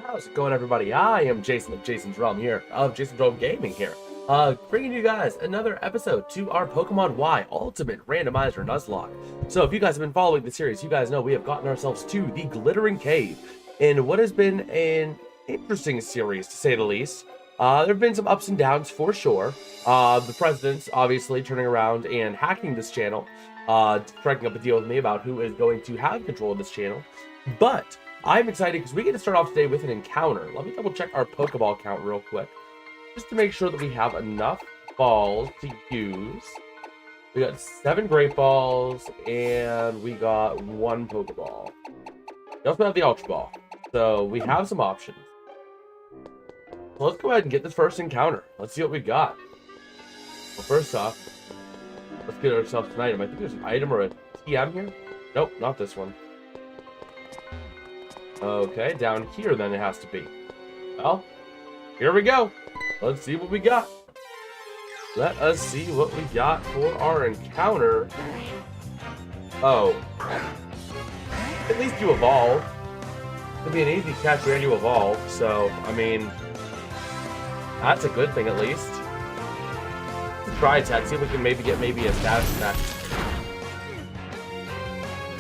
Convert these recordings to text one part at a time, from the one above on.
How's it going, everybody? I am Jason of Jason's Realm here, of JasonsRealm Gaming here, bringing you guys another episode to our Pokemon Y Ultimate Randomizer Nuzlocke. So if you guys have been following the series, you guys know we have gotten ourselves to the Glittering Cave in what has been an interesting series, to say the least. There have been some ups and downs for sure. The president's obviously turning around and hacking this channel, striking up a deal with me about who is going to have control of this channel. But I'm excited because we get to start off today with an encounter. Let me double check our Pokeball count real quick, just to make sure that we have enough balls to use. We got 7 Great Balls, and we got 1 Pokeball. We also have the Ultra Ball, so we have some options. So let's go ahead and get this first encounter. Let's see what we got. Well, first off, let's get ourselves an item. I think there's an item or a TM here. Nope, not this one. Okay, down here then it has to be. Well, here we go. Let's see what we got. Let us see what we got for our encounter. Oh. At least you evolve. It'll be an easy catch and you evolve, so, I mean, that's a good thing at least. Let's try attack, see if we can maybe get a status attack.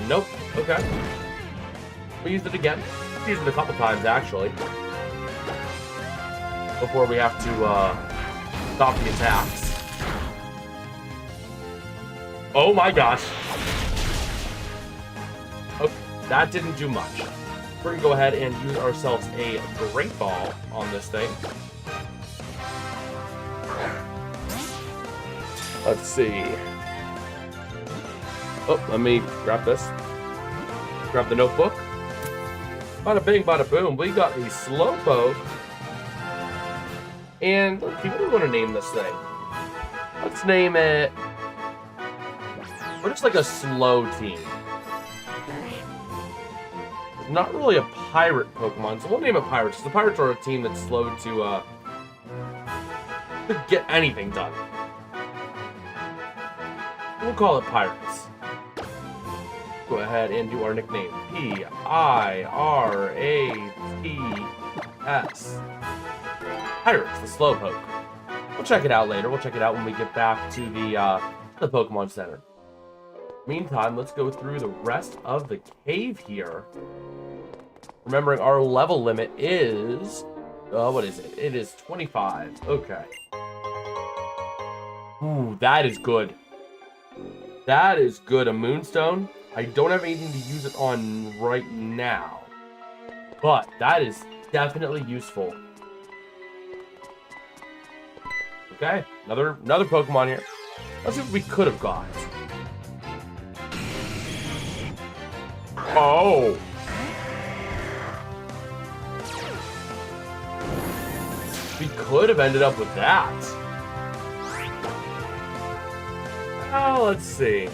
Nope, okay. We used it again. We used it a couple times, actually. Before we have to, stop the attacks. Oh my gosh. Oh, that didn't do much. We're gonna go ahead and use ourselves a Great Ball on this thing. Let's see. Oh, let me grab this. Grab the notebook. Bada bing, bada boom. We got the Slowpoke. And let's see, what do we want to name this thing? Let's name it... We're just like a slow team. It's not really a pirate Pokemon, so we'll name it Pirates. The Pirates are a team that's slow to get anything done. We'll call it Pirates. Go ahead and do our nickname. P-I-R-A-T-S. Pirates, the Slowpoke. We'll check it out later. We'll check it out when we get back to the Pokemon Center. Meantime, let's go through the rest of the cave here. Remembering our level limit is... what is it? It is 25. Okay. Ooh, that is good. That is good. A Moonstone. I don't have anything to use it on right now, but that is definitely useful. Okay, another Pokemon here. Let's see what we could have got. Oh! We could have ended up with that. Oh, let's see.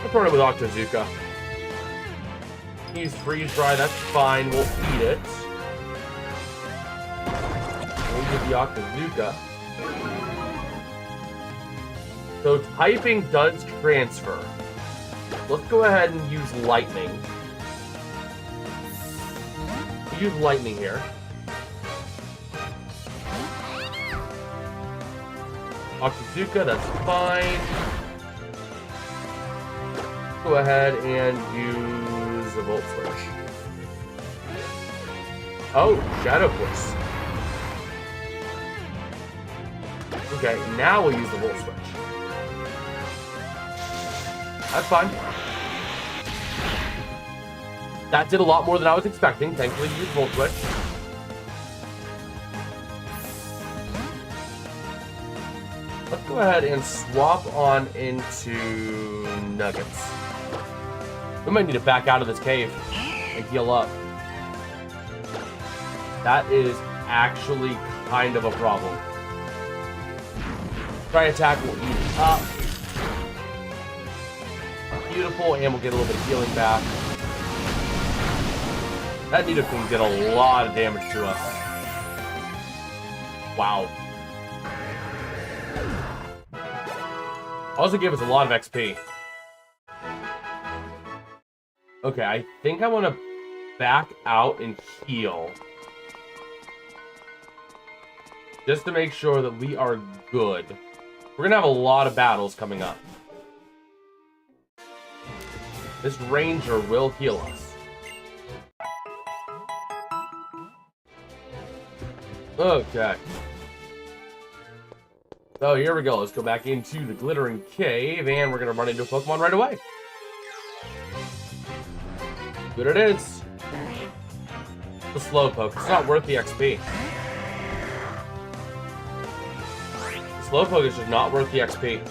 Let's run it with Octazooka. He's freeze dry, that's fine. We'll eat it. We'll get the Octazooka. So typing does transfer. Let's go ahead and use Lightning. We'll use Lightning here. Octazooka, that's fine. Go ahead and use the Volt Switch. Oh, Shadow Force. Okay, now we'll use the Volt Switch. That's fine. That did a lot more than I was expecting. Thankfully, use Volt Switch. Let's go ahead and swap on into Nuggets. We might need to back out of this cave and heal up. That is actually kind of a problem. Try attack, we'll eat it up. Beautiful, and we'll get a little bit of healing back. That Nidoking did a lot of damage to us. Wow. Also gave us a lot of XP. Okay, I think I want to back out and heal. Just to make sure that we are good. We're going to have a lot of battles coming up. This ranger will heal us. Okay. So here we go. Let's go back into the Glittering Cave, and we're going to run into a Pokemon right away. Good it is. The Slowpoke. It's not worth the XP. The Slowpoke is just not worth the XP.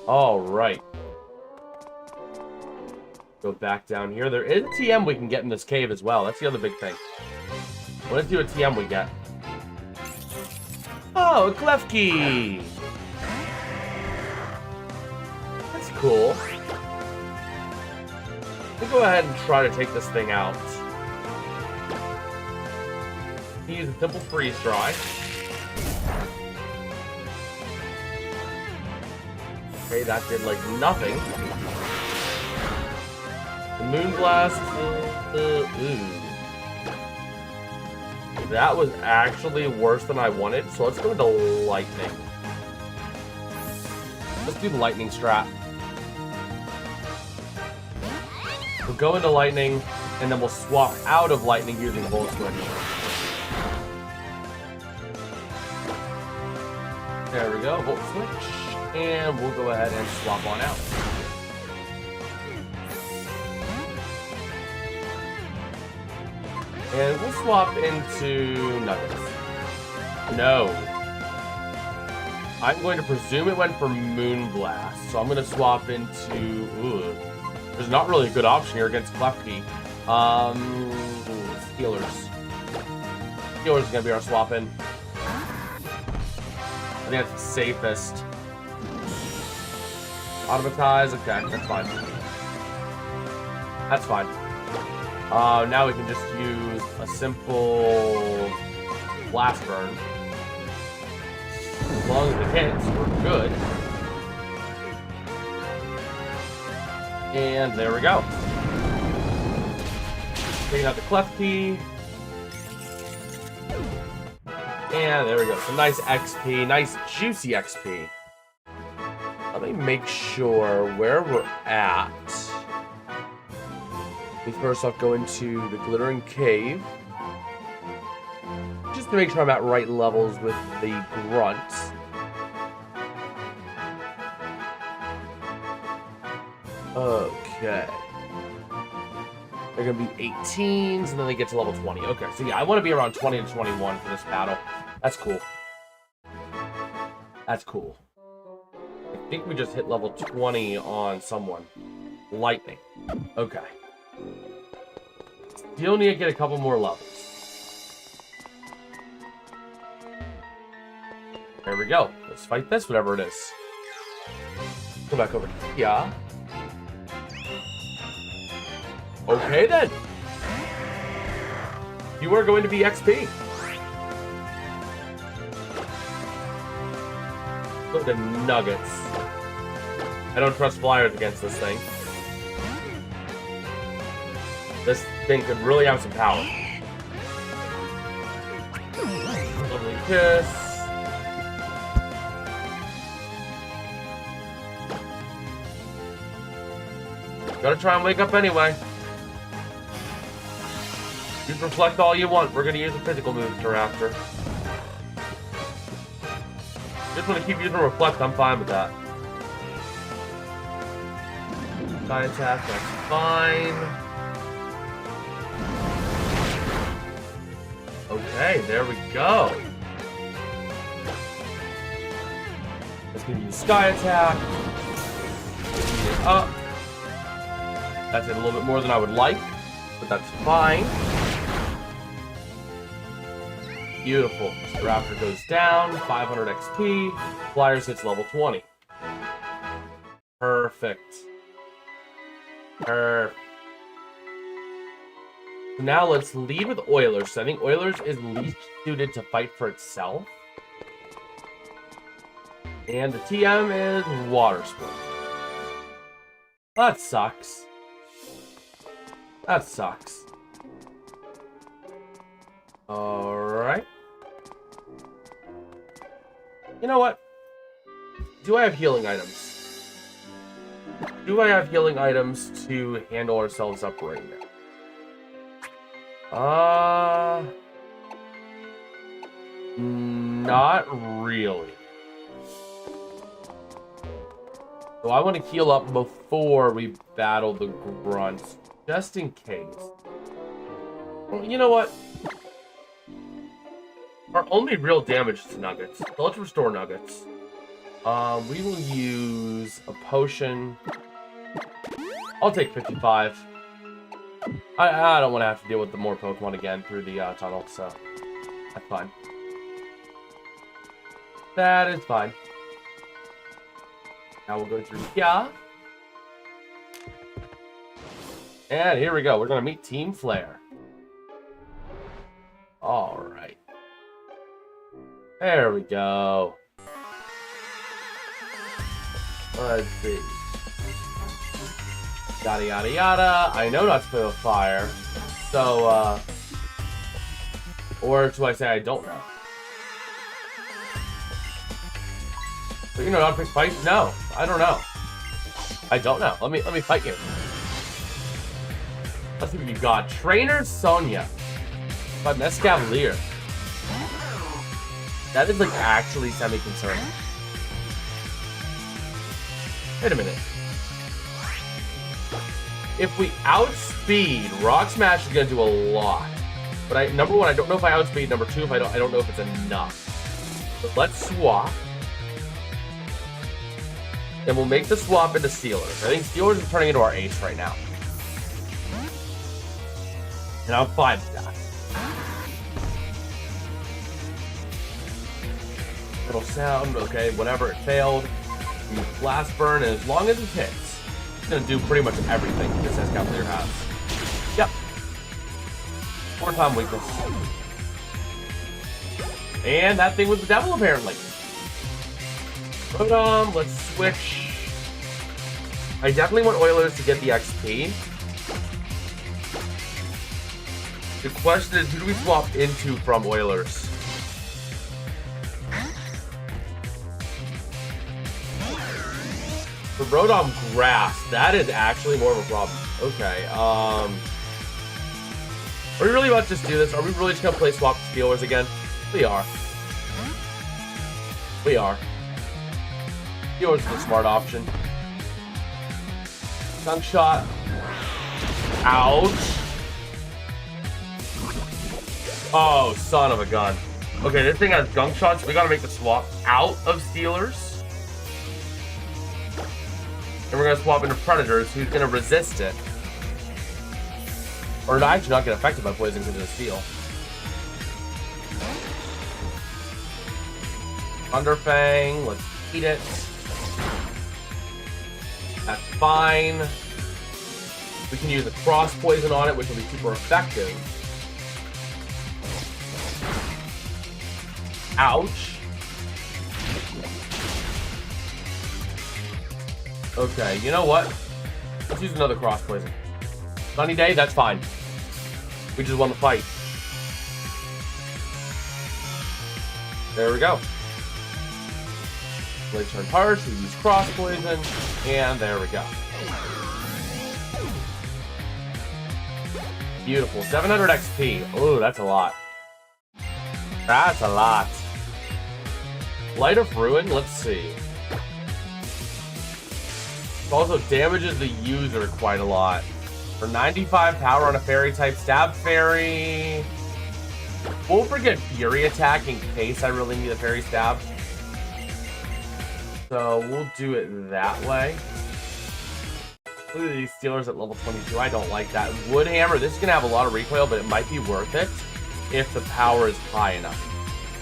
Alright. Go back down here. There is a TM we can get in this cave as well. That's the other big thing. Let's see what TM we get. Oh, a Klefki! That's cool. Let's go ahead and try to take this thing out. Use a simple freeze dry. Okay, that did like nothing. The Moonblast. Ooh. That was actually worse than I wanted, so let's go into Lightning. Let's do the Lightning strat. We'll go into Lightning, and then we'll swap out of Lightning using Volt Switch. There we go, Volt Switch. And we'll go ahead and swap on out. And we'll swap into Nuggets. No. I'm going to presume it went for Moonblast. So I'm going to swap into... Ooh. There's not really a good option here against Klefki. Steelers. Steelers is going to be our swap in. I think that's the safest. Automatize, okay, that's fine. That's fine. Now we can just use a simple Blast Burn. As long as it hits, we're good. And there we go. Taking out the Klefki. And there we go. Some nice XP, nice juicy XP. Let me make sure where we're at. We first off go into the Glittering Cave. Just to make sure I'm at right levels with the Grunts. Okay. They're going to be 18s, and then they get to level 20. Okay, so yeah, I want to be around 20 to 21 for this battle. That's cool. That's cool. I think we just hit level 20 on someone. Lightning. Okay. Still need to get a couple more levels. There we go. Let's fight this, whatever it is. Go back over here. Okay then. You are going to be XP. Go to Nuggets. I don't trust flyers against this thing. This thing could really have some power. Lovely kiss. Gotta try and wake up anyway. Use Reflect all you want. We're gonna use the physical moves hereafter. Just want to keep using Reflect, I'm fine with that. Sky attack, that's fine. Okay, there we go. Let's give you Sky attack. Get it up. That's it a little bit more than I would like, but that's fine. Beautiful. Raptor goes down, 500 XP. Flyers hits level 20. Perfect. Perfect. So now let's lead with Oilers. So I think Oilers is least suited to fight for itself. And the TM is Water Sport. That sucks. That sucks. Alright. You know what? Do I have healing items? Do I have healing items to handle ourselves up right now? Not really. So I want to heal up before we battle the grunts, just in case. Well, you know what? Our only real damage is nuggets. So let's restore nuggets. We will use a potion. I'll take 55. I don't want to have to deal with the more Pokemon again through the tunnel, so that's fine. That is fine. Now we'll go through here. And here we go. We're going to meet Team Flare. Alright. There we go. Let's see. Yada yada yada. I know not to play with fire. So, or do I say I don't know? But you know not to pick fight? No, I don't know. I don't know. Let me fight you. Let's see what you got. Trainer Sonia by Mescavalier. That is like actually semi-concerning. Wait a minute. If we outspeed, Rock Smash is gonna do a lot. But number one, I don't know if I outspeed. Number two, if I don't know if it's enough. But let's swap. And we'll make the swap into Steelers. I think Steelers is turning into our ace right now. And I'm fine with that. Little sound, okay, whatever, it failed. Use Blast Burn, and as long as it hits, it's gonna do pretty much everything this Escavalier has. Yep. 4-time weakness. And that thing was the devil, apparently. But, let's switch. I definitely want Oilers to get the XP. The question is, who do we swap into from Oilers? The Rotom Grass, that is actually more of a problem. Okay, are we really about to just do this? Are we really just gonna play swap Steelers again? We are. We are. Steelers is a smart option. Gunk Shot. Ouch. Oh, son of a gun. Okay, this thing has Gunk Shot, so we gotta make the swap out of Steelers. And we're gonna swap into Predators, who's gonna resist it. Or actually not get affected by poison because of steel. Thunderfang, let's eat it. That's fine. We can use a cross poison on it, which will be super effective. Ouch. Okay, you know what? Let's use another cross poison. Sunny Day, that's fine. We just won the fight. There we go. Blade Turn Harsh, we use cross poison, and there we go. Beautiful. 700 XP. Oh, that's a lot. That's a lot. Light of Ruin, let's see. Also damages the user quite a lot. For 95 power on a fairy type stab fairy. We'll forget Fury Attack in case I really need a fairy stab. So we'll do it that way. Look at these Steelers at level 22. I don't like that. Wood Hammer, this is going to have a lot of recoil, but it might be worth it if the power is high enough.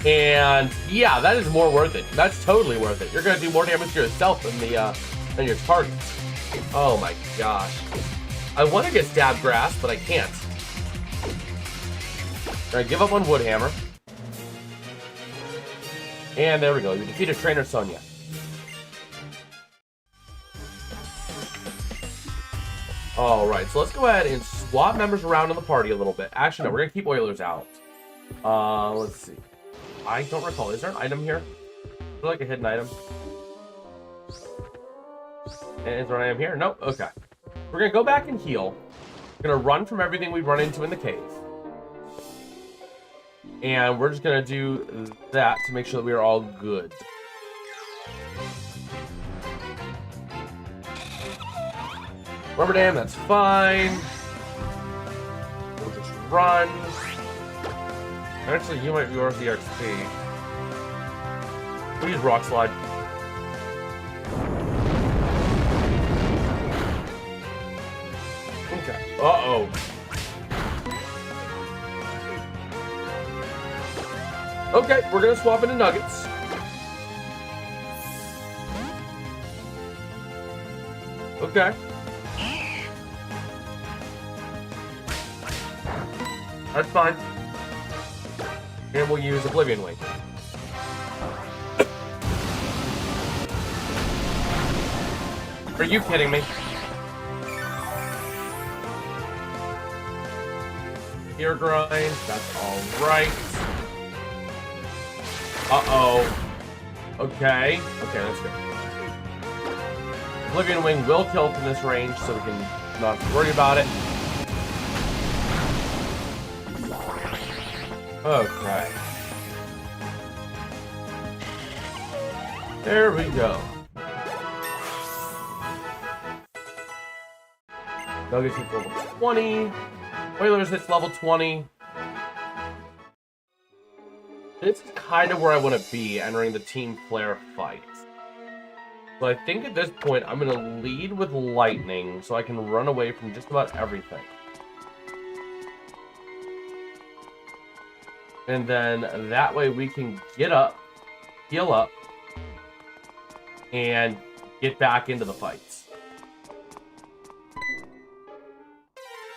And yeah, that is more worth it. That's totally worth it. You're going to do more damage to yourself than your targets. Oh my gosh. I want to get Stab Grass, but I can't. I give up on Wood Hammer. And there we go. You defeated Trainer Sonia. All right, so let's go ahead and swap members around in the party a little bit. Actually, no, we're gonna keep Oilers out. Let's see. I don't recall. Is there an item here? Is there like a hidden item? Is there an item here? Nope. Okay. We're gonna go back and heal. We're gonna run from everything we run into in the cave. And we're just gonna do that to make sure that we are all good. Rubber dam, that's fine. We'll just run. Actually, you might be worth the XP. We'll use rock slide. Okay. Uh-oh. Okay, we're gonna swap into nuggets. Okay. That's fine. And we'll use Oblivion Wing. Are you kidding me? Ear grind, that's alright. Uh-oh. Okay. Okay, that's good. Oblivion Wing will kill from this range, so we can not have to worry about it. Okay. There we go. Nuggets hits level 20. Oilers hits level 20. This is kind of where I want to be entering the team player fight. So I think at this point I'm going to lead with lightning so I can run away from just about everything. And then that way we can get up, heal up, and get back into the fights.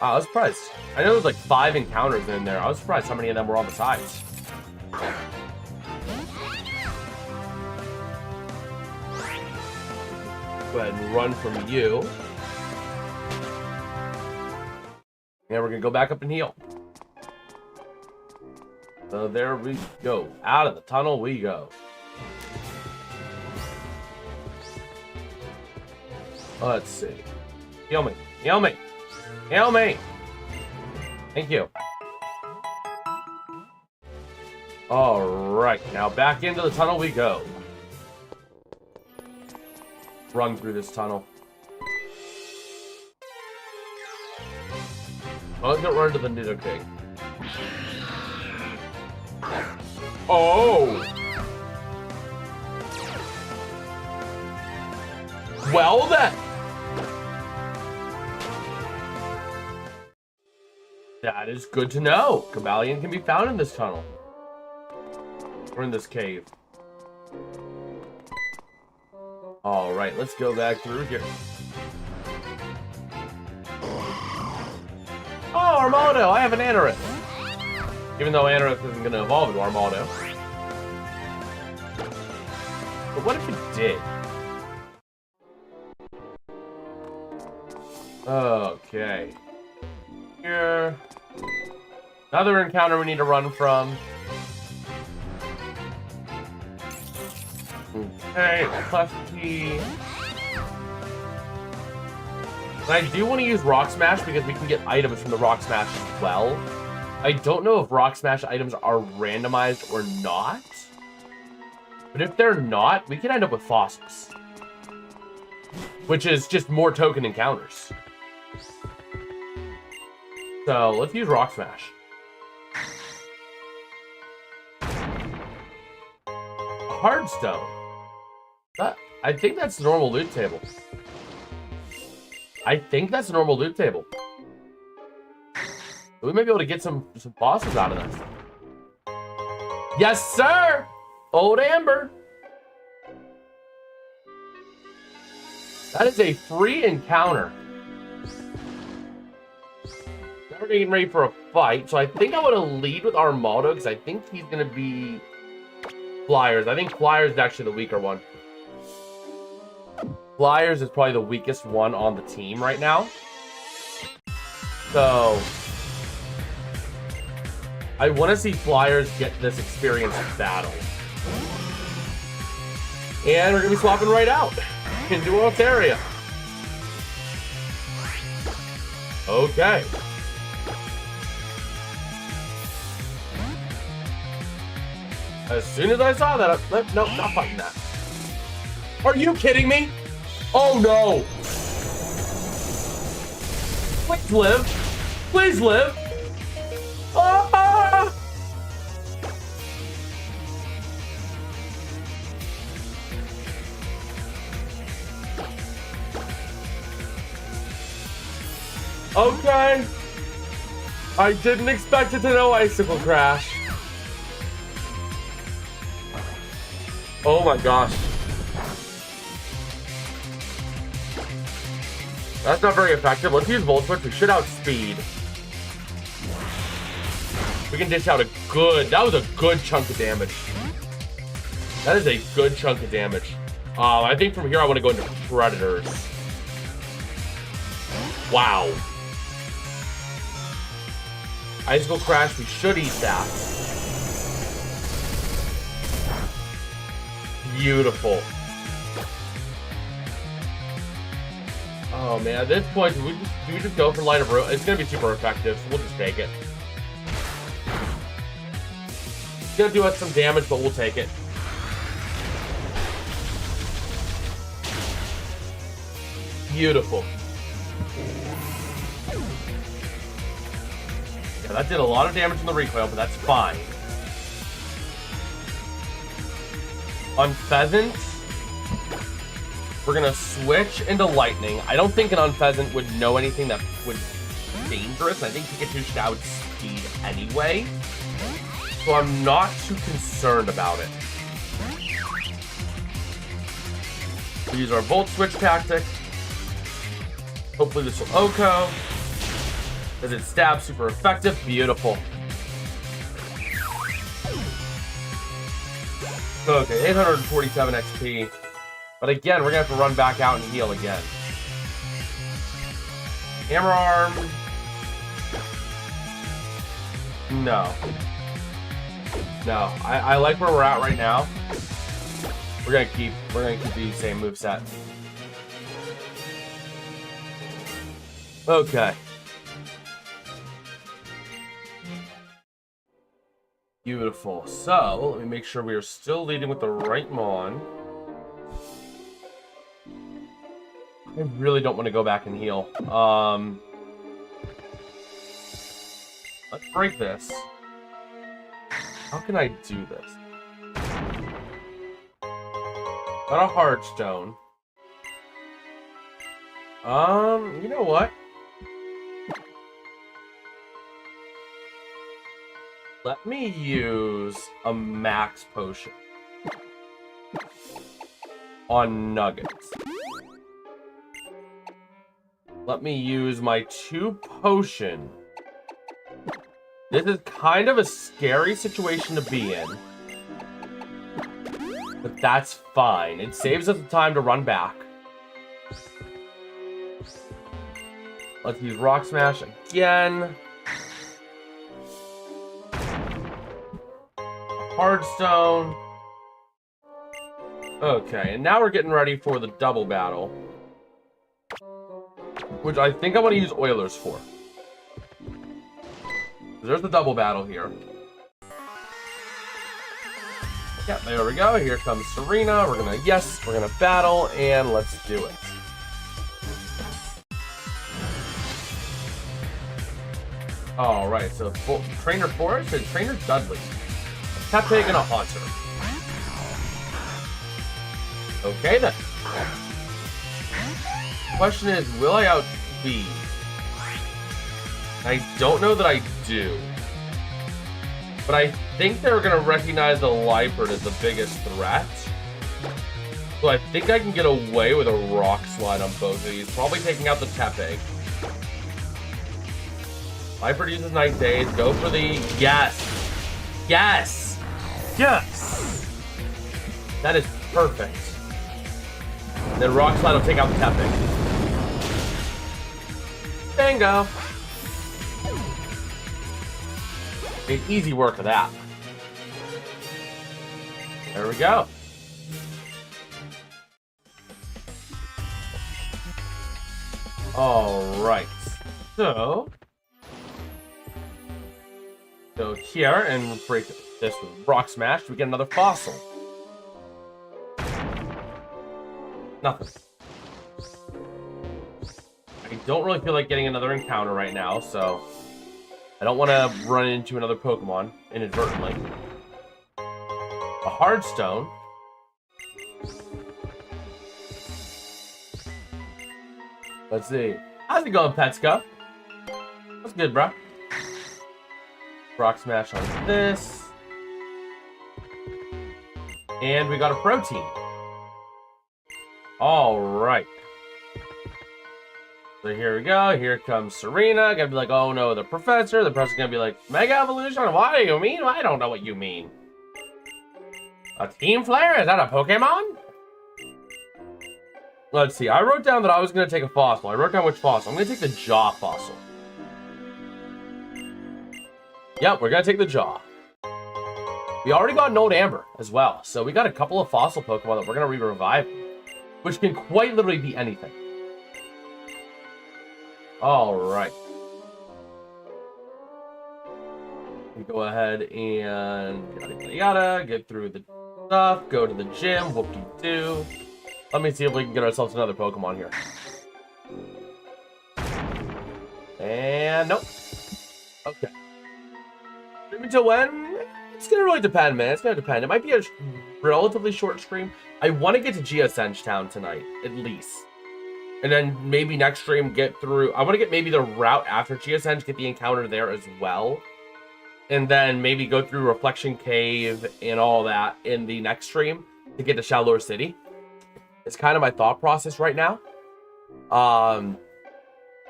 Wow, I was surprised. I know there's like 5 encounters in there. I was surprised how many of them were on the sides. Go ahead and run from you. And we're going to go back up and heal. So there we go. Out of the tunnel we go. Let's see. Heal me. Heal me. Heal me. Thank you. All right. Now back into the tunnel we go. Run through this tunnel. Oh, let's not run into the Nido King. Oh! Well then! That is good to know. Cabalion can be found in this tunnel. Or in this cave. Alright, let's go back through here. Oh, Armado! I have an Anorith! Even though Anorith isn't going to evolve into Armado. But what if it did? Okay. Here. Another encounter we need to run from. Okay, plus T. And I do want to use Rock Smash because we can get items from the Rock Smash as well. I don't know if Rock Smash items are randomized or not. But if they're not, we can end up with fossils. Which is just more token encounters. So, let's use Rock Smash. Hardstone. I think that's the normal loot table. I think that's a normal loot table. We might be able to get some bosses out of this. Yes, sir! Old Amber. That is a free encounter. Now we're getting ready for a fight. So I think I want to lead with Armado because I think he's going to be Flyers. I think Flyers is actually the weaker one. Flyers is probably the weakest one on the team right now. So I want to see Flyers get this experience in battle. And we're going to be swapping right out into Altaria. Okay. As soon as I saw that, nope, not fighting that. Are you kidding me? Oh no! Please live! Please live! Ah! Okay. I didn't expect it to know Icicle Crash. Oh my gosh. That's not very effective. Let's use Volt Switch. We should outspeed. We can dish out a good... That was a good chunk of damage. That is a good chunk of damage. I think from here I want to go into Predators. Wow. Icicle Crash, we should eat that. Beautiful. Oh man, at this point, do we just go for Light of Ruin? It's gonna be super effective, so we'll just take it. It's gonna do us some damage, but we'll take it. Beautiful. Yeah, that did a lot of damage in the recoil, but that's fine. Unpheasant, we're gonna switch into Lightning. I don't think an Unpheasant would know anything that would be dangerous. I think Pikachu should outspeed anyway, so I'm not too concerned about it. We use our Volt Switch tactic. Hopefully this will OHKO. Does it stab super effective? Beautiful. Okay, 847 XP. But again, we're gonna have to run back out and heal again. Hammer Arm. No. No. I like where we're at right now. We're gonna keep the same moveset. Okay. Beautiful. So, let me make sure we are still leading with the right Mon. I really don't want to go back and heal. Let's break this. How can I do this? Got a Hard Stone. You know what? Let me use a Max Potion on Nuggets. Let me use my 2 Potion. This is kind of a scary situation to be in, but that's fine. It saves us the time to run back. Let's use Rock Smash again. Hardstone. Okay, and now we're getting ready for the double battle, which I think I want to use Oilers for. There's the double battle here. Yeah, there we go. Here comes Serena. We're gonna battle, and let's do it. All right, so Trainer Forest and Trainer Dudley. Captain and a Haunter. Okay then. Question is, will I outspeed? I don't know that I do. But I think they're going to recognize the Liepard as the biggest threat. So I think I can get away with a Rock Slide on both of these. Probably taking out the Tepig. Liepard uses Night Daze. Go for the... Yes! Yes! Yes! That is perfect. Then Rock Slide will take out the Tepig. Bingo! Made easy work of that. There we go. Alright. So go here and break this with Rock Smash. We get another fossil. Nothing. I don't really feel like getting another encounter right now, so I don't want to run into another Pokemon inadvertently. A hard stone. Let's see. How's it going, Petska? That's good, bro. Rock Smash on this. And we got a protein. Alright. So here we go. Here comes Serena. Gonna be like, oh no, the professor. The professor's gonna be like, Mega Evolution? What do you mean? I don't know what you mean. A Team Flare? Is that a Pokemon? Let's see. I wrote down that I was gonna take a fossil. I wrote down which fossil. I'm gonna take the Jaw fossil. Yep, we're gonna take the Jaw. We already got an Old Amber as well. So we got a couple of fossil Pokemon that we're gonna re-revive, which can quite literally be anything. Alright. We go ahead and yada yada yada, get through the stuff, go to the gym, whoop-de-doo. Let me see if we can get ourselves another Pokemon here. And nope. Okay. Until when? It's gonna really depend, man. It's gonna depend. It might be a relatively short stream. I want to get to Geosenge Town tonight, at least. And then maybe next stream get through... I want to get maybe the route after Geosenge, get the encounter there as well. And then maybe go through Reflection Cave and all that in the next stream to get to Shallor City. It's kind of my thought process right now.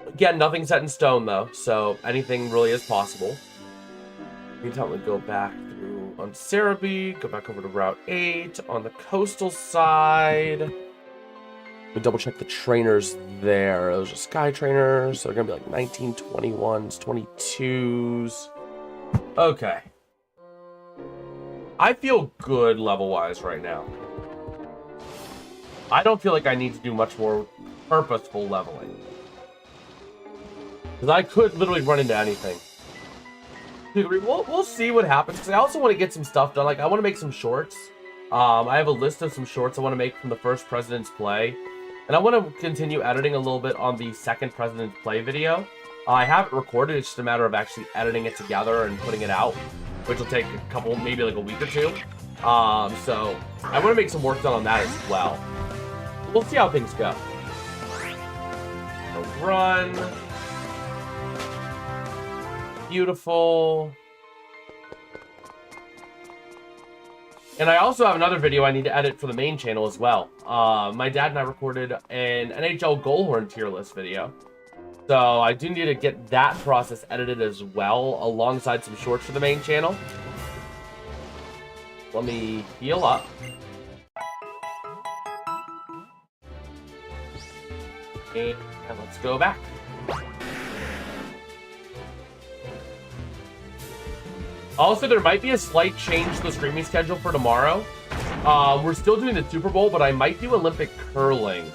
Again, nothing set in stone, though. So anything really is possible. Meantime, we go back through on Cerebi, go back over to Route 8 on the coastal side. We double check the trainers there. Those are Sky trainers. So they're gonna be like 1921s, 22s. Okay. I feel good level-wise right now. I don't feel like I need to do much more purposeful leveling. Because I could literally run into anything. We'll see what happens, because I also want to get some stuff done. Like, I want to make some shorts. I have a list of some shorts I want to make from the first President's Play. And I want to continue editing a little bit on the second President's Play video. I have it recorded, it's just a matter of actually editing it together and putting it out, which will take a couple, maybe like a week or two. So, I want to make some work done on that as well. We'll see how things go. A run. Beautiful. And I also have another video I need to edit for the main channel as well. My dad and I recorded an NHL Goalhorn tier list video. So I do need to get that process edited as well, alongside some shorts for the main channel. Let me heal up. And let's go back. Also, there might be a slight change to the streaming schedule for tomorrow. We're still doing the Super Bowl, but I might do Olympic curling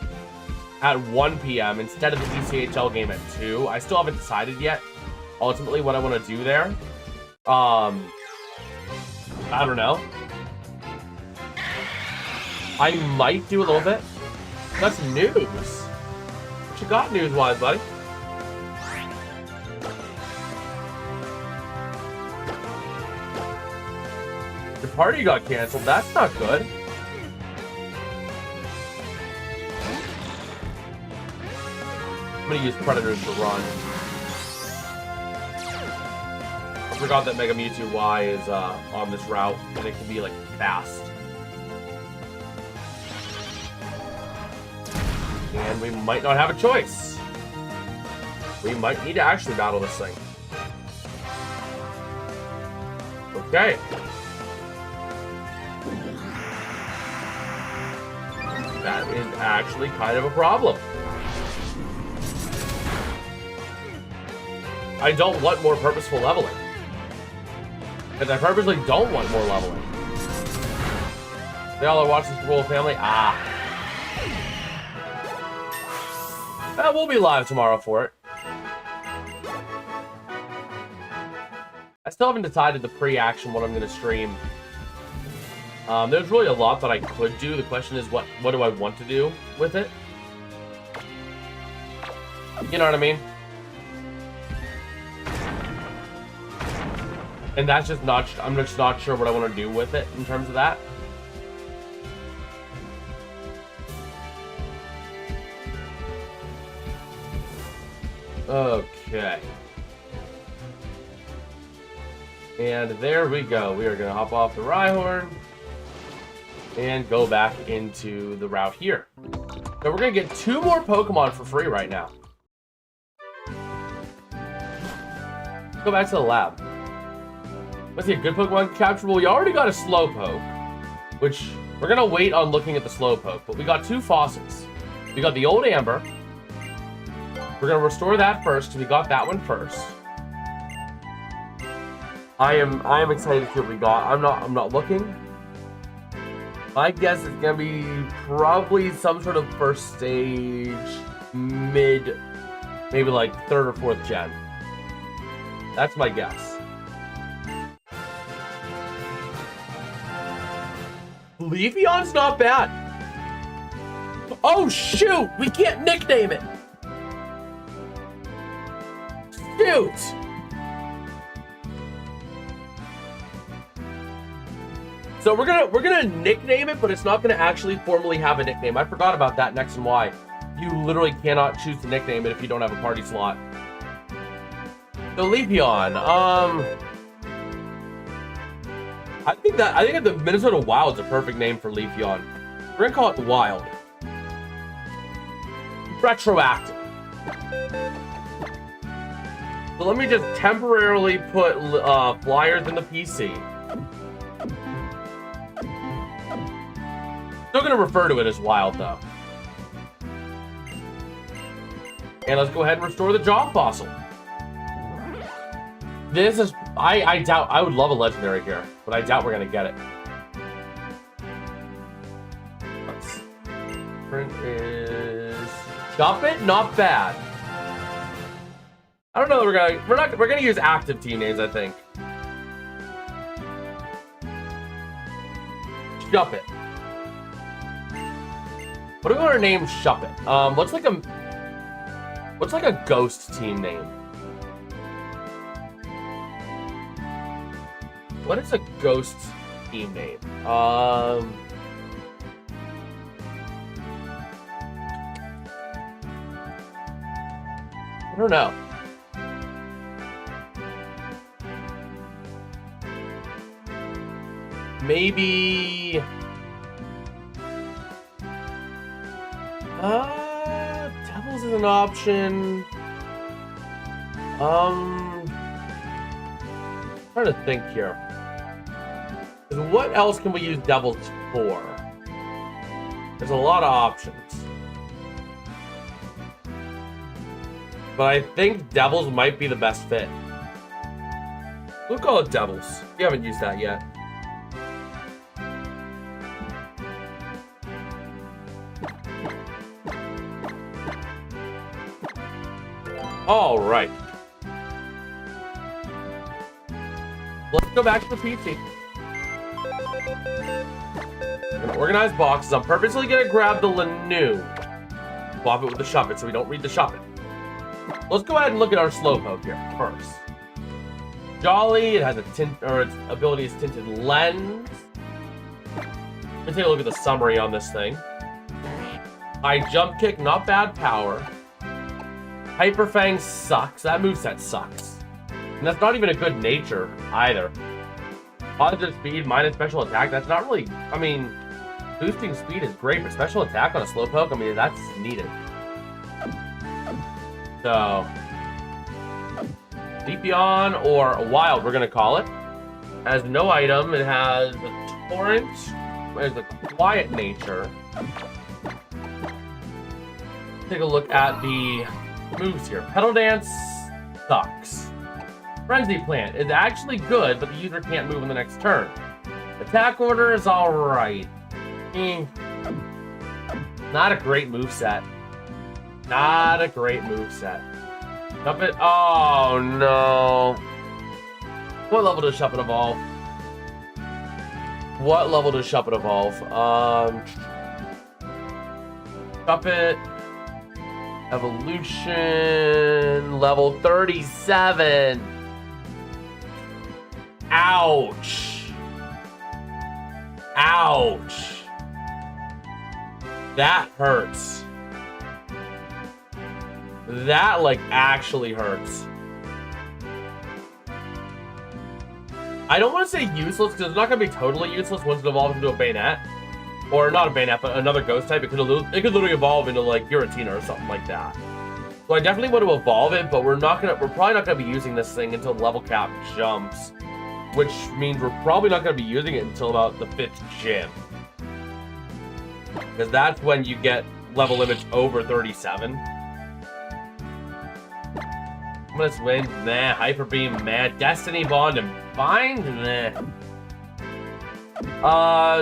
at 1 p.m. instead of the ECHL game at 2. I still haven't decided yet, ultimately, what I want to do there. I don't know. I might do a little bit. That's news. What you got news-wise, buddy? Your party got canceled. That's not good. I'm gonna use Predators to run. I forgot that Mega Mewtwo Y is on this route, and it can be like fast. And we might not have a choice. We might need to actually battle this thing. Okay. That is actually kind of a problem. I don't want more purposeful leveling. Because I purposely don't want more leveling. They all are watching this Royal Family. Ah. We'll be live tomorrow for it. I still haven't decided the pre-action what I'm going to stream. There's really a lot that I could do. The question is, what do I want to do with it? You know what I mean? And that's just not, I'm just not sure what I want to do with it in terms of that. Okay. And there we go. We are going to hop off the Rhyhorn and go back into the route here. So we're going to get 2 more Pokemon for free right now. Go back to the lab. Let's see, a good Pokemon capture. Well, we already got a Slowpoke, which we're going to wait on looking at the Slowpoke. But we got 2 fossils. We got the old Amber. We're going to restore that first, because we got that one first. I am excited to see what we got. I'm not looking. My guess is going to be probably some sort of first stage, mid, maybe like 3rd or 4th gen. That's my guess. Leafeon's not bad. Oh shoot! We can't nickname it. Shoot! So we're gonna nickname it, but it's not gonna actually formally have a nickname. I forgot about that in X and Y. You literally cannot choose to nickname it if you don't have a party slot. So Leafeon, I think the Minnesota Wild's a perfect name for Leafeon. We're gonna call it Wild. Retroactive. So let me just temporarily put flyers in the PC. Still gonna refer to it as Wild though. And let's go ahead and restore the Jaw Fossil. This is, I doubt, I would love a legendary here, but I doubt we're gonna get it. Let's, print is, Shuppet, not bad. I don't know that we're gonna use active team names, I think. Shuppet. What do we want to name Shuppet? What's like a ghost team name? What is a ghost team name? I don't know. Maybe... Devils is an option. Trying to think here. What else can we use Devils for? There's a lot of options. But I think Devils might be the best fit. We'll call it Devils. We haven't used that yet. All right. Let's go back to the PC. I'm gonna organize boxes. I'm purposely gonna grab the Lanu. Swap it with the Shuppet so we don't read the Shuppet. Let's go ahead and look at our Slowpoke here first. Jolly, it has a tint, or its ability is Tinted Lens. Let me take a look at the summary on this thing. High Jump Kick, not bad power. Hyper Fang sucks. That moveset sucks. And that's not even a good nature either. Positive speed minus special attack. That's not really, I mean, boosting speed is great, but special attack on a Slowpoke, I mean, that's needed. So, Leafeon or Wild, we're going to call it. Has no item. It has a Torrent. It has a quiet nature. Take a look at the moves here. Petal Dance sucks. Frenzy Plant is actually good, but the user can't move on the next turn. Attack Order is alright. Not a great moveset. Not a great moveset. Shuppet. Oh no. What level does Shuppet evolve? What level does Shuppet evolve? Shuppet evolution level 37. Ouch. Ouch. That hurts. That, like, actually hurts. I don't want to say useless, because it's not going to be totally useless once it evolves into a Bayonet. Or, not a Bayonet, but another Ghost type. It could literally evolve into, like, Giratina or something like that. So I definitely want to evolve it, but we're probably not going to be using this thing until the level cap jumps. Which means we're probably not going to be using it until about the 5th gym. Because that's when you get level limits over 37. Let's win. Nah. Hyper Beam. Nah. Destiny Bond and Bind. Nah.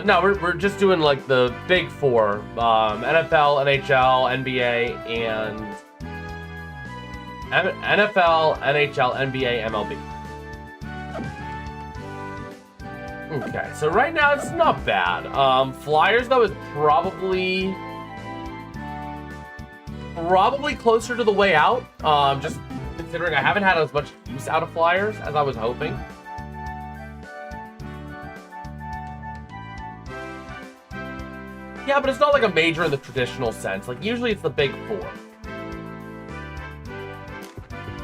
No, we're just doing like the big four. NFL, NHL, NBA, and NFL, NHL, NBA, MLB. Okay, so right now it's not bad. Flyers though is probably closer to the way out. Just considering I haven't had as much use out of Flyers as I was hoping. Yeah, but it's not like a major in the traditional sense. Like, usually it's the big four.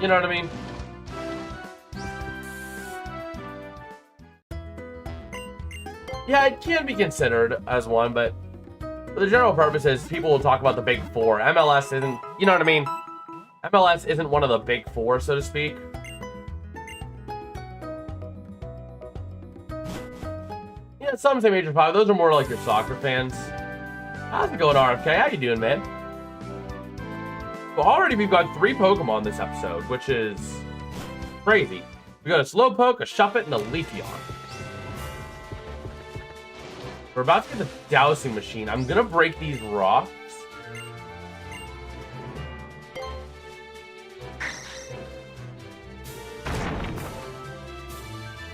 You know what I mean? Yeah, it can be considered as one, but for the general purposes, people will talk about the big four. MLS isn't, you know what I mean? MLS isn't one of the big four, so to speak. Yeah, some say major five. Those are more like your soccer fans. How's it going, RFK? How you doing, man? Well, already we've got 3 Pokemon this episode, which is crazy. We got a Slowpoke, a Shuppet, and a Leafeon. We're about to get the Dowsing Machine. I'm gonna break these rocks.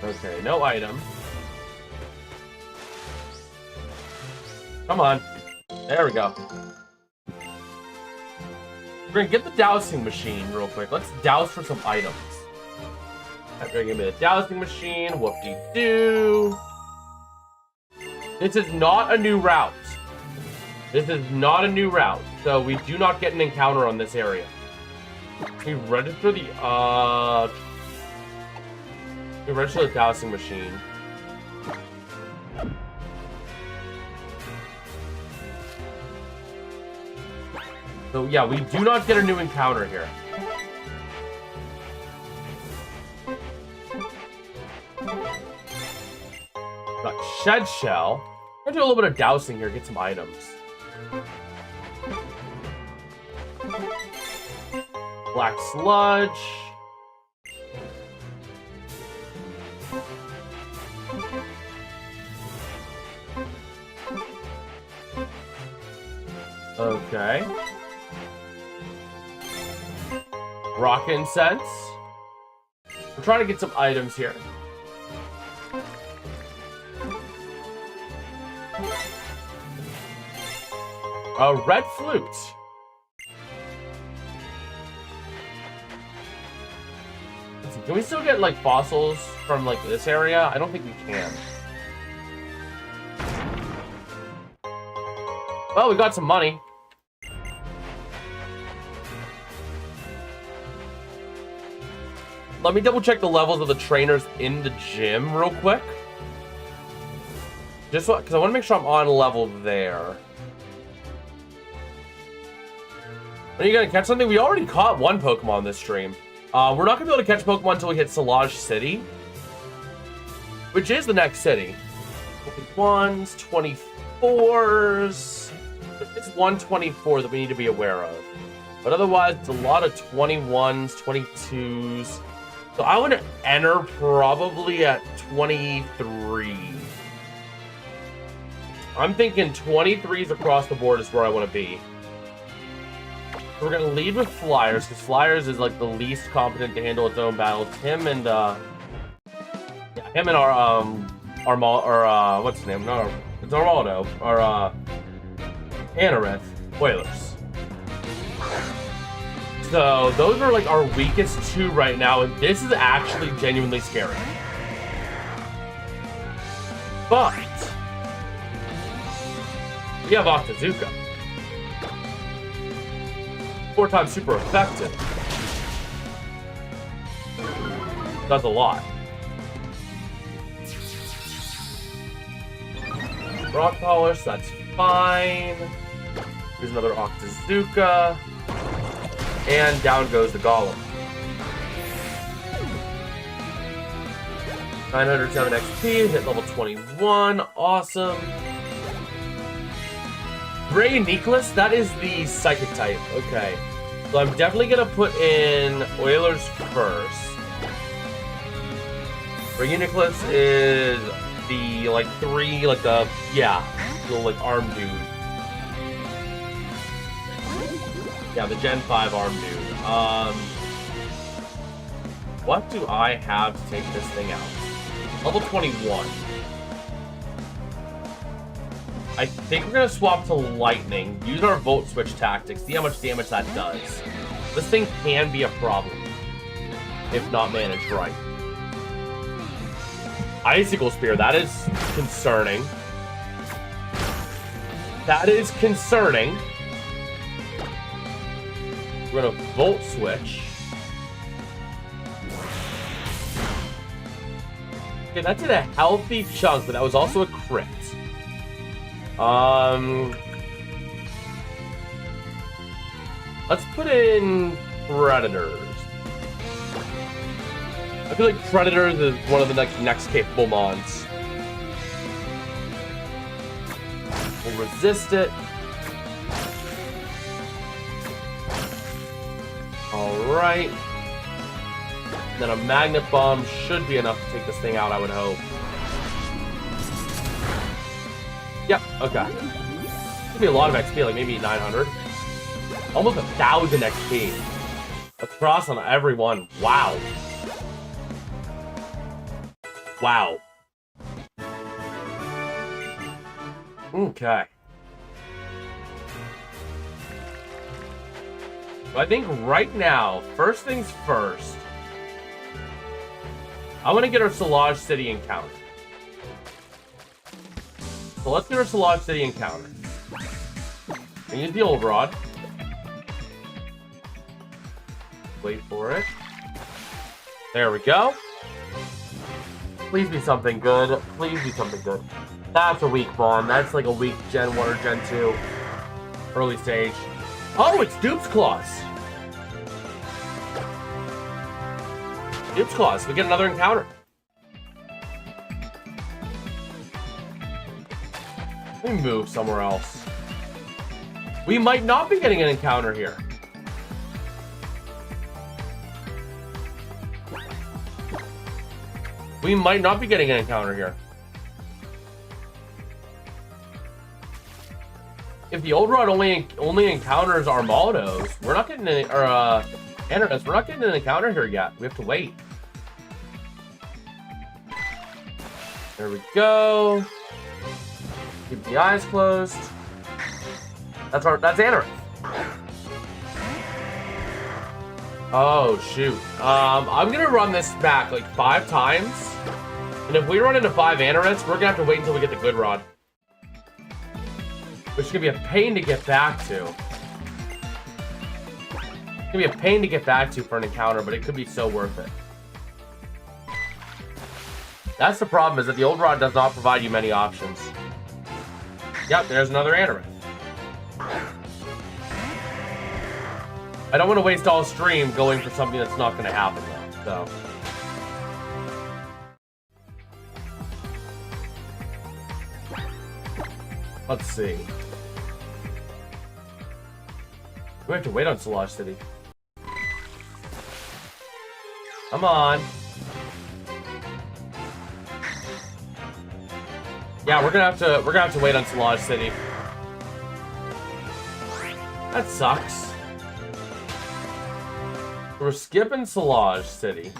Okay, no item. Come on. There we go. We're gonna get the Dowsing Machine real quick. Let's douse for some items. I'm gonna give me the Dowsing Machine. Whoop-de-doo. This is not a new route. This is not a new route, so we do not get an encounter on this area. We register the Dowsing Machine. So yeah, we do not get a new encounter here. Got Shed Shell. I'm gonna do a little bit of dousing here, get some items. Black Sludge. Okay. Rock Incense. We're trying to get some items here. A Red Flute. Let's see, can we still get like fossils from like this area? I don't think we can. Well, we got some money. Let me double check the levels of the trainers in the gym real quick. Just because I want to make sure I'm on level there. Are you gonna catch something? We already caught one Pokemon this stream. We're not gonna be able to catch Pokemon until we hit Solage City, which is the next city. 21s, 24s. It's 124 that we need to be aware of. But otherwise, it's a lot of 21s, 22s. So I want to enter probably at 23. I'm thinking 23s across the board is where I want to be. We're going to lead with Flyers, because Flyers is like the least competent to handle its own battles. Him and our what's his name? No, it's Armaldo, or Anorith, Oilers. So those are like our weakest two right now, and this is actually genuinely scary. But we have Octazooka. 4 times super effective. That's a lot. Rock Polish, that's fine. Here's another Octazooka. And down goes the Golem. 907 XP, hit level 21. Awesome. Ray Nicholas, that is the Psychic type. Okay. So I'm definitely going to put in Oilers first. Ray Nicholas is the, like, little, like, arm dude. Yeah, the Gen 5 arm dude. What do I have to take this thing out? Level 21. I think we're going to swap to Lightning, use our Volt Switch tactics, see how much damage that does. This thing can be a problem, if not managed right. Icicle Spear, that is concerning. That is concerning. We're going to Volt Switch. Okay, that did a healthy chunk, but that was also a crit. Let's put in Predators. I feel like Predators is one of the next capable mons. We'll resist it. Alright. Then a Magnet Bomb should be enough to take this thing out, I would hope. Yep, okay. Could be a lot of XP, like maybe 900. Almost 1,000 XP. Across on every one. Wow. Wow. Okay. So I think right now, first things first, I want to get our Solage City encounter. So let's get our Solage City encounter. And use the old rod. Wait for it. There we go. Please be something good. Please be something good. That's a weak bomb. That's like a weak Gen 1 or Gen 2. Early stage. Oh, it's Dupe's Claws. Dupe's Claws. We get another encounter. Let me move somewhere else. We might not be getting an encounter here. We might not be getting an encounter here. If the old rod only encounters Armaldos, we're not getting any, or Anoriths, we're not getting an encounter here yet. We have to wait. There we go. Keep the eyes closed. That's Anorith. Oh shoot. I'm gonna run this back like 5 times. And if we run into 5 Anoriths, we're gonna have to wait until we get the good rod. Which is gonna be a pain to get back to. It's gonna be a pain to get back to for an encounter, but it could be so worth it. That's the problem, is that the old rod does not provide you many options. Yep, there's another Anorith. I don't want to waste all stream going for something that's not going to happen, though, so. Let's see. We have to wait on Solage City. Come on. Yeah, we're gonna have to wait on Solage City. That sucks. We're skipping Solage City.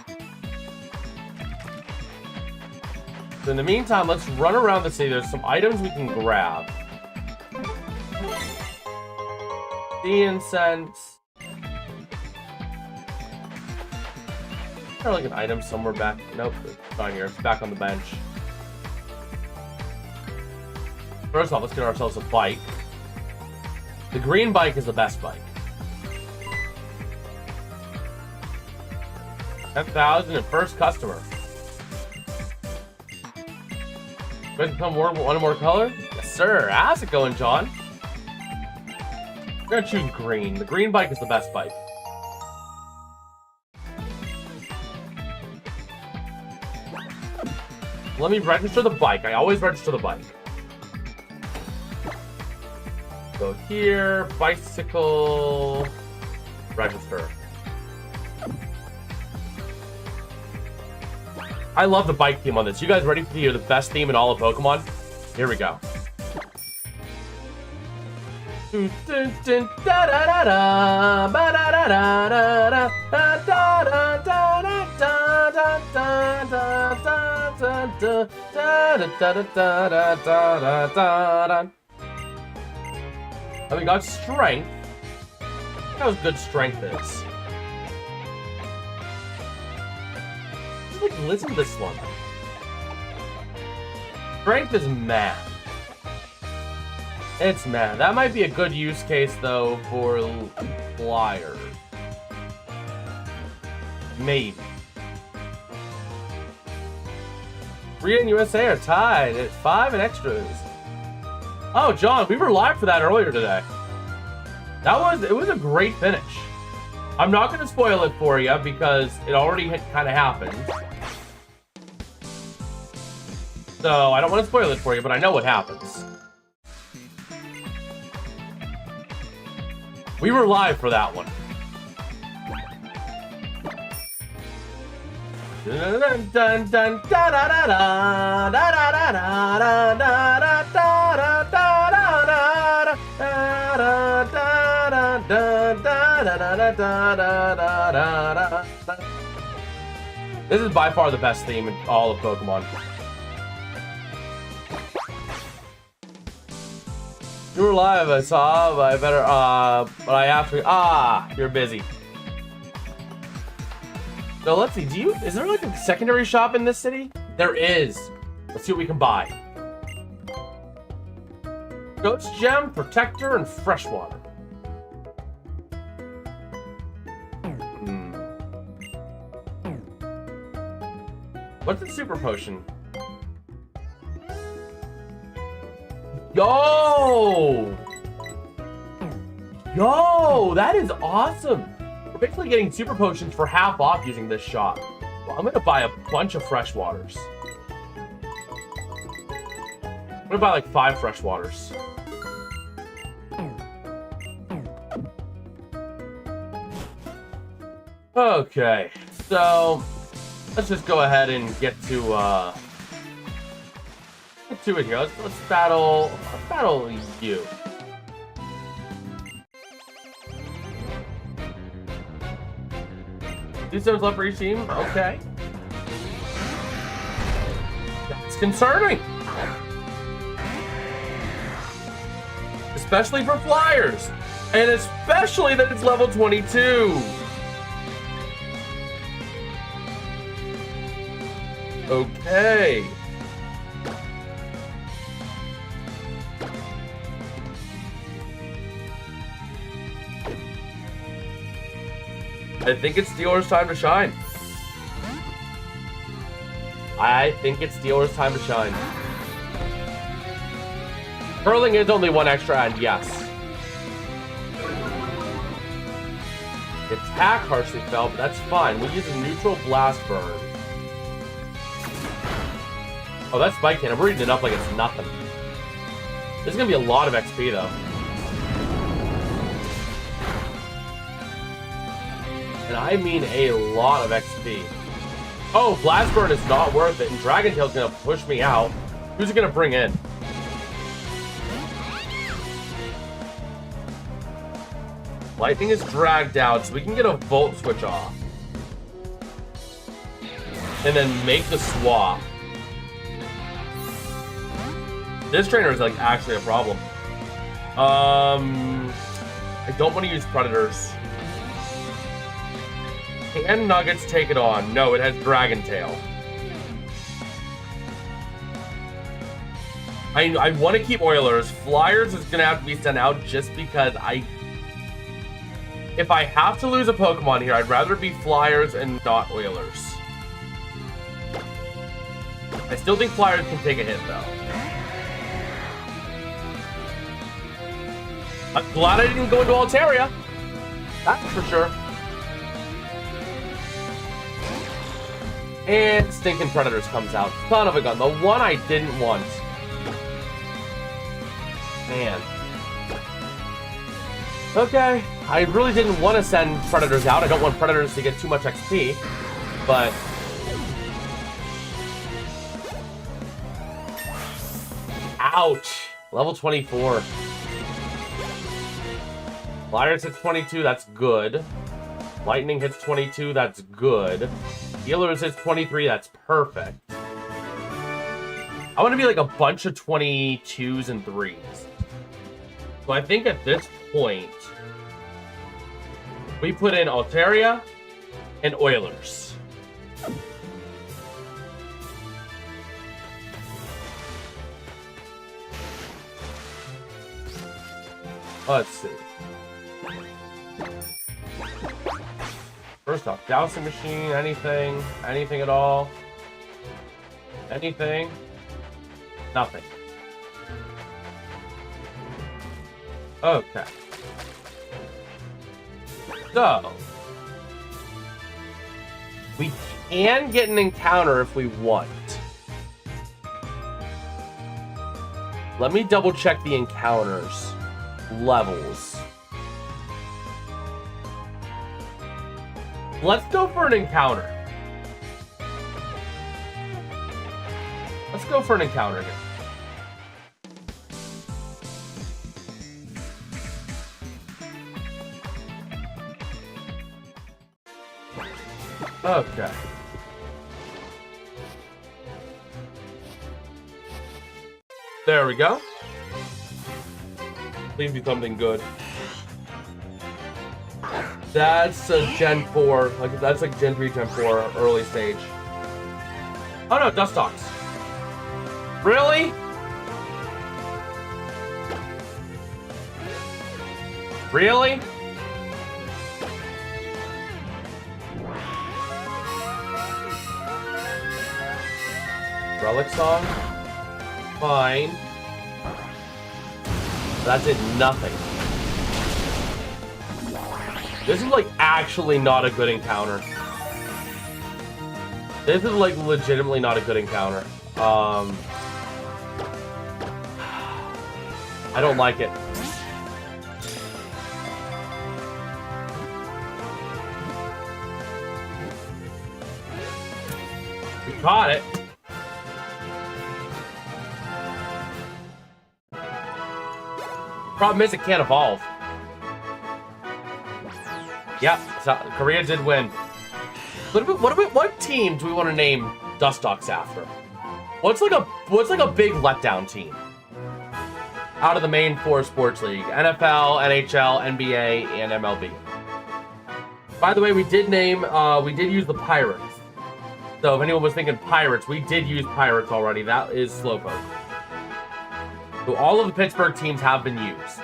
So in the meantime, let's run around the city. There's some items we can grab. The incense. Is there like an item somewhere back? Nope, it's not here. It's back on the bench. First off, let's get ourselves a bike. The green bike is the best bike. 10,000 and first customer. You guys become one more color? Yes, sir. How's it going, John? We're gonna choose green. The green bike is the best bike. Let me register the bike. I always register the bike. Go here, bicycle, register. I love the bike theme on this. You guys ready to hear the best theme in all of Pokemon? Here we go. And we got strength. Look how good strength is. Just like listen to this one. Strength is math. It's math. That might be a good use case though for flyers. Maybe. Korea and USA are tied at 5 and extras. Oh, John, we were live for that earlier today. It was a great finish. I'm not going to spoil it for you because it already had kind of happened. So I don't want to spoil it for you, but I know what happens. We were live for that one. Dun dun dun da da da da da da da da da da da da. This is by far the best theme in all of Pokemon. You were live, I saw, but I better, but I have to, you're busy. So let's see, is there like a secondary shop in this city? There is. Let's see what we can buy. Goat's Gem, Protector, and Freshwater. What's the Super Potion? Yo! Yo, that is awesome. We're basically getting Super Potions for half off using this shop. Well, I'm gonna buy a bunch of Freshwaters. I'm gonna buy like 5 Freshwaters. Okay, so let's just go ahead and get to it here. Let's battle you. Two stones left for each team. Okay. That's concerning. Especially for flyers. And especially that it's level 22. Okay. I think it's Steeler's time to shine. I think it's Steeler's time to shine. Hurling is only 1 extra, and yes. Attack harshly fell, but that's fine. We use a neutral blast burn. Oh, that's Spike Cannon. We're eating it up like it's nothing. This is gonna be a lot of XP though. And I mean a lot of XP. Oh, Blast Burn is not worth it, and Dragon Tail's gonna push me out. Who's it gonna bring in? Lightning is dragged out, so we can get a Volt Switch off. And then make the swap. This trainer is like actually a problem. I don't want to use Predators. Can Nuggets take it on? No, it has Dragon Tail. I want to keep Oilers. Flyers is going to have to be sent out just because if I have to lose a Pokemon here, I'd rather be Flyers and not Oilers. I still think Flyers can take a hit, though. I'm glad I didn't go into Altaria. That's for sure. And Stinking Predators comes out. Son of a gun. The one I didn't want. Man. Okay. I really didn't want to send Predators out. I don't want Predators to get too much XP. But... ouch. Level 24. Flyers hits 22, that's good. Lightning hits 22, that's good. Healers hits 23, that's perfect. I want to be like a bunch of 22s and 3s. So I think at this point, we put in Altaria and Oilers. Let's see. First off, Dowsing Machine, anything at all? Anything? Nothing. Okay. So, we can get an encounter if we want. Let me double check the encounters levels. Let's go for an encounter. Let's go for an encounter here. Okay. There we go. Please be something good. That's a Gen 4. Like that's like Gen 3, Gen 4 early stage. Oh no, Dustox. Really? Really? Relic Song? Fine. That did nothing. This is like actually not a good encounter. This is like legitimately not a good encounter. I don't like it. We caught it. Problem is it can't evolve. Yep, so Korea did win. What team do we want to name Dustox after? What's like a big letdown team out of the main 4 sports league: NFL, NHL, NBA, and MLB. By the way, we did use the Pirates. So if anyone was thinking Pirates, we did use Pirates already. That is Slowpoke. So all of the Pittsburgh teams have been used.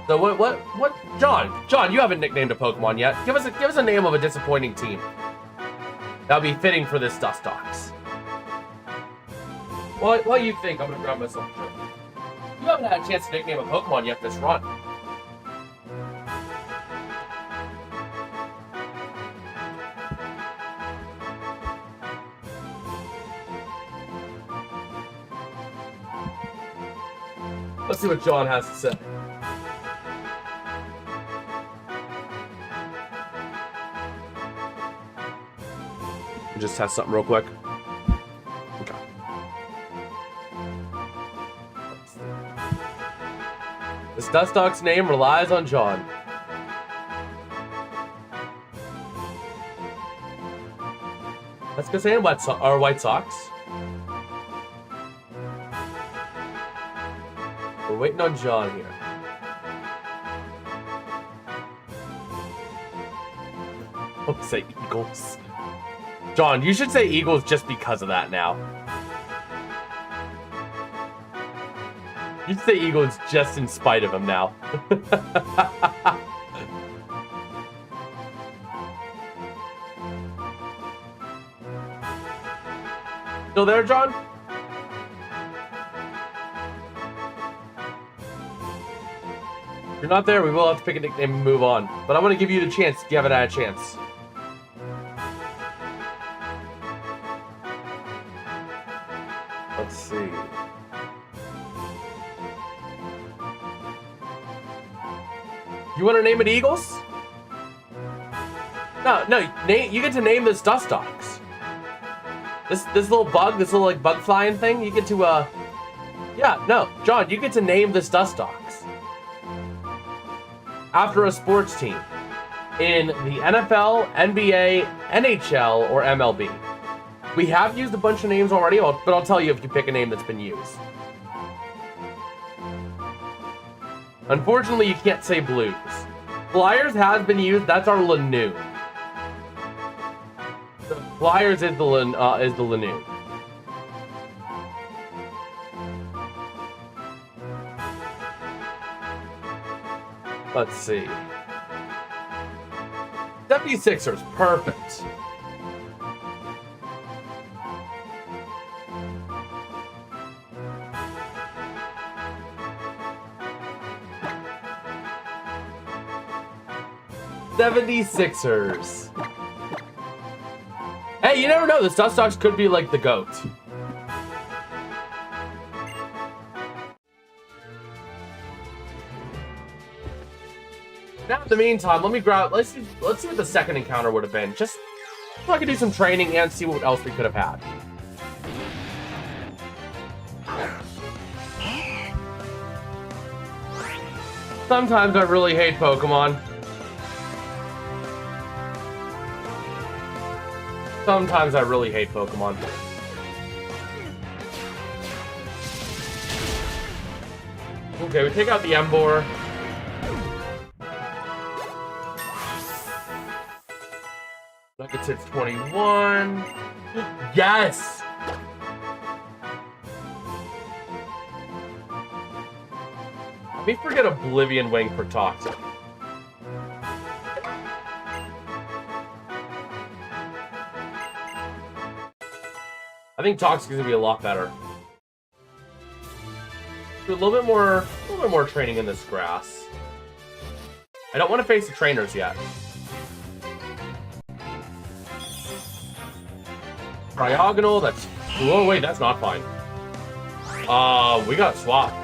So what? John, you haven't nicknamed a Pokemon yet. Give us a name of a disappointing team. That'll be fitting for this Dustox. What do you think? I'm gonna grab myself. You haven't had a chance to nickname a Pokemon yet this run. Let's see what John has to say. Just test something real quick. Okay. This Dustock's name relies on John. Let's go say White Sox. We're waiting on John here. I'll say Eagles. John, you should say Eagles just because of that now. You should say Eagles just in spite of him now. Still there, John? If you're not there, we will have to pick a nickname and move on. But I want to give you the chance to give it a chance. Let's see. You want to name it Eagles? No, you get to name this Dustox. This little bug, this little like bug flying thing, you get to yeah, no, John, you get to name this Dustox after a sports team in the NFL, NBA, NHL, or MLB. We have used a bunch of names already, but I'll tell you if you pick a name that's been used. Unfortunately, you can't say Blues. Flyers has been used. That's our Lanoon. The Flyers is the Lanoon. Let's see. 76ers, perfect. '76ers. Hey, you never know. This Dustox could be like the GOAT. Now, in the meantime, let me grab. Let's see what the second encounter would have been. Just so I could do some training and see what else we could have had. Sometimes I really hate Pokemon. Sometimes I really hate Pokemon. Okay, we take out the Emboar. Nuggets hits 21. Yes! Let me forget Oblivion Wing for Toxic. I think Toxic is gonna be a lot better. Do a little bit more training in this grass. I don't want to face the trainers yet. Triagonal, that's... Oh, wait, that's not fine. We got swapped.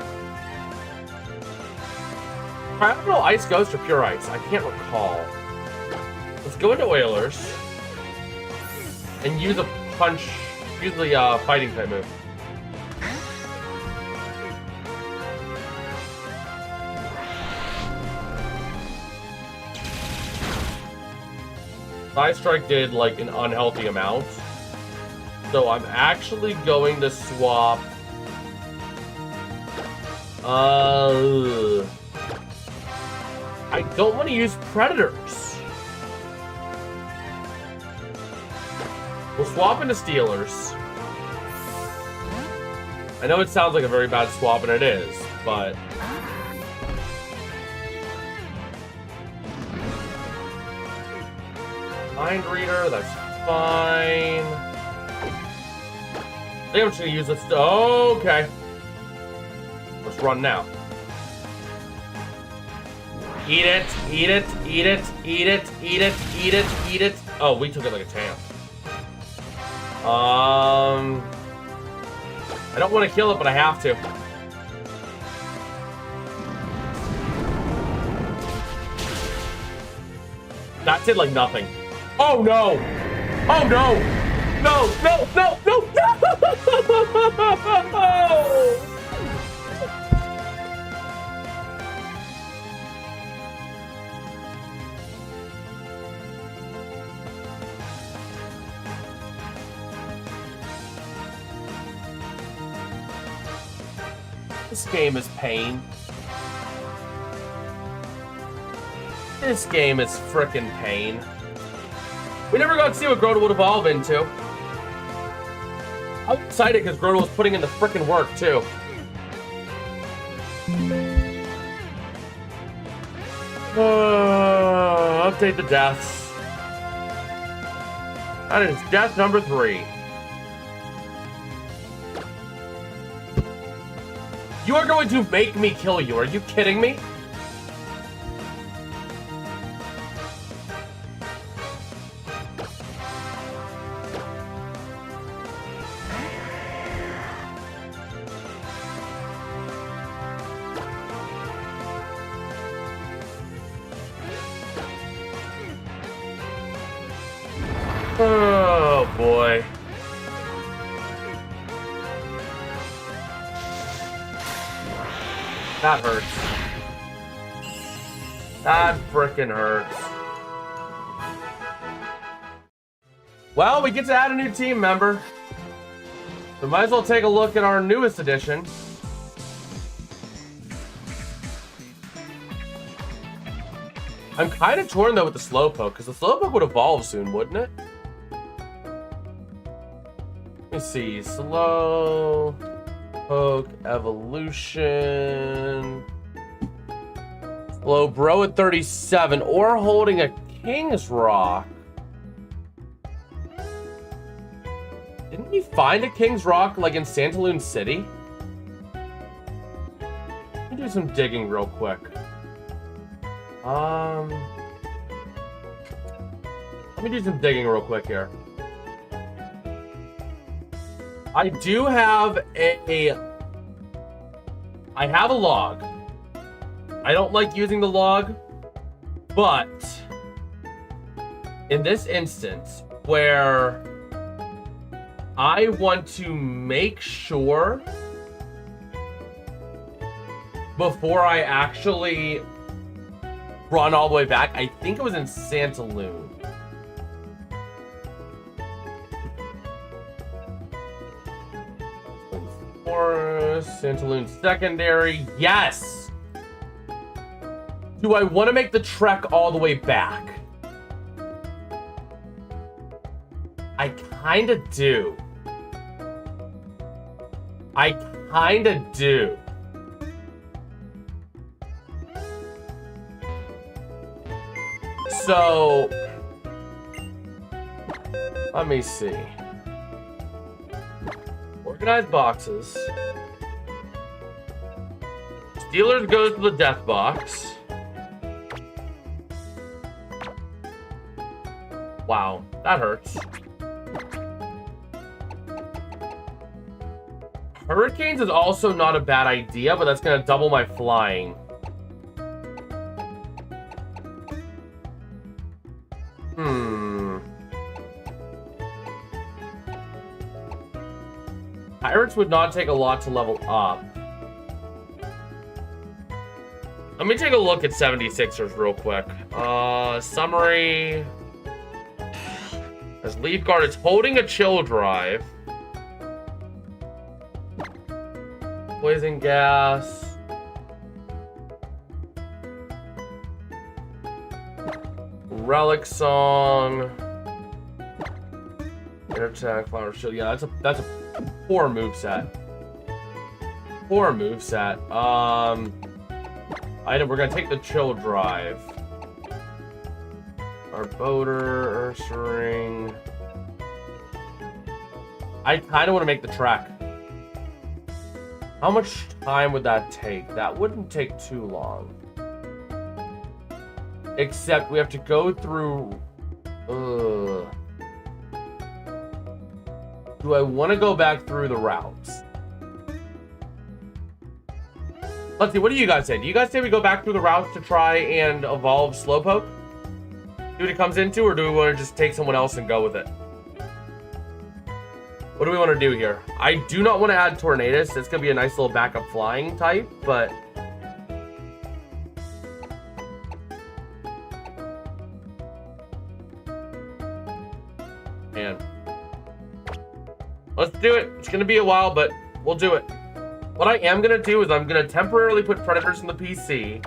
Triagonal Ice Ghost or Pure Ice? I can't recall. Let's go into Oilers. And use a punch... Use the fighting type move. Side Strike did like an unhealthy amount. So I'm actually going to swap. I don't want to use Predators. We'll swap into Steelers. I know it sounds like a very bad swap, and it is, but... Mind Reader, that's fine. I think I'm just gonna use this. Oh, okay. Let's run now. Eat it, eat it, eat it, eat it, eat it, eat it, eat it. Oh, we took it like a champ. I don't want to kill it, but I have to. That did like nothing. Oh no! Oh no! No! No! No! No! No! This game is pain. This game is frickin' pain. We never got to see what Grotle would evolve into. I'm excited because Grotle was putting in the frickin' work too. Update the deaths. That is death number 3. You are going to make me kill you. Are you kidding me? Oh boy. That hurts. That frickin' hurts. Well, we get to add a new team member. So might as well take a look at our newest addition. I'm kind of torn though with the Slowpoke, because the Slowpoke would evolve soon, wouldn't it? Let me see. Slow Poke evolution. Slow Bro at 37, or holding a King's Rock. Didn't we find a King's Rock like in Santaloon City? Let me do some digging real quick. Let me do some digging real quick here. I do have I have a log. I don't like using the log, but in this instance where I want to make sure before I actually run all the way back, I think it was in Santaloon. Forest, Santaloon Secondary, yes! Do I want to make the trek all the way back? I kinda do. I kinda do. So, let me see. Organized boxes. Steelers goes to the death box. Wow, that hurts. Hurricanes is also not a bad idea, but that's gonna double my flying. Pirates would not take a lot to level up. Let me take a look at 76ers real quick. Summary. As Leaf Guard is holding a chill drive. Poison gas. Relic Song. Air attack, flower shield. Yeah, that's a poor moveset. Poor moveset. Item, we're gonna take the chill drive. Our boater, Ursaring. I kinda wanna make the trek. How much time would that take? That wouldn't take too long. Except we have to go through... Do I want to go back through the routes? Let's see, what do you guys say? Do you guys say we go back through the routes to try and evolve Slowpoke? what it comes into, or do we want to just take someone else and go with it? What do we want to do here? I do not want to add Tornadus. It's going to be a nice little backup flying type, but... Man. Let's do it. It's going to be a while, but we'll do it. What I am going to do is I'm going to temporarily put Predators in the PC.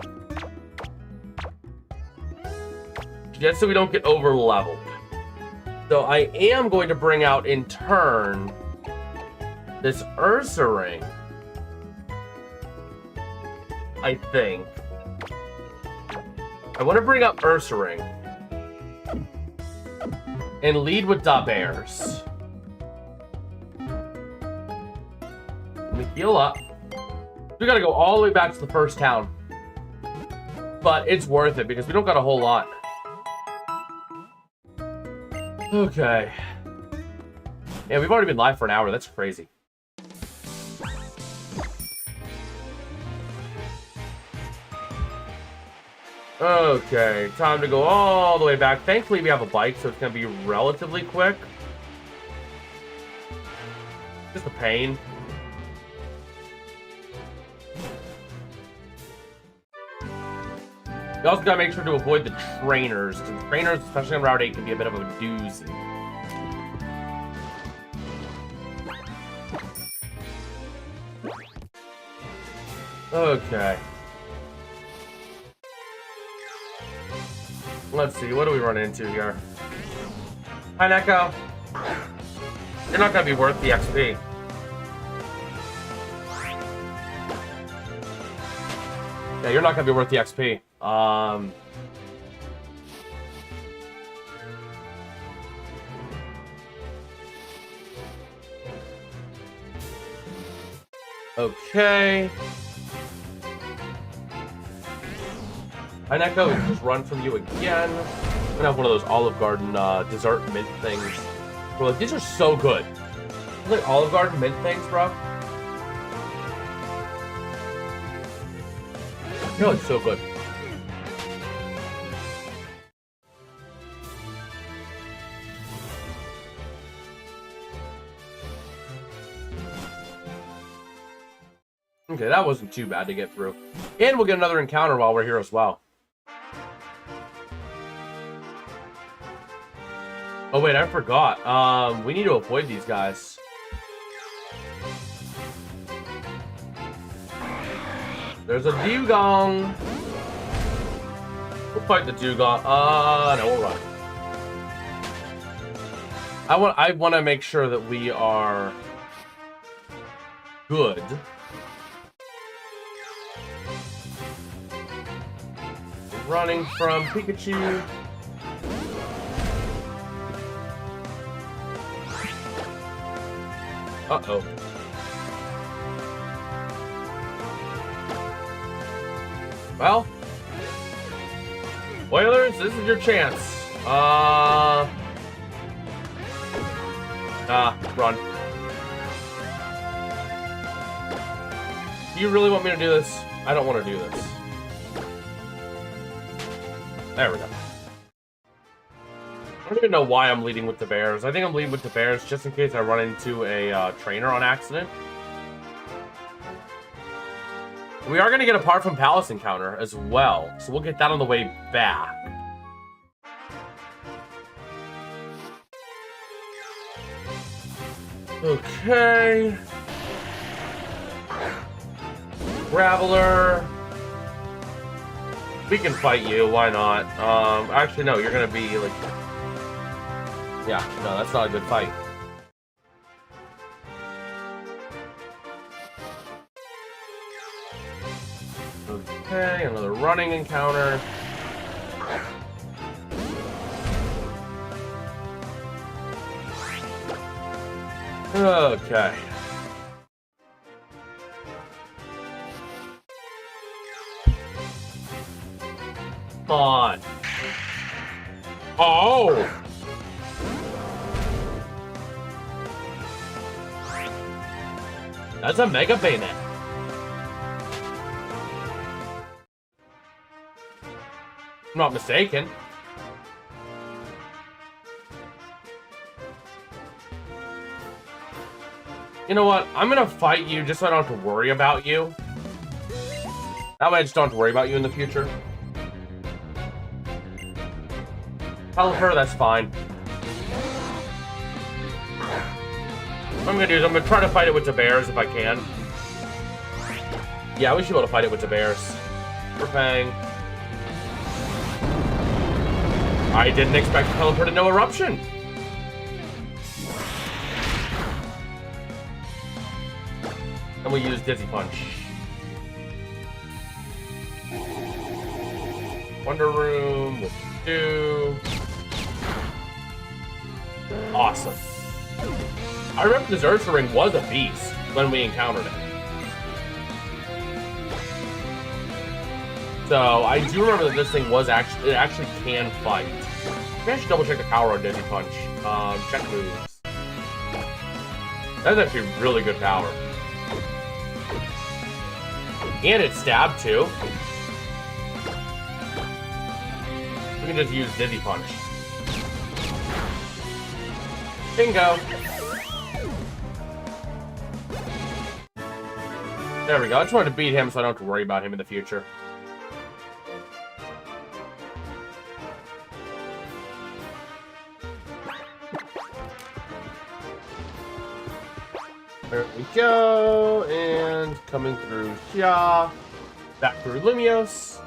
Just so we don't get over-leveled. So I am going to bring out, in turn, this Ursaring. I think. I want to bring up Ursaring. And lead with Da Bears. Let me heal up. We gotta go all the way back to the first town. But it's worth it because we don't got a whole lot. Okay. Yeah, we've already been live for an hour. That's crazy. Okay, time to go all the way back. Thankfully, we have a bike, so it's going to be relatively quick. Just a pain. You also gotta make sure to avoid the trainers, because trainers, especially on Route 8, can be a bit of a doozy. Okay. Let's see, what do we run into here? Hi, Neko. You're not gonna be worth the XP. Yeah, you're not gonna be worth the XP. Okay. Hi, Neko, we can just run from you again. I'm gonna have one of those Olive Garden dessert mint things. Bro, like, these are so good. Like Olive Garden mint things, bro. They're like so good. Okay, that wasn't too bad to get through. And we'll get another encounter while we're here as well. Oh wait, I forgot. We need to avoid these guys. There's a dugong. We'll fight the dugong. No, we'll run. I want to make sure that we are good. Running from Pikachu. Uh-oh. Well, Oilers, this is your chance. Run. Do you really want me to do this? I don't want to do this. There we go. I don't even know why I'm leading with the Bears. I think I'm leading with the Bears just in case I run into a trainer on accident. We are going to get a Part from Palace encounter as well, so we'll get that on the way back. Okay. Graveler. We can fight you, why not? Actually, no, you're gonna be, like... Yeah, no, that's not a good fight. Okay, another running encounter. Okay. Come on. Oh! That's a Mega Bayonet. I'm not mistaken. You know what? I'm gonna fight you just so I don't have to worry about you. That way I just don't have to worry about you in the future. Tell her that's fine. What I'm gonna do is I'm gonna try to fight it with the bears if I can. Yeah, we should be able to fight it with the bears. Fang. I didn't expect to teleport to no eruption. And we use Dizzy Punch. Wonder Room, what to do. Awesome. I remember this Earth Ring was a beast when we encountered it. So I do remember that this thing was actually, it actually can fight. Maybe I should double check the power on Dizzy Punch. Check moves. That's actually really good power. And it's stab too. We can just use Dizzy Punch. Bingo. There we go. I just wanted to beat him so I don't have to worry about him in the future. There we go, and coming through here, back through Lumios.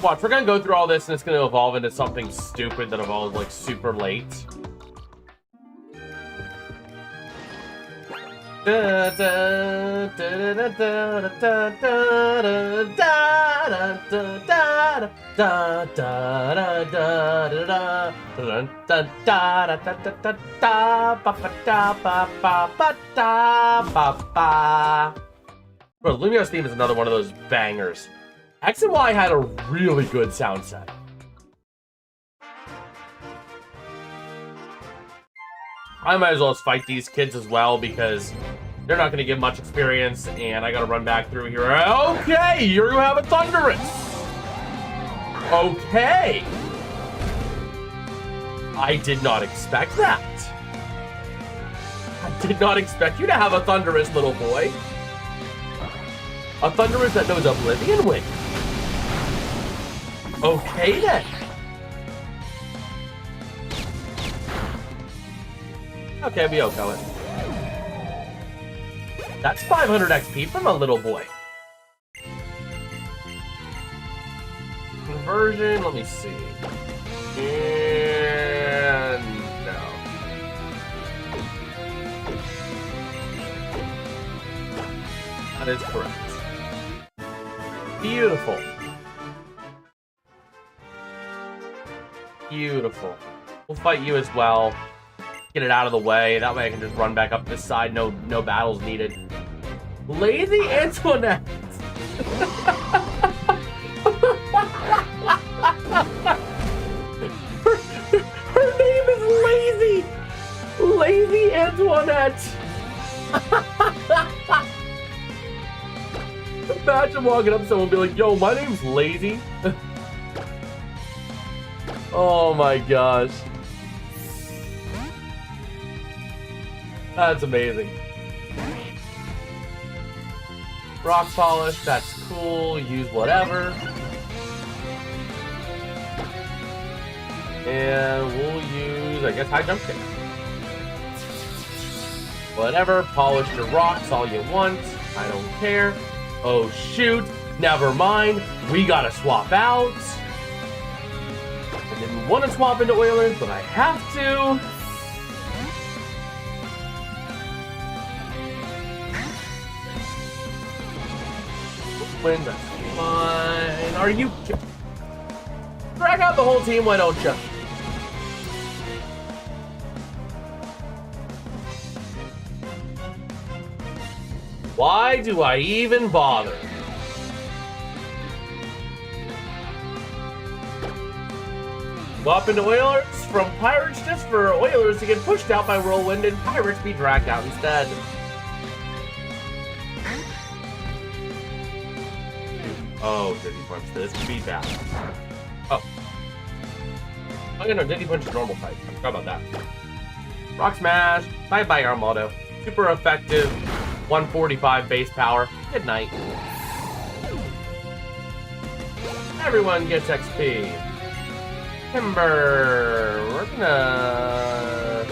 Watch, we're gonna go through all this and it's gonna evolve into something stupid that evolves like super late. Bro, Lumios theme is another one of those bangers. X and Y had a really good sound set. I might as well just fight these kids as well because they're not going to get much experience, and I got to run back through here. Okay, you have a Thunderous. Okay. I did not expect that. I did not expect you to have a Thunderous, little boy. A Thunderous that knows Oblivion Wing. Okay, then. Okay, we Oko it. That's 500 XP from a little boy. Conversion, let me see. And no. That is correct. Beautiful. Beautiful. We'll fight you as well. Get it out of the way. That way I can just run back up this side. No battles needed. Lazy Antoinette. her name is Lazy. Lazy Antoinette. Imagine walking up to someone and be like, yo, my name's Lazy. Oh my gosh. That's amazing. Rock polish, that's cool. Use whatever. And we'll use, I guess, high jump kick. Whatever, polish your rocks all you want. I don't care. Oh shoot, never mind. We gotta swap out. I didn't want to swap into Oilers, but I have to. Win, that's fine. Are you... Drag out the whole team, why don't you? Why do I even bother? Swap into Oilers from Pirates just for Oilers to get pushed out by Whirlwind and Pirates be dragged out instead. Oh, Dizzy Punch. This could be bad. Oh. Oh, yeah, no, Dizzy Punch is normal type. I forgot about that. Rock Smash. Bye-bye, Armado. Super effective, 145 base power. Good night. Everyone gets XP. Timber. We're gonna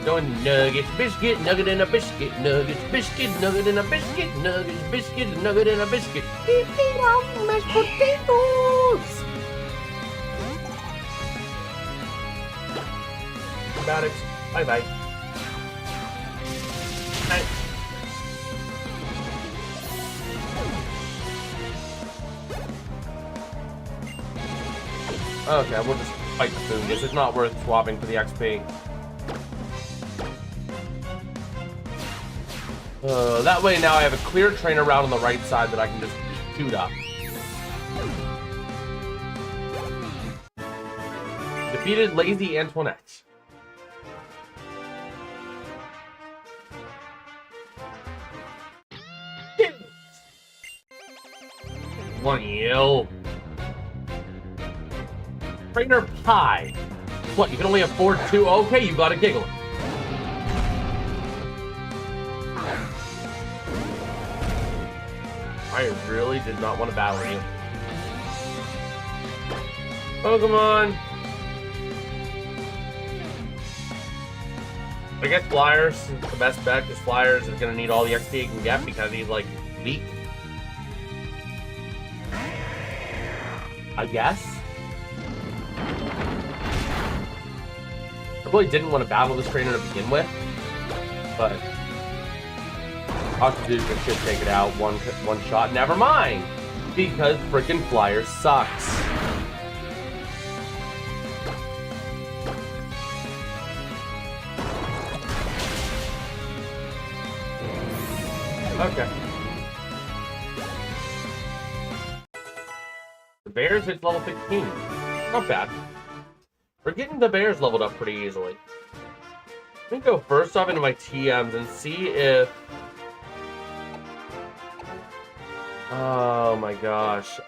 go in nuggets, biscuit, nugget, and a biscuit, nuggets, biscuit, nugget, and a biscuit, nuggets, biscuit, nugget, and a biscuit. Eat on mashed potatoes. About it. Bye bye. Night. Okay, we'll just fight the food because it's not worth swapping for the XP. That way now I have a clear trainer route on the right side that I can just shoot up. Defeated Lazy Antoinette. One yell. Trainer Pie. What, you can only afford 2? Okay, you got a giggle. I really did not want to battle you. Pokemon. I guess Flyers is the best bet, because Flyers is going to need all the XP he can get because he's like weak. I guess. I really didn't want to battle this trainer to begin with, but Octodooka should take it out one shot. Never mind, because freaking Flyers sucks. Okay. The Bears hits level 16. Not bad. We're getting the Bears leveled up pretty easily. Let me go first off into my TMs and see if... Oh my gosh.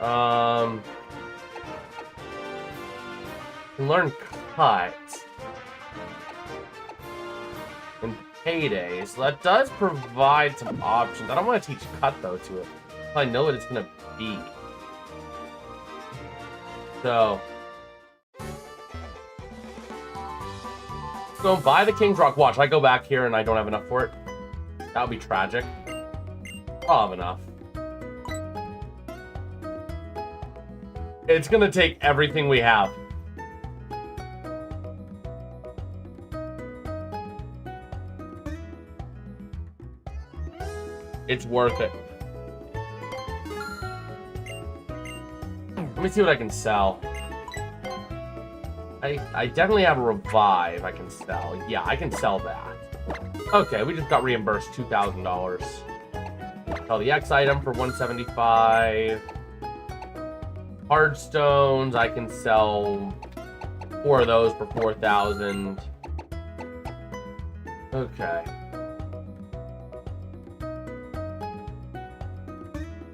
Can learn Cut. And Payday. So that does provide some options. I don't want to teach Cut though to it. I know what it's going to be. So... Go buy the King's Rock. Watch, I go back here and I don't have enough for it. That would be tragic. I'll have enough. It's gonna take everything we have. It's worth it. Let me see what I can sell. I definitely have a Revive I can sell. Yeah, I can sell that. Okay, we just got reimbursed $2,000. Sell the X item for $175. Hardstones, I can sell 4 of those for $4,000. Okay.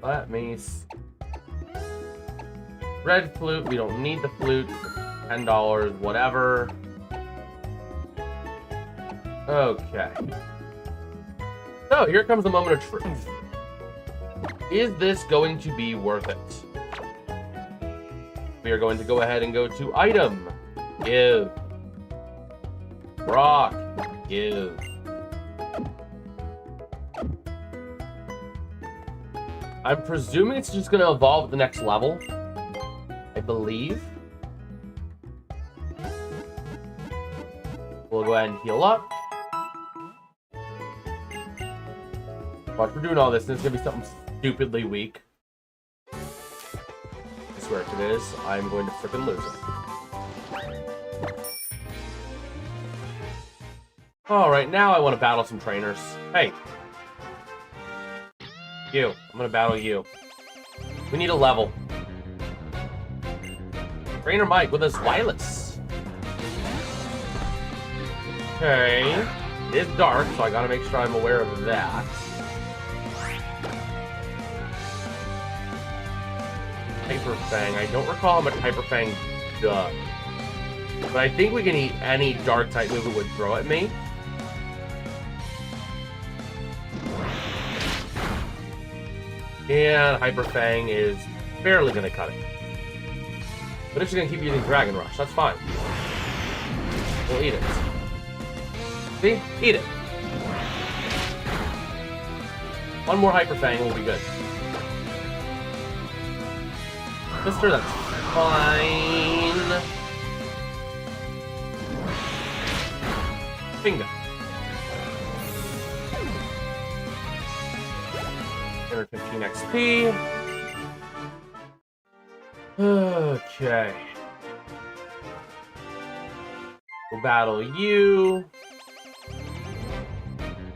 Let me see. Red flute, we don't need the flute. $10, whatever. Okay. So, here comes the moment of truth. Is this going to be worth it? We are going to go ahead and go to item. Give. Rock. Give. I'm presuming it's just going to evolve at the next level. I believe. We'll go ahead and heal up. Watch, we're doing all this, and it's gonna be something stupidly weak. I swear if it is, I'm going to frickin' lose it. Alright, now I want to battle some trainers. Hey. You. I'm gonna battle you. We need a level. Trainer Mike with his Wireless. Okay, it's dark, so I gotta make sure I'm aware of that. Hyper Fang. I don't recall how much Hyper Fang does. But I think we can eat any dark type move it would throw at me. And Hyper Fang is barely going to cut it. But if she's going to keep using Dragon Rush, that's fine. We'll eat it. See? Eat it. One more Hyper Fang and we'll be good. Mister, that's fine. Bingo. 115 XP. Okay. We'll battle you.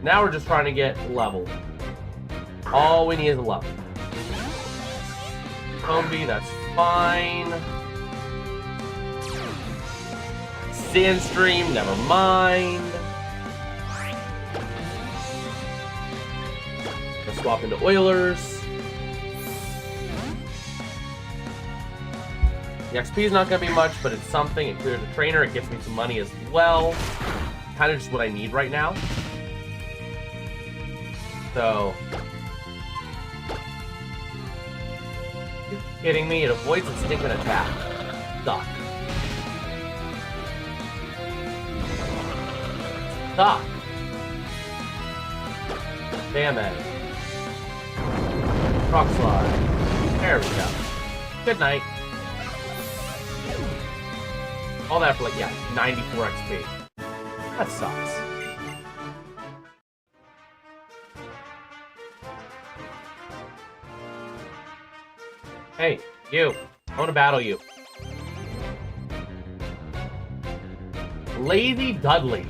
Now we're just trying to get level. All we need is a level. Combi, that's fine. Sandstream, never mind. Let's swap into Oilers. The XP is not going to be much, but it's something. It clears the trainer. It gets me some money as well. Kind of just what I need right now. So. You're kidding me? It avoids a stinking attack. Suck. Suck. Damn it. Rock slide. There we go. Good night. All that for like, yeah, 94 XP. That sucks. Hey, you. I want to battle you. Lazy Dudley.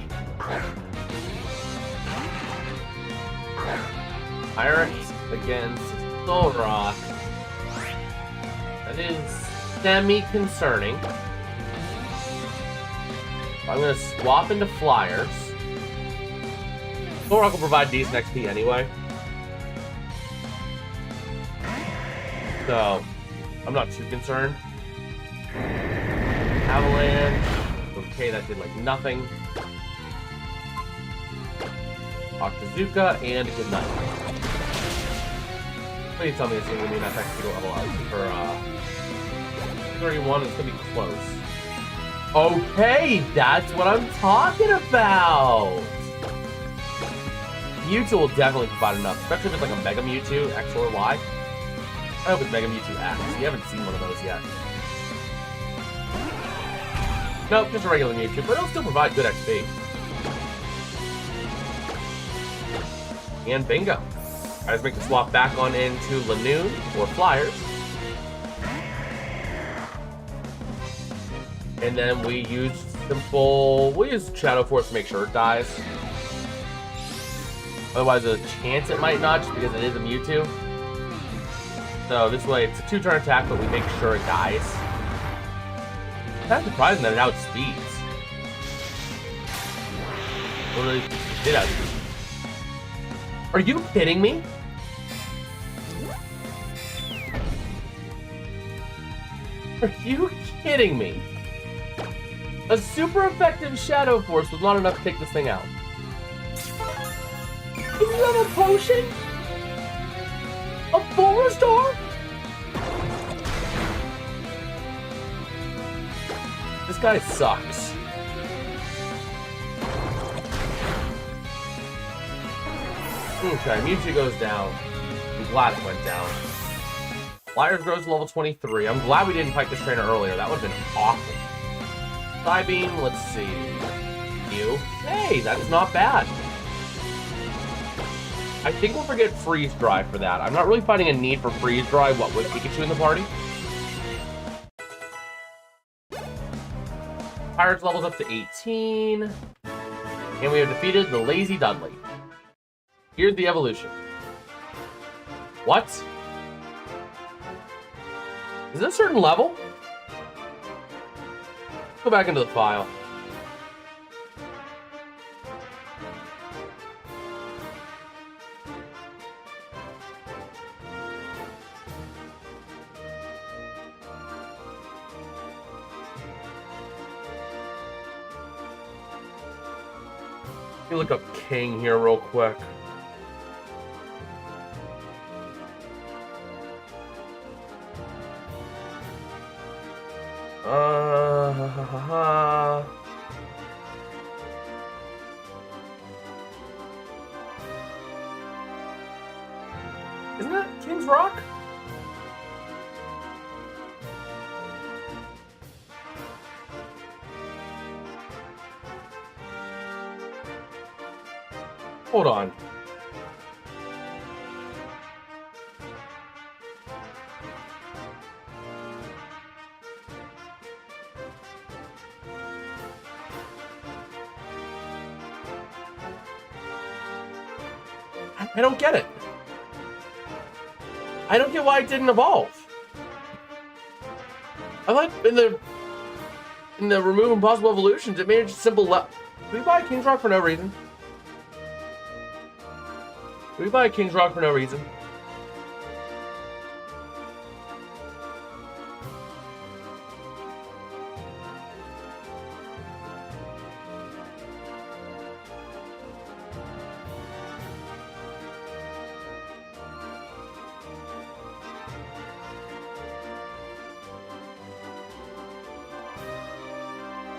Pirates against Solrock. That is semi-concerning. I'm going to swap into Flyers. Solrock will provide decent XP anyway. So, I'm not too concerned. Avalanche. Okay, that did like nothing. Octazooka and good night. Please tell me this is going to be enough XP to level up for 31. It's going to be close. Okay, that's what I'm talking about! Mewtwo will definitely provide enough, especially if it's like a Mega Mewtwo, X or Y. I hope it's Mega Mewtwo X. You haven't seen one of those yet. Nope, just a regular Mewtwo, but it'll still provide good XP. And bingo. I just make the swap back on into Lanoon or Flyers. And then we use we'll use Shadow Force to make sure it dies. Otherwise, there's a chance it might not, just because it is a Mewtwo. So this way, it's a 2-turn attack, but we make sure it dies. It's kind of surprising that it outspeeds. Literally, it did outspeed. Are you kidding me? Are you kidding me? A super effective Shadow Force was not enough to take this thing out. Do you have a potion? A full restore? This guy sucks. Okay, Mewtwo goes down. I'm glad it went down. Flyers grows to level 23. I'm glad we didn't fight this trainer earlier. That would have been awful. Psybeam, let's see. You. Hey, that is not bad. I think we'll forget Freeze Dry for that. I'm not really finding a need for Freeze Dry, what, with Pikachu in the party? Pirates levels up to 18. And we have defeated the Lazy Dudley. Here's the evolution. What? Is it a certain level? Go back into the file. Let me look up King here real quick. Ha, ha, ha, ha. Isn't that King's Rock? Hold on. I don't get it. I don't get why it didn't evolve. I like in the remove impossible evolutions, it made it just simple. Did we buy King's Rock for no reason? Did we buy King's Rock for no reason?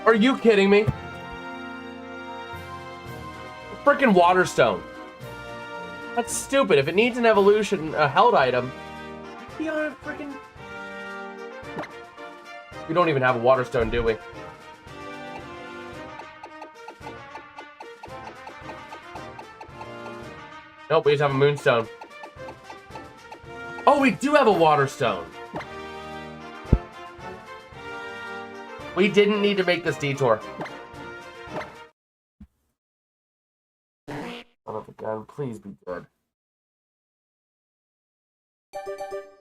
Are you kidding me? Frickin' Waterstone. That's stupid. If it needs an evolution, a held item, be on a frickin'... We don't even have a Waterstone, do we? Nope, we just have a Moonstone. Oh, we do have a Waterstone. We didn't need to make this detour. Again, please be good.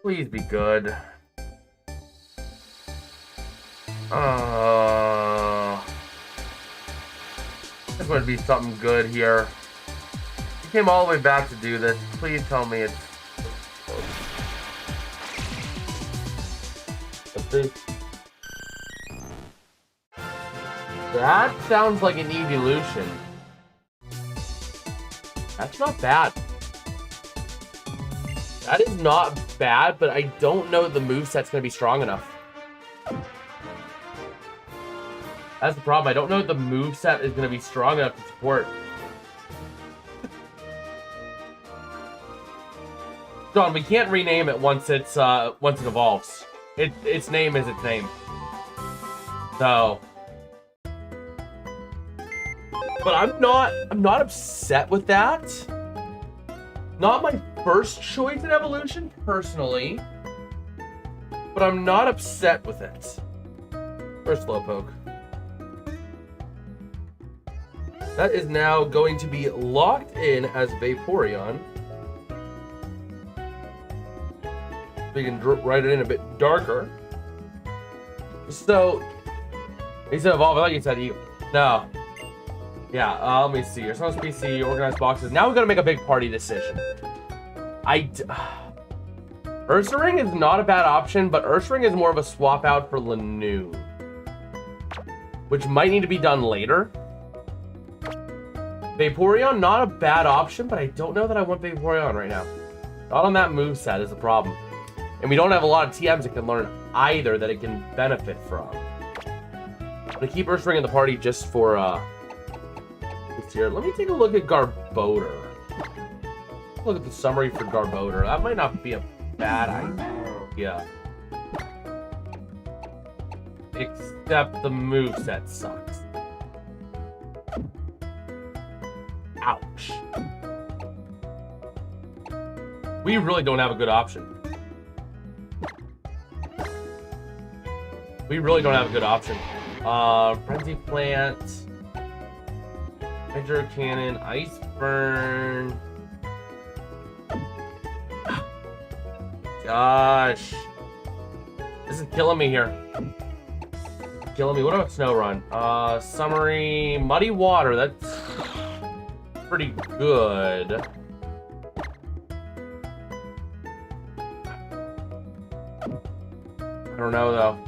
Please be good. This would be something good here. You came all the way back to do this. Please tell me it's... Let's see. That sounds like an evolution. That's not bad. That is not bad, but I don't know the moveset's going to be strong enough. That's the problem. I don't know if the moveset is going to be strong enough to support. John, we can't rename it once it evolves. Its name is its name. So... But I'm not upset with that. Not my first choice in evolution, personally. But I'm not upset with it. First Slowpoke. That is now going to be locked in as Vaporeon. We can write it in a bit darker. So, he said evolve. I thought you said you. No. Yeah, let me see. Your son's PC, organized boxes. Now we gotta make a big party decision. Ursaring is not a bad option, but Ursaring is more of a swap out for Lanoon, which might need to be done later. Vaporeon, not a bad option, but I don't know that I want Vaporeon right now. Not on that moveset is the problem. And we don't have a lot of TMs it can learn either that it can benefit from. I'm gonna keep Ursaring in the party just for, here. Let me take a look at Garbodor. Look at the summary for Garbodor. That might not be a bad idea. Except the moveset sucks. Ouch. We really don't have a good option. We really don't have a good option. Frenzy Plant. Hydro Cannon, Ice Burn. Gosh. This is killing me here. Killing me. What about Snow Run? Summary, Muddy Water. That's pretty good. I don't know, though.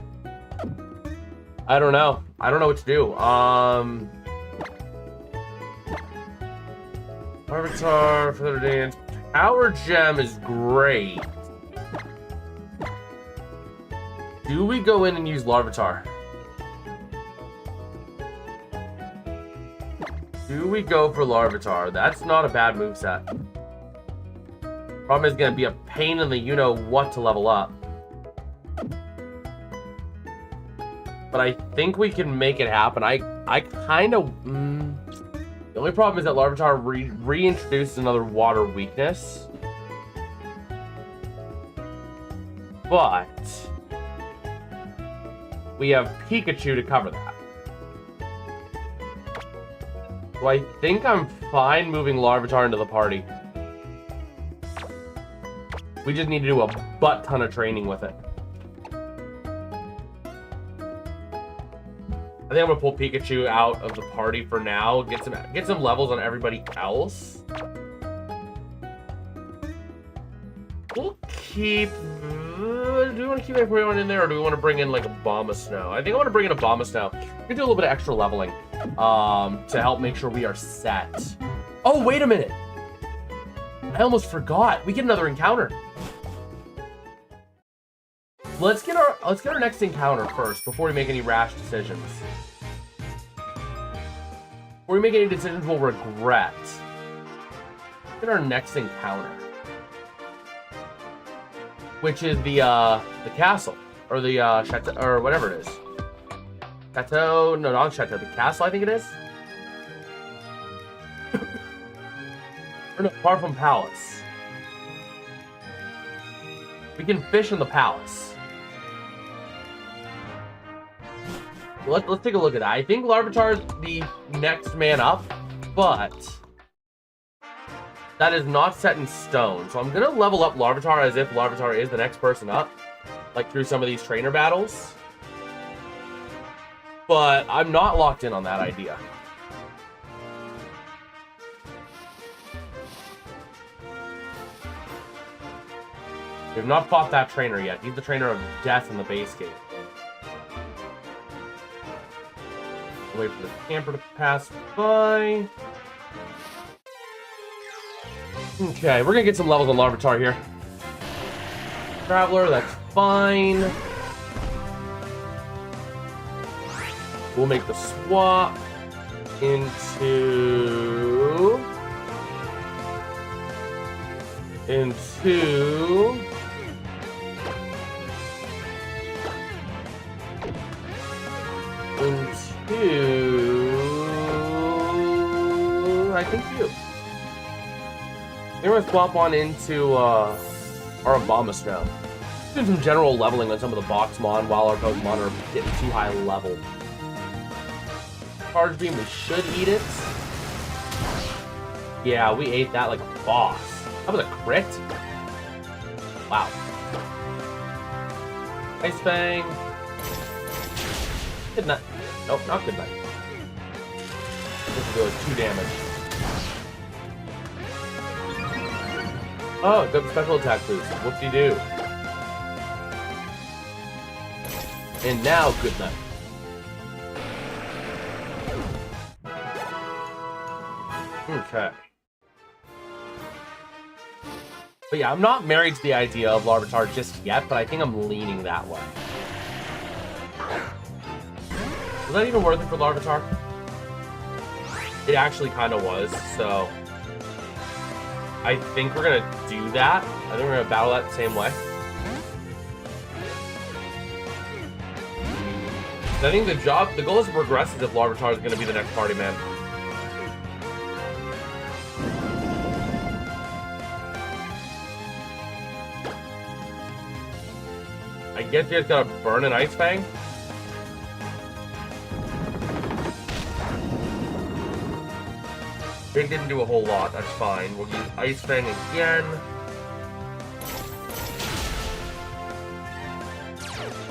I don't know. I don't know what to do. Avatar, Feather Dance. Power Gem is great. Do we go in and use Larvitar? Do we go for Larvitar? That's not a bad moveset. Problem is going to be a pain in the you-know-what to level up. But I think we can make it happen. I kind of... The only problem is that Larvitar reintroduces another water weakness. But... we have Pikachu to cover that. So I think I'm fine moving Larvitar into the party. We just need to do a butt ton of training with it. I think I'm gonna pull Pikachu out of the party for now. Get some levels on everybody else. We'll keep. Do we want to keep everyone in there, or do we want to bring in like a Abomasnow? I think I want to bring in a Abomasnow. We can do a little bit of extra leveling to help make sure we are set. Oh, wait a minute! I almost forgot. We get another encounter. Let's get our next encounter first before we make any rash decisions. Before we make any decisions we'll regret. Let's get our next encounter, which is the castle, or the chateau, or whatever it is. Chateau? No, not chateau. The castle, I think it is. Or no, far from palace. We can fish in the palace. Let's take a look at that. I think Larvitar is the next man up, but that is not set in stone. So I'm going to level up Larvitar as if Larvitar is the next person up, like through some of these trainer battles. But I'm not locked in on that idea. We have not fought that trainer yet. He's the trainer of death in the base game. Wait for the camper to pass by. Okay, we're gonna get some levels on Larvitar here. Traveler, that's fine. We'll make the swap into I think you. We're gonna swap on into our Abomasnow. Doing some general leveling on some of the Boxmon while our Pokemon are getting too high level. Charge Beam, we should eat it. Yeah, we ate that like a boss. That was a crit. Wow. Ice Fang. Good night. Nope, not good night. This will do 2 damage. Oh, good special attack boost. Whoop-de-doo. And now, good night. Okay. But yeah, I'm not married to the idea of Larvitar just yet, but I think I'm leaning that way. Was that even worth it for Larvitar? It actually kind of was, so I think we're going to do that. I think we're going to battle that the same way. I think the goal is to progress as if Larvitar is going to be the next party man. I guess you guys got to burn an Ice Fang. Big didn't do a whole lot, that's fine. We'll use Ice Fang again.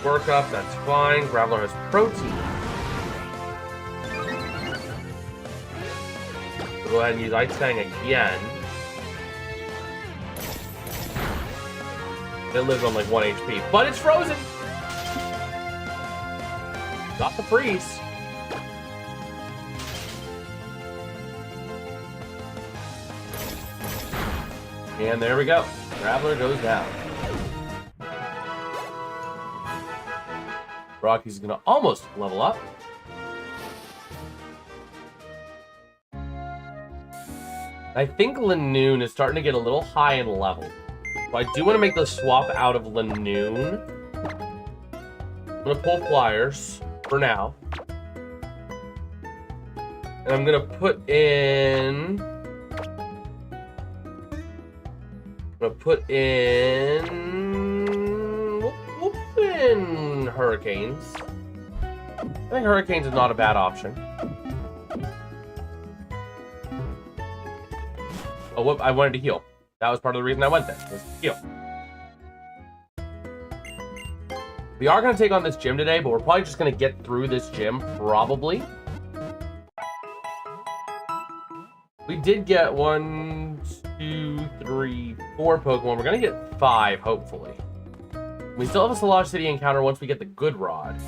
Work up, that's fine. Graveler has protein. We'll go ahead and use Ice Fang again. It lives on like 1 HP, but it's frozen! Got the freeze. And there we go. Graveler goes down. Rocky's gonna almost level up. I think Lanoon is starting to get a little high in level. So I do want to make the swap out of Lanoon. I'm gonna pull Flyers for now. And I'm gonna put in... we'll put in Hurricanes. I think Hurricanes is not a bad option. Oh, whoop, I wanted to heal. That was part of the reason I went there, was to heal. We are going to take on this gym today, but we're probably just going to get through this gym, probably. We did get 1, 2, 3, 4 Pokemon. We're going to get 5, hopefully. We still have a Solage City encounter once we get the Good Rod.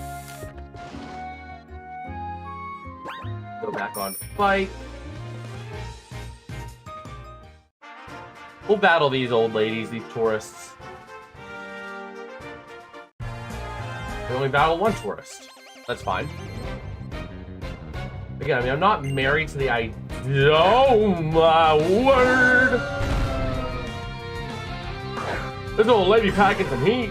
Go back on fight. We'll battle these old ladies, these tourists. We only battle one tourist. That's fine. Again, I mean, I'm not married to the idea. Oh my word! This old lady packing some heat.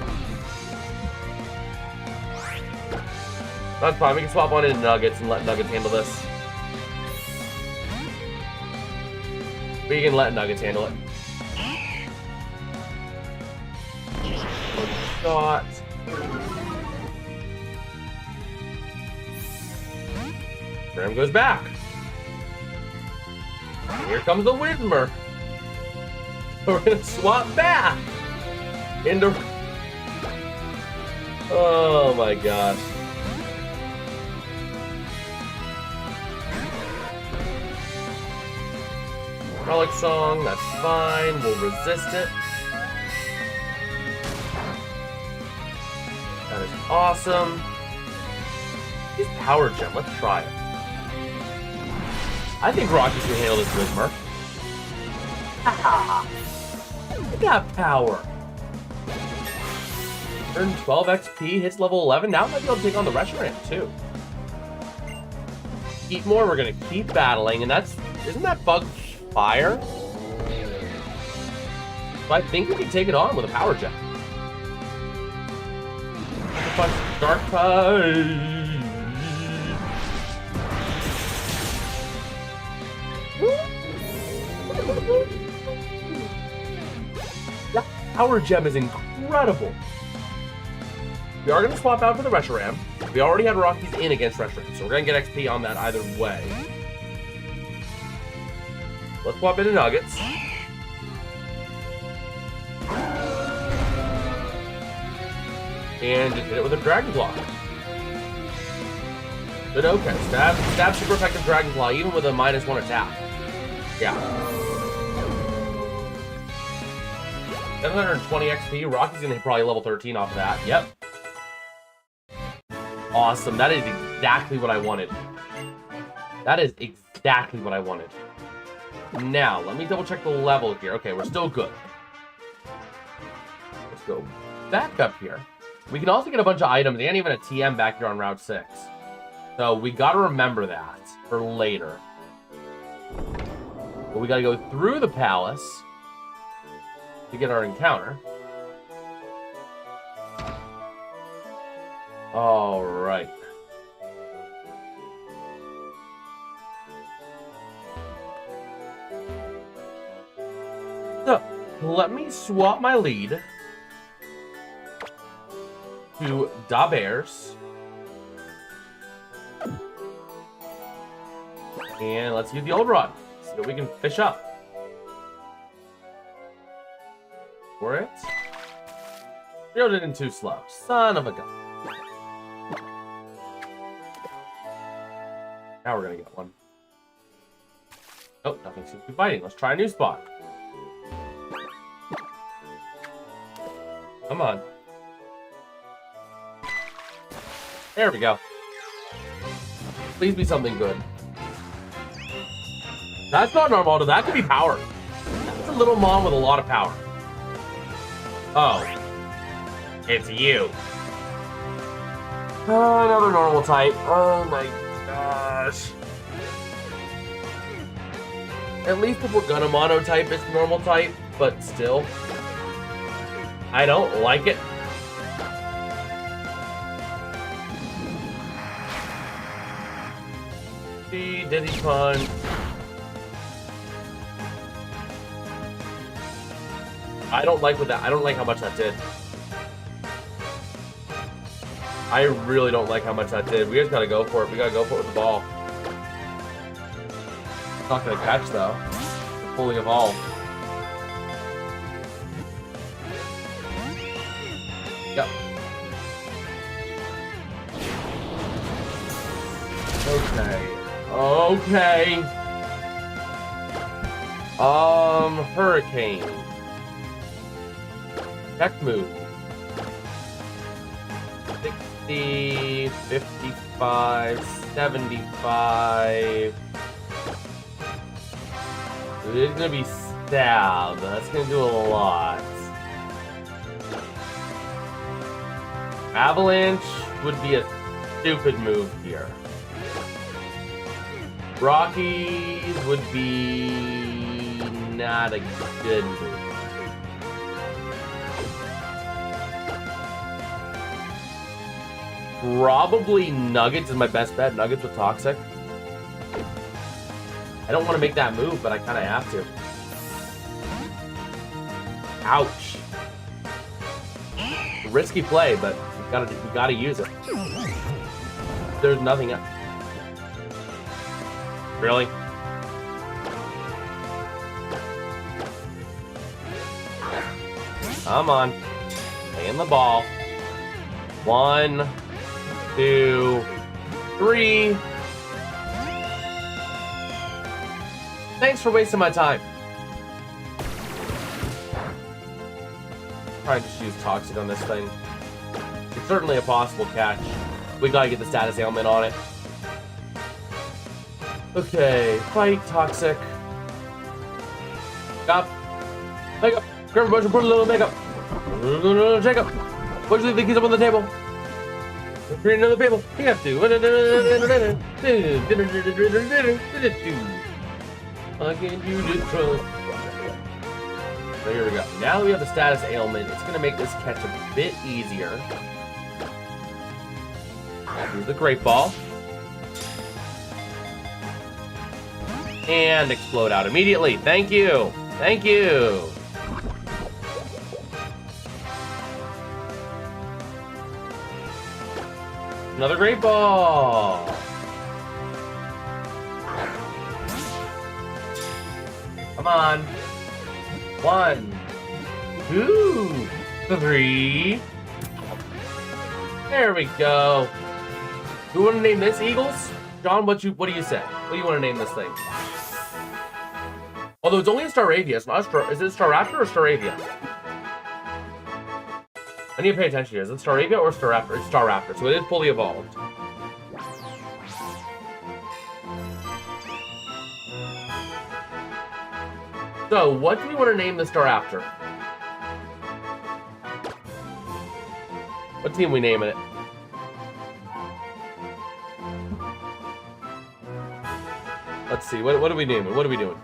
That's fine. We can swap on into Nuggets and let Nuggets handle this. We can let Nuggets handle it. Shot. Graham goes back. Here comes the Widmer. We're gonna swap back into. Oh my gosh. Relic Song, that's fine. We'll resist it. That is awesome. Use Power Gem. Let's try it. I think Rocky's gonna handle this Widmer. Haha! I got power. Earn 12 XP, hits level 11. Now I might be able to take on the Reshiram too. Keep more. We're gonna keep battling, and that's isn't that bug fire? So I think we can take it on with a Power Gem. A bunch of Dark Tide. That Power Gem is incredible. We are going to swap out for the Reshiram. We already had Rockies in against Reshiram, so we're going to get XP on that either way. Let's swap into Nuggets. And just hit it with a Dragon Claw. Good, okay. Stab super effective Dragon Claw, even with a -1 attack. Yeah. 720 XP. Rocky's gonna hit probably level 13 off of that. Yep. Awesome. That is exactly what I wanted. That is exactly what I wanted. Now, let me double check the level here. Okay, we're still good. Let's go back up here. We can also get a bunch of items and even a TM back here on Route 6. So we gotta remember that for later. But we gotta go through the palace to get our encounter. All right. So, let me swap my lead to Da Bears. And let's use the old rod. See what we can fish up. For it. Reeled it in too slow. Son of a gun. Now we're gonna get one. Oh, nothing seems to be biting. Let's try a new spot. Come on. There we go. Please be something good. That's not normal. That could be power. That's a little mom with a lot of power. Oh. It's you. Another normal type. Oh my gosh. At least if we're gonna monotype, it's normal type, but still. I don't like it. Dizzy Punch. I don't like what that. I don't like how much that did. I really don't like how much that did. We just gotta go for it. We gotta go for it with the ball. It's not gonna catch though. It's fully evolved. Yep. Okay. Okay. Hurricane. Check move. 60, 55, 75. It's gonna be stab. That's gonna do a lot. Avalanche would be a stupid move here. Rockies would be not a good move. Probably Nuggets is my best bet. Nuggets with Toxic. I don't want to make that move, but I kind of have to. Ouch. Risky play, but we gotta use it. There's nothing else. Really? Come on. Play in the ball. 1, 2, 3. Thanks for wasting my time. Trying to just use Toxic on this thing. It's certainly a possible catch. We gotta get the status ailment on it. Okay, fight Toxic. Up. Makeup. Grab a bunch and put a little makeup. Jacob. What do you think he's up on the table? Create another table. You have to. I can't use it. So here we go. Now that we have the status ailment, it's gonna make this catch a bit easier. Here's the Great Ball. And explode out immediately. Thank you. Thank you. Another Great Ball. Come on. 1, 2, 3. There we go. Do you want to name this Eagles? John, what do you say? What do you want to name this thing? Although it's only a Staravia, it's not a Star. Is it Staraptor or Staravia? I need to pay attention here. Is it Staravia or Staraptor? It's Staraptor, so it is fully evolved. So, what do we want to name the Staraptor? What team are we naming it? Let's see. What are we naming? What are we doing?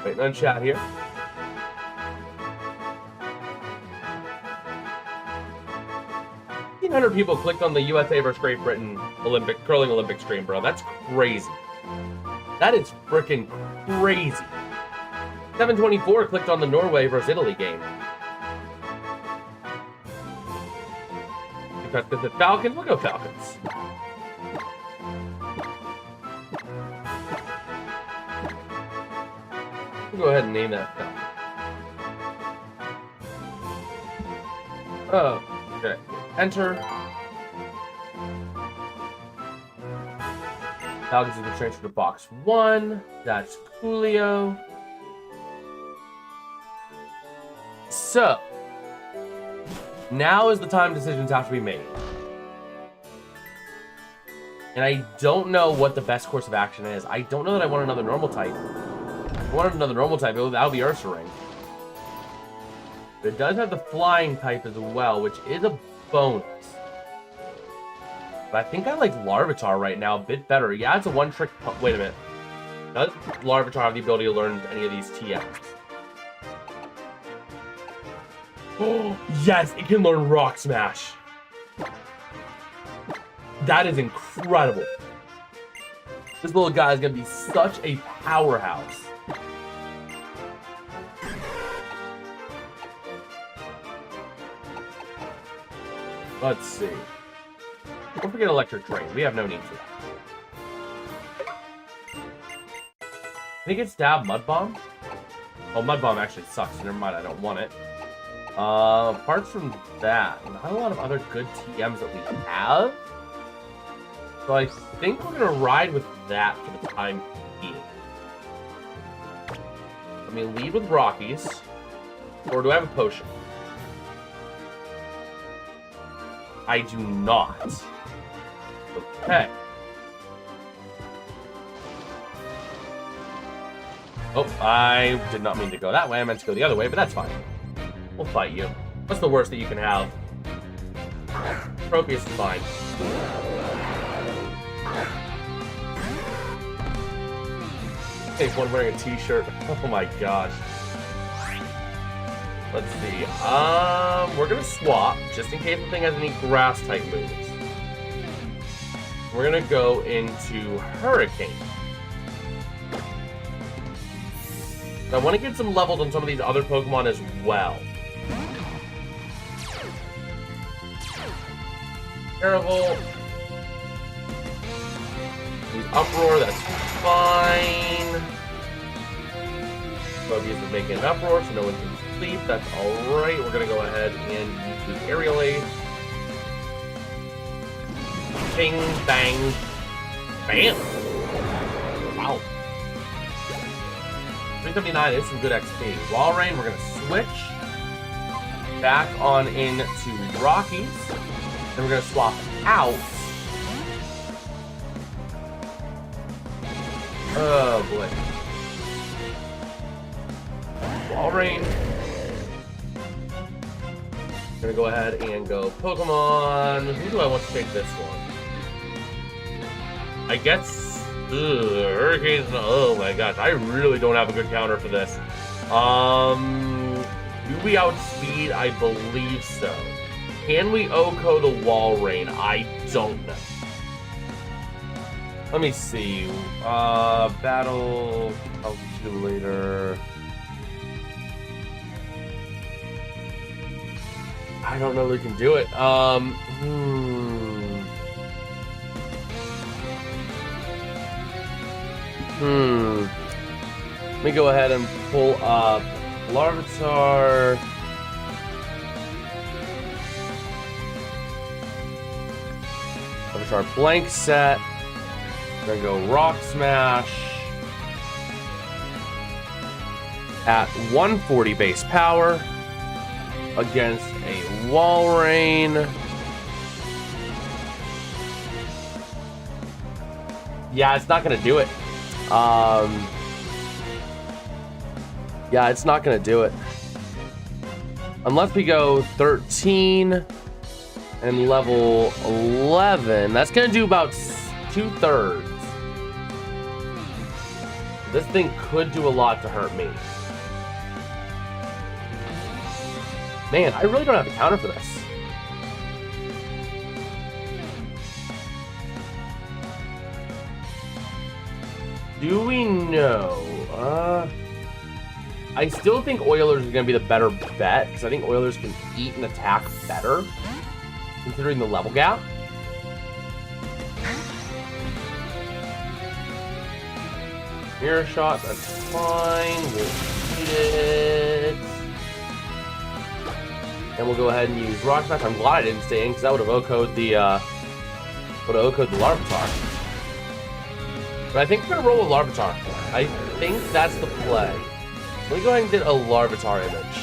Waiting on chat here. People clicked on the USA vs Great Britain curling Olympic stream, bro. That's crazy. That is freaking crazy. 724 clicked on the Norway vs Italy game. Because the Falcons, we'll go Falcons. We'll go ahead and name that Falcon. Oh, okay. Enter. Falcons has been transferred to box 1. That's Coolio. So, now is the time decisions have to be made. And I don't know what the best course of action is. I don't know that I want another normal type. I wanted another normal type. That would be Ursaring. It does have the flying type as well, which is a bonus. But I think I like Larvitar right now a bit better. Yeah, it's a one-trick... Wait a minute. Does Larvitar have the ability to learn any of these TMs? Oh, yes, it can learn Rock Smash. That is incredible. This little guy is going to be such a powerhouse. Let's see. Don't forget Electric Drain. We have no need for that. I think it's Stab Mud Bomb. Oh, Mud Bomb actually sucks. Never mind, I don't want it. Apart from that, not a lot of other good TMs that we have. So I think we're gonna ride with that for the time being. Let me lead with Rockies. Or do I have a potion? I do not. Okay. Oh, I did not mean to go that way. I meant to go the other way, but that's fine. We'll fight you. What's the worst that you can have? Tropius is fine. Take one wearing a t-shirt. Oh my gosh. Let's see. We're gonna swap, just in case the thing has any grass-type moves. We're gonna go into Hurricane. I want to get some levels on some of these other Pokemon as well. Terrible. Use Uproar, that's fine. Mobius is making an Uproar, so no one can sleep. That's alright. We're going to go ahead and use the Aerial Aid. Bing, bang, bam. Wow. 379 is some good XP. Walrein, we're going to switch back on into Rockies. Then we're going to swap out. Oh boy. Walrein. Gonna go ahead and go Pokemon. Who do I want to take this one? I guess Hurricanes. Oh my gosh, I really don't have a good counter for this. Do we outspeed? I believe so. Can we OHKO the Walrein? I don't know. Let me see. Battle calculator. I don't know if we can do it. Let me go ahead and pull up Larvitar. Larvitar blank set. We're gonna go Rock Smash at 140 base power against a Walrein. Yeah, it's not gonna do it. Yeah, it's not gonna do it. Unless we go 13 and level 11. That's gonna do about 2/3. This thing could do a lot to hurt me. Man, I really don't have a counter for this. Do we know? I still think Oilers is going to be the better bet, because I think Oilers can eat and attack better, considering the level gap. Mirror Shot, that's fine. We'll eat it. And we'll go ahead and use Rock Smash. I'm glad I didn't stay in, because I would have OHKO'd the Larvitar. But I think we're going to roll with Larvitar. I think that's the play. Let me go ahead and get a Larvitar image.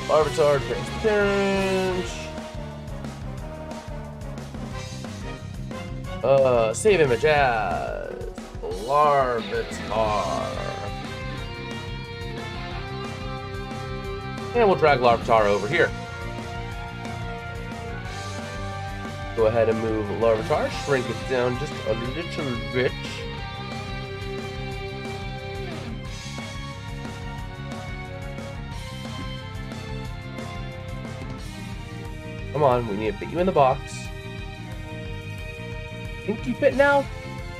Larvitar, Transparent. Save image as Larvitar. And we'll drag Larvitar over here. Go ahead and move Larvitar, shrink it down just a little bit. Come on, we need to fit you in the box. Think you fit now?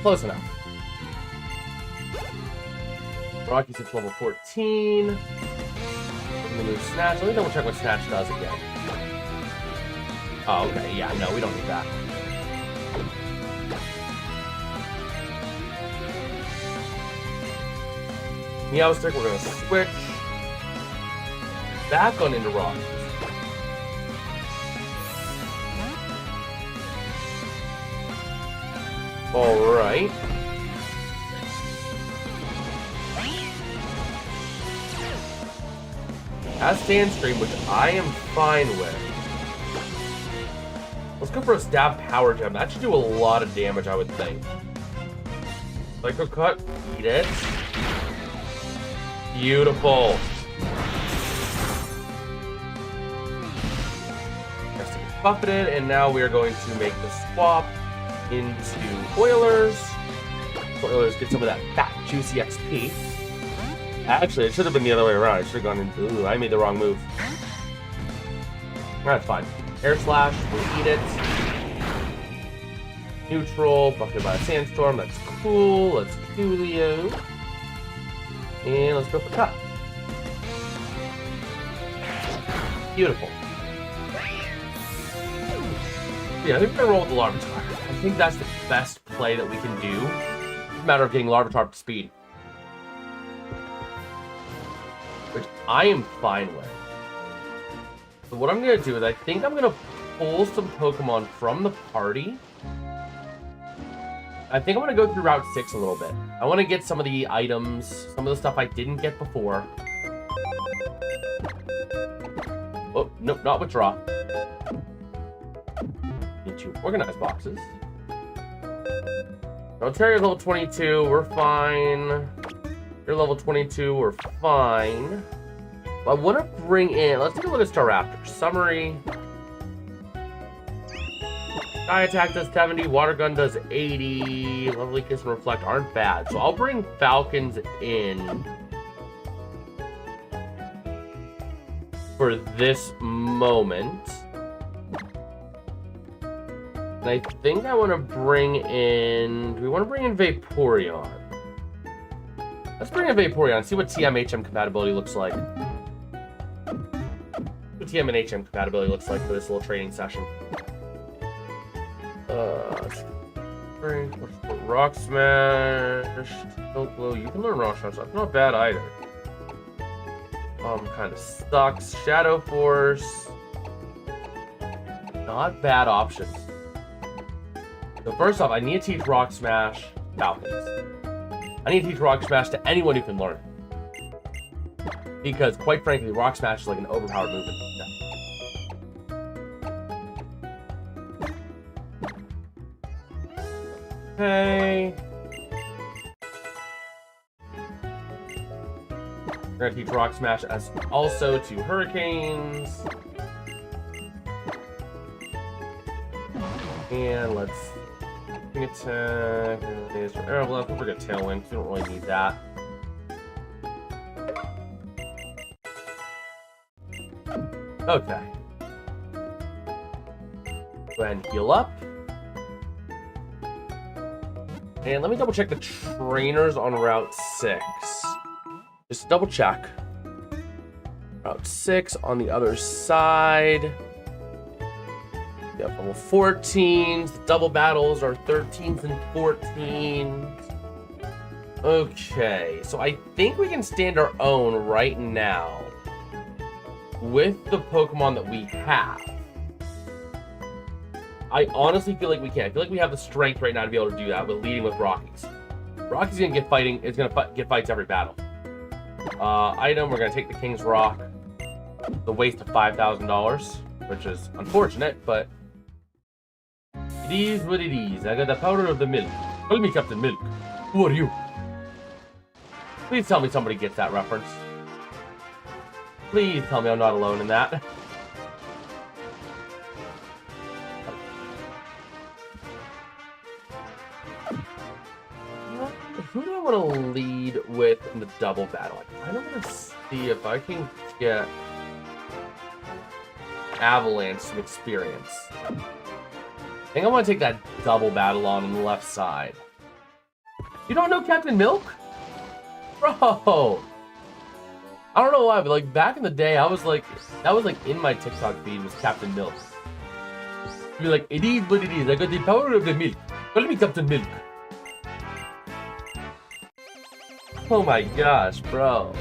Close enough. Rocky's at level 14. We're gonna move Snatch. Let me double check what Snatch does again. Oh, okay. Yeah, no, we don't need that. Meowstic, we're gonna switch back on into Rock. Alright. Has Sandstream, which I am fine with. Let's go for a Stab Power Gem. That should do a lot of damage, I would think. Psycho Cut, eat it. Beautiful. Has to be buffeted, and now we are going to make the swap into Oilers. So Oilers get some of that fat, juicy XP. Actually, it should have been the other way around. I should have gone into... Ooh, I made the wrong move. That's fine. Air Slash, we'll eat it. Neutral, buffeted by a Sandstorm. That's cool. Let's Coolio. And let's go for Cut. Beautiful. Yeah, I think we're going to roll with the Larvitar. I think that's the best play that we can do. It's a matter of getting Larvitar up to speed. Which I am fine with. So what I'm going to do is I think I'm going to pull some Pokemon from the party. I think I'm going to go through Route 6 a little bit. I want to get some of the items, some of the stuff I didn't get before. Oh, nope, not withdraw. Need to organize boxes. Ontario's level 22, we're fine. You're level 22, we're fine. I want to bring in, let's take a look at Staraptor. Summary. Sky Attack does 70, Water Gun does 80, Lovely Kiss and Reflect aren't bad. So I'll bring Falcons in for this moment. And I think I want to bring in, do we want to bring in Vaporeon? Let's bring in Vaporeon, see what TM-HM compatibility looks like. What TM and HM compatibility looks like for this little training session. Rock Smash. Glow. You can learn Rock Smash. That's not bad either. Kind of sucks. Shadow Force. Not bad options. So first off, I need to teach Rock Smash Falcons. I need to teach Rock Smash to anyone who can learn. Because, quite frankly, Rock Smash is like an overpowered movement. Okay. We're gonna teach Rock Smash as also to Hurricanes. And let's attack. Days for Arrow Blast. We'll forget Tailwind. We don't really need that. Okay. Go ahead and heal up. And let me double check the trainers on Route 6. Just double check. Route 6 on the other side. We have level 14s. The double battles are 13s and 14s. Okay, so I think we can stand our own right now with the Pokemon that we have. I honestly feel like we can. I feel like we have the strength right now to be able to do that with leading with Rockies. Rocky's gonna get fighting. It's gonna get fights every battle. Item. We're gonna take the King's Rock. The waste of $5,000, which is unfortunate, but it is what it is. I got the powder of the milk. Call me Captain Milk. Who are you? Please tell me somebody gets that reference. Please tell me I'm not alone in that. Who do I want to lead with in the double battle? I kind of want to see if I can get Avalanche some experience. I think I want to take that double battle on the left side. You don't know Captain Milk? Bro! I don't know why, but like back in the day, I was like, that was like in my TikTok feed was Captain Milk. You'd be like, it is what it is. I got the power of the milk. Call me Captain Milk. Oh my gosh, bro.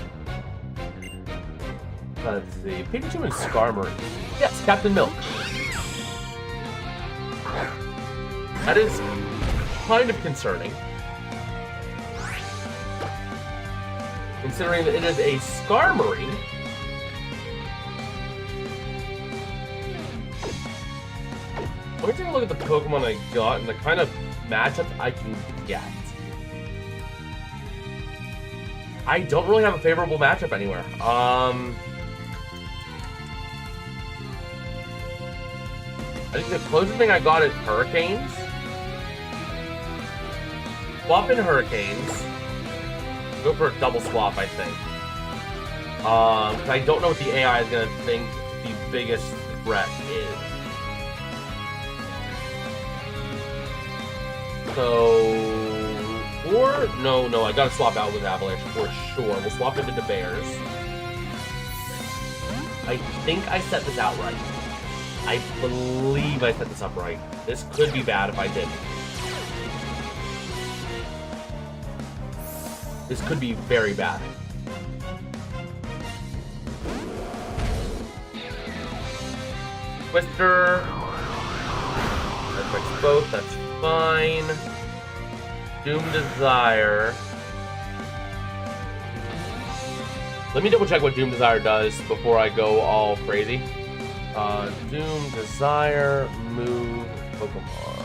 Let's see. Pikachu and Skarmory. Yes, Captain Milk. That is kind of concerning. Considering that it is a Skarmory. Let me take a look at the Pokemon I got and the kind of matchups I can get. I don't really have a favorable matchup anywhere. I think the closest thing I got is Hurricanes. Swap in Hurricanes. Go for a double swap, I think. I don't know what the AI is going to think the biggest threat is. So... Or, no, I gotta swap out with Avalanche for sure. We'll swap into the Bears. I think I set this out right. I believe I set this up right. This could be bad if I didn't. This could be very bad. Twister. That affects both, that's fine. Doom Desire. Let me double check what Doom Desire does before I go all crazy. Doom Desire, move, Pokemon.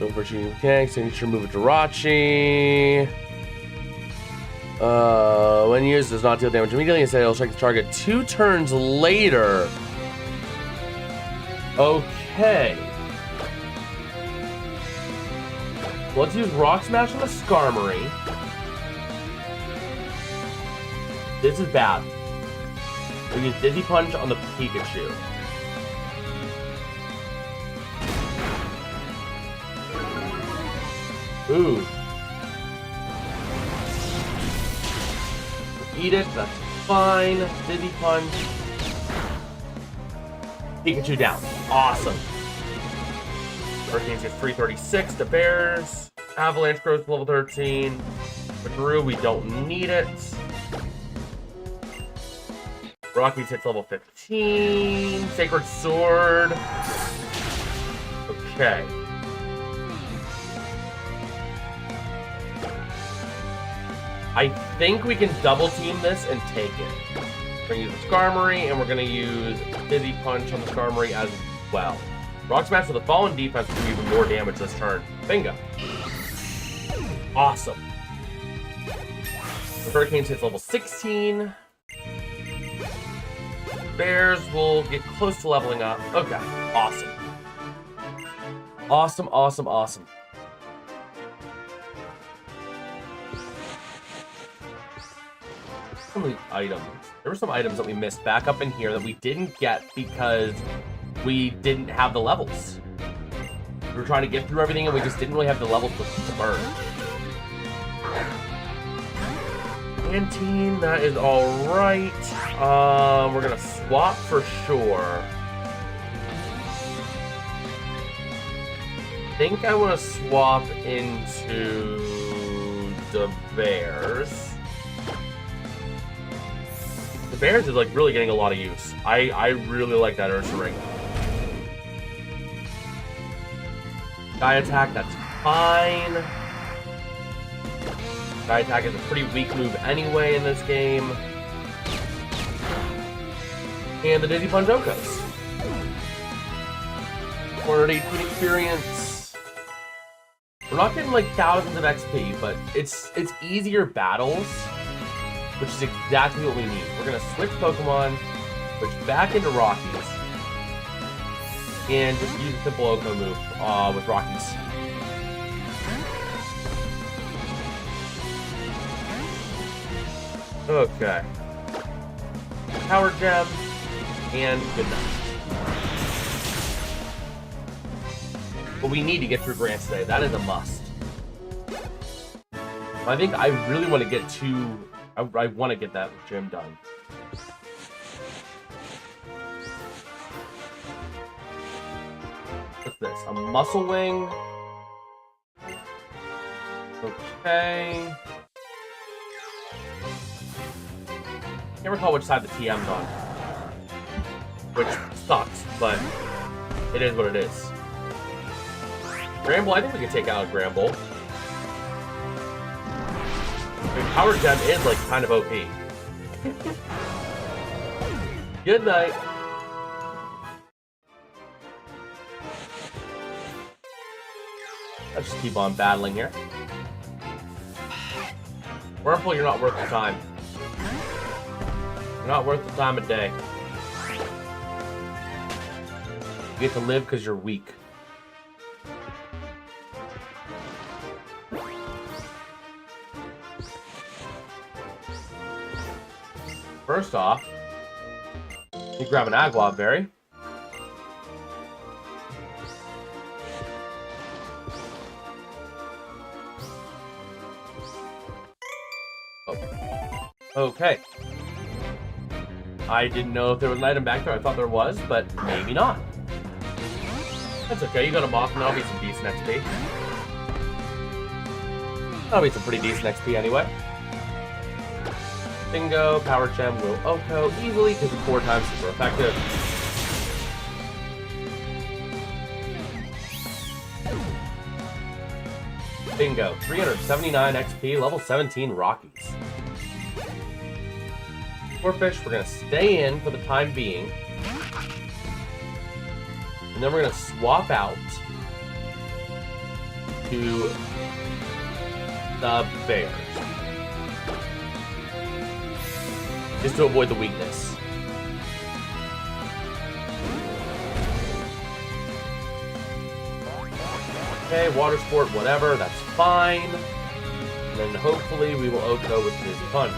Over shooting mechanics, signature move Jirachi. When used, does not deal damage immediately. Instead, it'll strike the target 2 turns later. Okay. Let's use Rock Smash on the Skarmory. This is bad. We use Dizzy Punch on the Pikachu. Ooh. Eat it, that's fine. Dizzy Punch. Pikachu down. Awesome. Hurricanes gets 336 to Bears. Avalanche grows to level 13. For Drew, we don't need it. Rockies hits level 15. Sacred Sword. Okay. I think we can double team this and take it. We're going to use the Skarmory, and we're going to use Dizzy Punch on the Skarmory as well. Rock Smash with the Fallen defense will do even more damage this turn. Bingo. Awesome. The Hurricanes hits level 16. Bears will get close to leveling up. Okay. Awesome. Awesome, awesome, awesome. Some of the items. There were some items that we missed back up in here that we didn't get because we didn't have the levels. We were trying to get through everything and we just didn't really have the levels to burn. Canteen, that is alright. We're gonna swap for sure. I think I want to swap into the Bears. The Bears is like really getting a lot of use. I really like that Ursaring. Sky Attack, that's fine. Sky Attack is a pretty weak move anyway in this game. And the Dizzy Punch Okos. 418 experience. We're not getting like thousands of XP, but it's easier battles, which is exactly what we need. We're gonna switch Pokemon, switch back into Rockies, and just use a simple Oko move with Rockies. Okay. Power Gem, and good night. But we need to get through Grants today. That is a must. I think I really want to get to... I want to get that gym done. What's this? A Muscle Wing. Okay. Can't recall which side the TM's on. Which sucks, but it is what it is. Gramble, I think we can take out Gramble. I mean, Power Gem is like kind of OP. Good night. Let's just keep on battling here. Wurmple, you're not worth the time. You're not worth the time of day. You get to live because you're weak. First off, you grab an Agua Berry. Oh. Okay. I didn't know if there was an item back there. I thought there was, but maybe not. That's okay. You got a Moth, and that'll be some decent XP. That'll be some pretty decent XP anyway. Bingo, Power Gem will Oko easily because it's 4 times super effective. Bingo, 379 XP, level 17 Rockies. Corphish, we're going to stay in for the time being. And then we're going to swap out to the Bears. Just to avoid the weakness. Okay, Water Sport, whatever, that's fine. And then hopefully we will Oko with Dizzy Punch.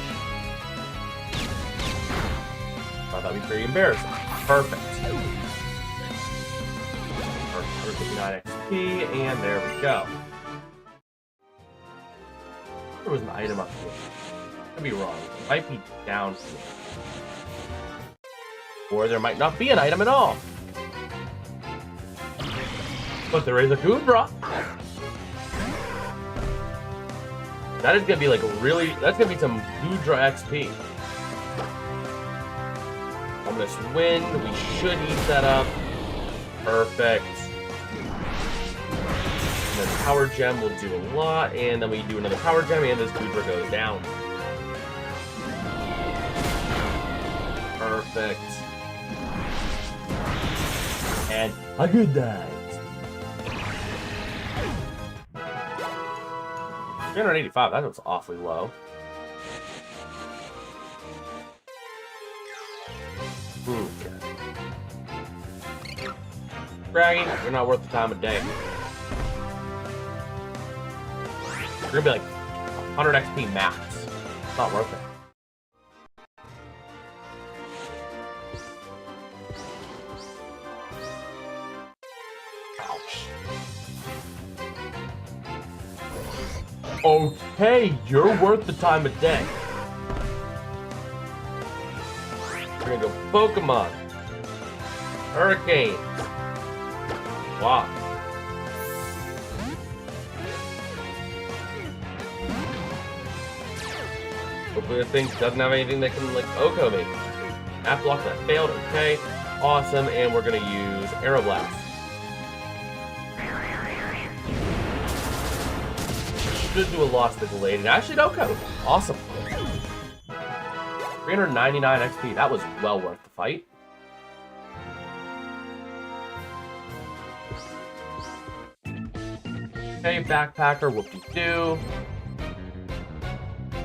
Oh, that'd be pretty embarrassing. Perfect. 159 XP, and there we go. There was an item up here. Could be wrong. It might be down here. Or there might not be an item at all. But there is a Goodra. That is gonna be like really. That's gonna be some Goodra XP. I'm gonna swing. We should eat that up. Perfect. And then Power Gem will do a lot, and then we do another Power Gem, and this Goodra goes down. Perfect. And a good night. 385, that was awfully low. Okay. Braggy, you're not worth the time of day. You're gonna be like 100 XP max. It's not worth it. Okay, you're worth the time of day. We're gonna go Pokemon. Hurricane. Wow. Hopefully this thing doesn't have anything that can, like, Oko me. Half block that failed, okay. Awesome, and we're gonna use Aeroblast. Should do a loss to delayed. And actually, no code. Awesome. 399 XP. That was well worth the fight. Okay, backpacker, whoop-de-doo.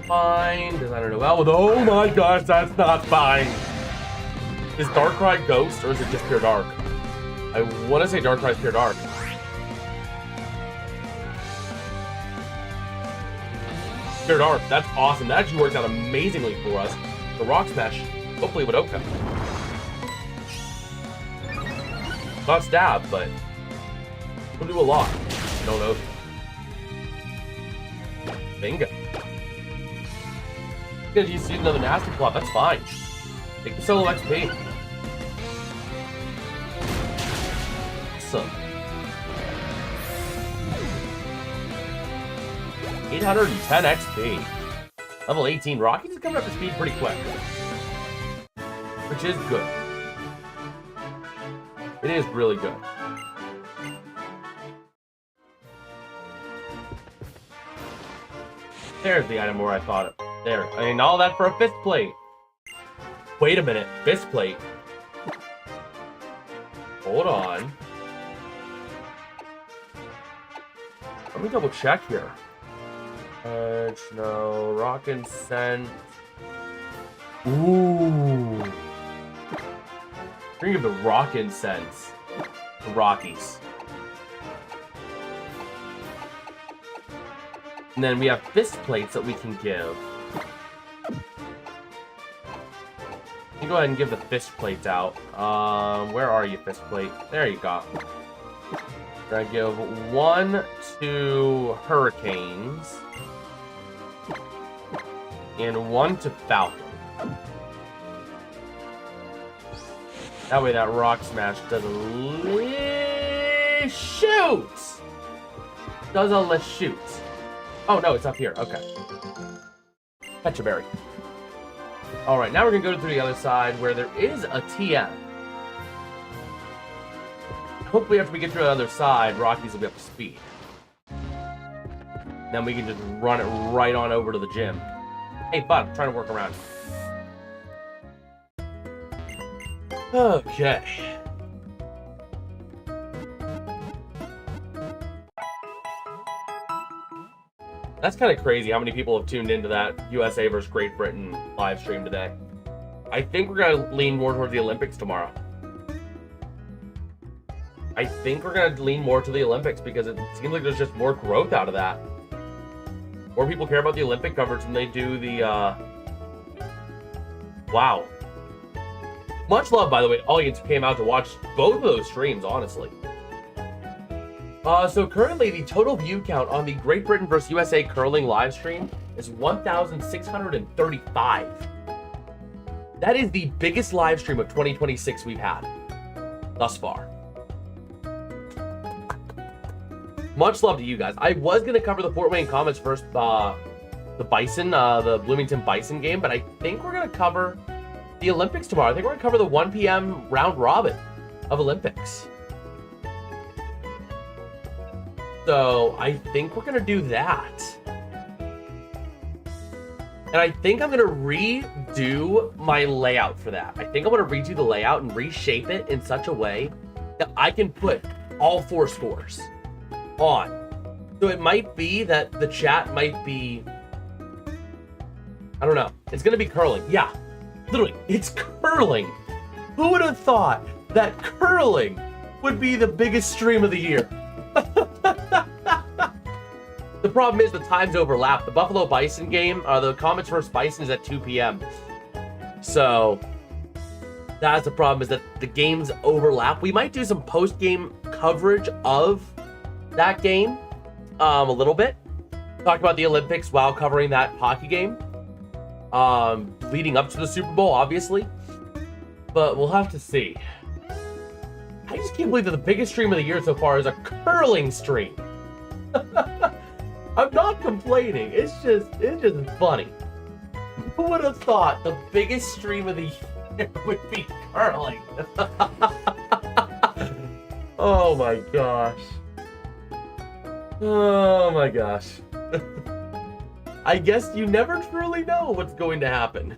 Fine. Designer Noel with, oh my gosh, that's not fine. Is Darkrai Ghost or is it just Pure Dark? I want to say Darkrai's Pure Dark. Pure Dark, that's awesome. That actually works out amazingly for us. The Rock Smash, hopefully with Oka. Not stab, but we'll do a lot. No Oka. Bingo. Because you see another nasty plot, that's fine. Take the solo XP. Awesome. 810 XP. Level 18. Rocky's is coming up to speed pretty quick. Which is good. It is really good. There's the item where I thought it. There. I mean, all that for a fist plate. Wait a minute. Fist plate. Hold on. Let me double check here. No. Rock and Scent. Ooh. Bring of the Rock Incense. The Rockies. And then we have fist plates that we can give. You go ahead and give the fist plates out. Where are you, fist plate? There you go. We're gonna give one to Hurricanes. And one to Falcon. That way that Rock Smash does a shoot! Does a shoot. Oh no, it's up here. Okay. Catch a berry. Alright, now we're gonna go to the other side where there is a TM. Hopefully after we get to the other side, Rockies will be up to speed. Then we can just run it right on over to the gym. Hey, bud, I'm trying to work around. Okay. That's kind of crazy how many people have tuned into that USA versus Great Britain live stream today. I think we're going to lean more towards the Olympics tomorrow. I think we're going to lean more to the Olympics because it seems like there's just more growth out of that. More people care about the Olympic coverage than they do the, Wow. Much love, by the way, audience who came out to watch both of those streams, honestly. So currently, the total view count on the Great Britain vs. USA curling live stream is 1,635. That is the biggest live stream of 2026 we've had thus far. Much love to you guys. I was going to cover the Fort Wayne Comets versus the Bison, the Bloomington Bison game, but I think we're going to cover the Olympics tomorrow. I think we're going to cover the 1 p.m. round robin of Olympics. So I think we're going to do that. And I think I'm going to redo my layout for that. I think I'm going to redo the layout and reshape it in such a way that I can put all 4 scores on. So it might be that the chat might be, I don't know. It's going to be curling. Yeah, literally, it's curling. Who would have thought that curling would be the biggest stream of the year? The problem is the times overlap. The Buffalo Bison game, the Comets vs. Bison is at 2 p.m. So that's the problem, is that the games overlap. We might do some post-game coverage of that game a little bit. Talk about the Olympics while covering that hockey game. Leading up to the Super Bowl, obviously. But we'll have to see. I just can't believe that the biggest stream of the year so far is a curling stream. I'm not complaining. It's just funny. Who would have thought the biggest stream of the year would be curling? Oh my gosh. Oh my gosh. I guess you never truly know what's going to happen.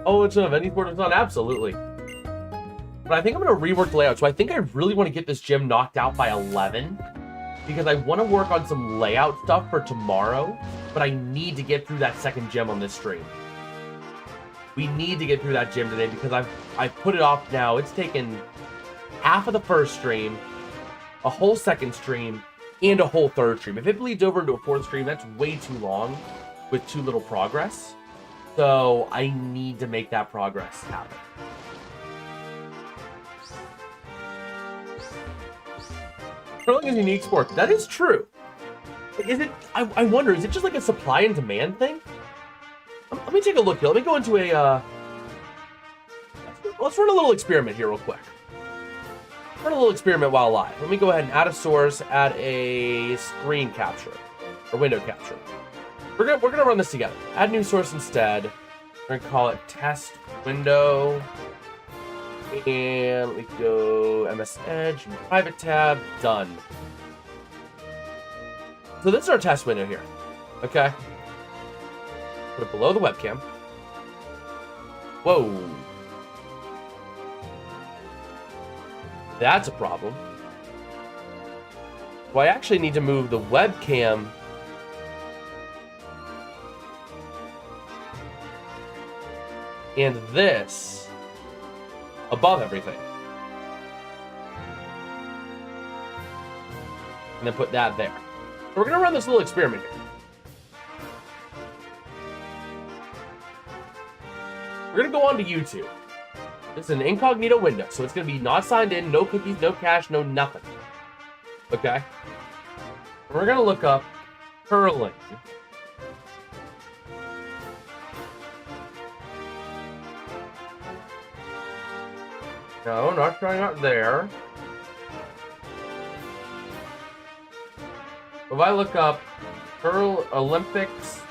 Oh, it's of any sport it's on? Absolutely. But I think I'm going to rework the layout. So I think I really want to get this gym knocked out by 11. Because I want to work on some layout stuff for tomorrow. But I need to get through that second gym on this stream. We need to get through that gym today because I've put it off now. It's taken half of the first stream, a whole second stream, and a whole third stream. If it bleeds over into a fourth stream, that's way too long with too little progress. So I need to make that progress happen. Curling is a unique sport. That is true. Is it? I wonder, is it just like a supply and demand thing? Let me take a look here. Let me go into a... let's run a little experiment here real quick. Run a little experiment while live. Let me go ahead and add a source, add a screen capture, or window capture. We're gonna run this together. Add new source instead. We're gonna call it test window. And let me go MS Edge, private tab, done. So this is our test window here. Okay. Put it below the webcam. Whoa. That's a problem. Well, I actually need to move the webcam and this above everything. And then put that there. So we're going to run this little experiment here. We're going to go on to YouTube. It's an incognito window, so it's going to be not signed in, no cookies, no cache, no nothing. Okay? We're going to look up curling. No, not showing up there. If I look up Curl Olympics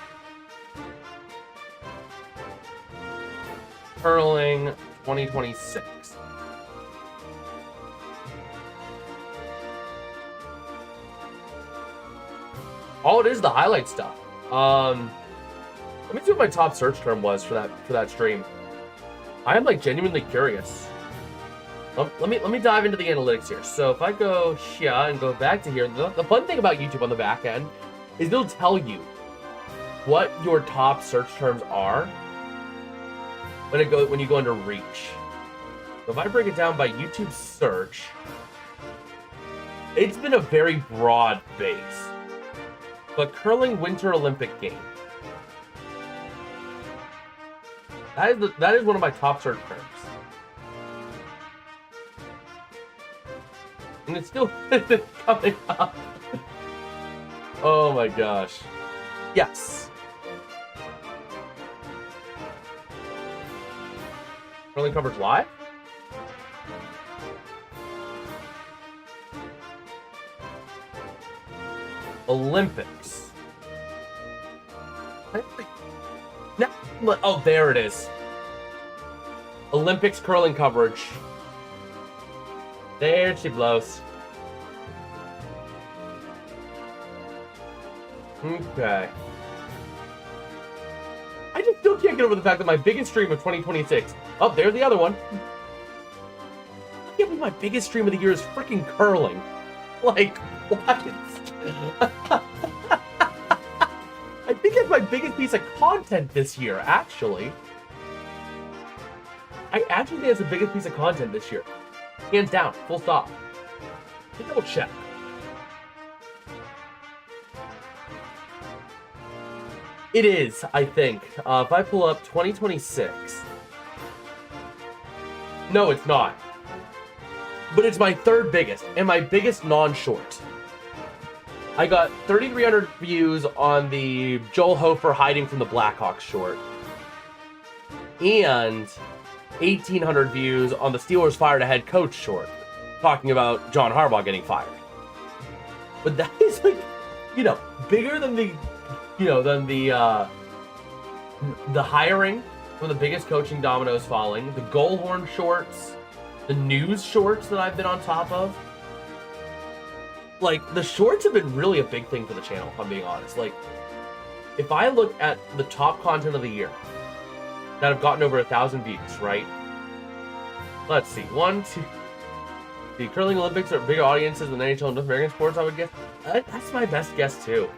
Curling 2026. Oh, it is the highlight stuff. Let me see what my top search term was for that stream. I am like genuinely curious. Let me dive into the analytics here. So if I go here and go back to here, the fun thing about YouTube on the back end is they'll tell you what your top search terms are when you go into reach. So if I break it down by YouTube search, it's been a very broad base. But curling Winter Olympic Games. That is one of my top search terms. And it's still coming up. Oh my gosh. Yes. Curling coverage live? Olympics. No, oh, there it is. Olympics curling coverage. There she blows. Okay. I just still can't get over the fact that my biggest stream of 2026. Oh, there's the other one. I can't believe my biggest stream of the year is freaking curling. Like, what? I think that's my biggest piece of content this year, actually. I actually think it's the biggest piece of content this year. Hands down, full stop. Let me double check. It is, I think. If I pull up 2026. No, it's not. But it's my third biggest, and my biggest non-short. I got 3,300 views on the Joel Hofer hiding from the Blackhawks short. And 1,800 views on the Steelers fired a head coach short, talking about John Harbaugh getting fired. But that is like, bigger than the hiring from the biggest coaching dominoes falling, the goal horn shorts, the news shorts that I've been on top of. like, the shorts have been really a big thing for the channel, if I'm being honest. Like, if I look at the top content of the year that have gotten over 1,000 views, right? Let's see, the curling Olympics are bigger audiences than NHL and North American sports, I would guess. That's my best guess, too.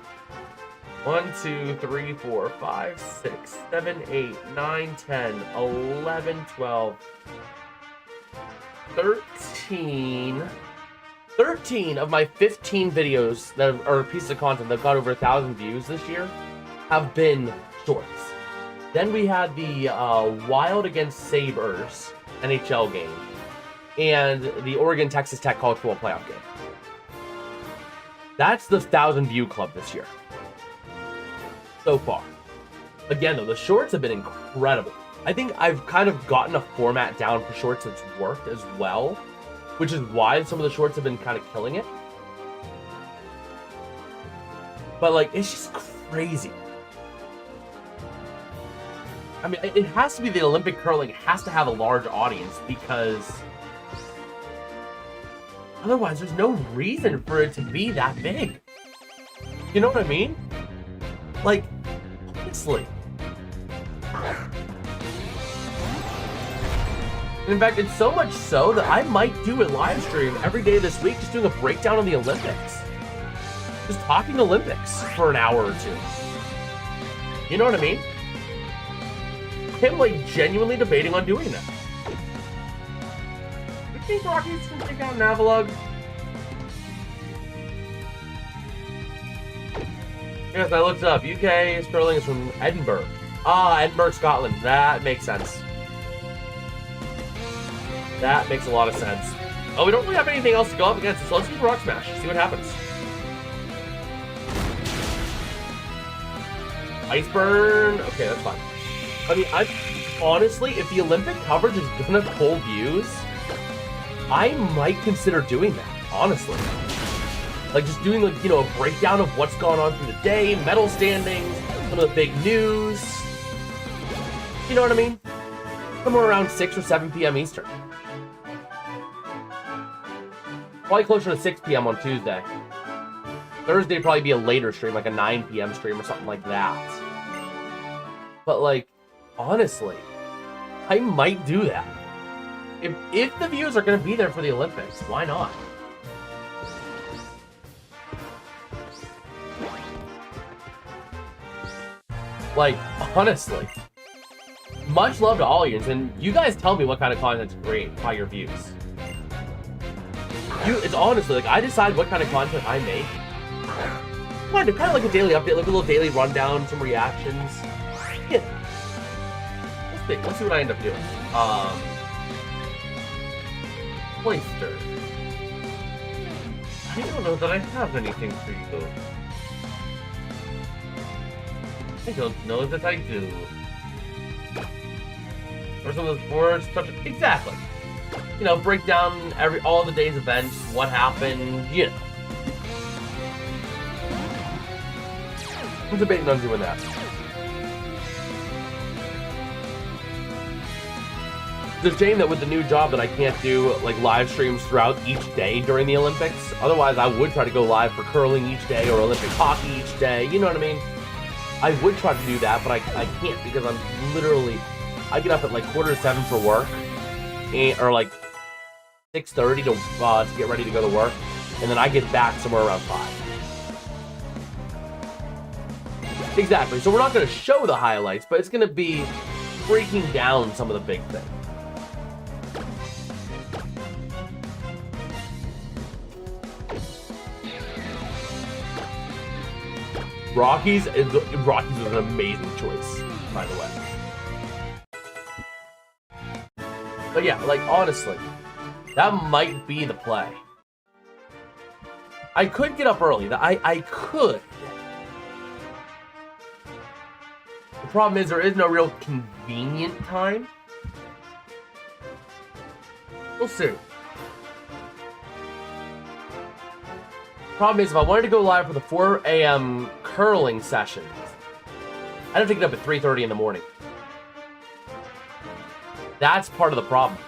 1, 2, 3, 4, 5, 6, 7, 8, 9, 10, 11, 12, 13. 13 of my 15 videos that are pieces of content that got over 1,000 views this year have been shorts. Then we had the Wild against Sabres NHL game and the Oregon-Texas Tech College Football Playoff game. That's the 1,000 view club this year. So far. Again, though, the shorts have been incredible. I think I've kind of gotten a format down for shorts that's worked as well, which is why some of the shorts have been kind of killing it. But, like, it's just crazy. I mean, it has to be the Olympic curling has to have a large audience because otherwise there's no reason for it to be that big. You know what I mean? Like, honestly. In fact, it's so much so that I might do a live stream every day this week just doing a breakdown of the Olympics. Just talking Olympics for an hour or two. You know what I mean? I'm like genuinely debating on doing that. You think Rockies can take out Navalog? Yes, I looked it up. UK Sterling is from Edinburgh. Ah, Edinburgh, Scotland. That makes sense. That makes a lot of sense. Oh, we don't really have anything else to go up against, so let's do Rock Smash. See what happens. Ice Burn. Okay, that's fine. I mean, honestly, if the Olympic coverage is gonna pull views, I might consider doing that, honestly. Like, just doing, like, you know, a breakdown of what's gone on through the day, medal standings, some of the big news. You know what I mean? Somewhere around 6 or 7 p.m. Eastern. Probably closer to 6 p.m. on Tuesday. Thursday would probably be a later stream, like a 9 p.m. stream or something like that. But, like, honestly, I might do that. If the views are going to be there for the Olympics, why not? Like, honestly. Much love to all of you, and you guys tell me what kind of content to create by your views. It's honestly, like, I decide what kind of content I make. Kind of like a daily update, like a little daily rundown, some reactions. Yeah. Let's see what I end up doing. Oyster. I don't know that I have anything for you. I don't know that I do. Or some of those boards, exactly. You know, break down all the day's events, what happened, you know. I'm debating on doing that. It's a shame that with the new job that I can't do, like, live streams throughout each day during the Olympics. Otherwise, I would try to go live for curling each day or Olympic hockey each day. You know what I mean? I would try to do that, but I can't because I'm literally... I get up at, like, 6:45 for work. Or, like, 6:30 to get ready to go to work. And then I get back somewhere around 5. Exactly. So we're not going to show the highlights, but it's going to be breaking down some of the big things. Rockies was an amazing choice, by the way. But yeah, like, honestly, that might be the play. I could get up early. I could. The problem is there is no real convenient time. We'll see. Problem is, if I wanted to go live for the 4 a.m. curling sessions, I'd have to get up at 3:30 in the morning. That's part of the problem.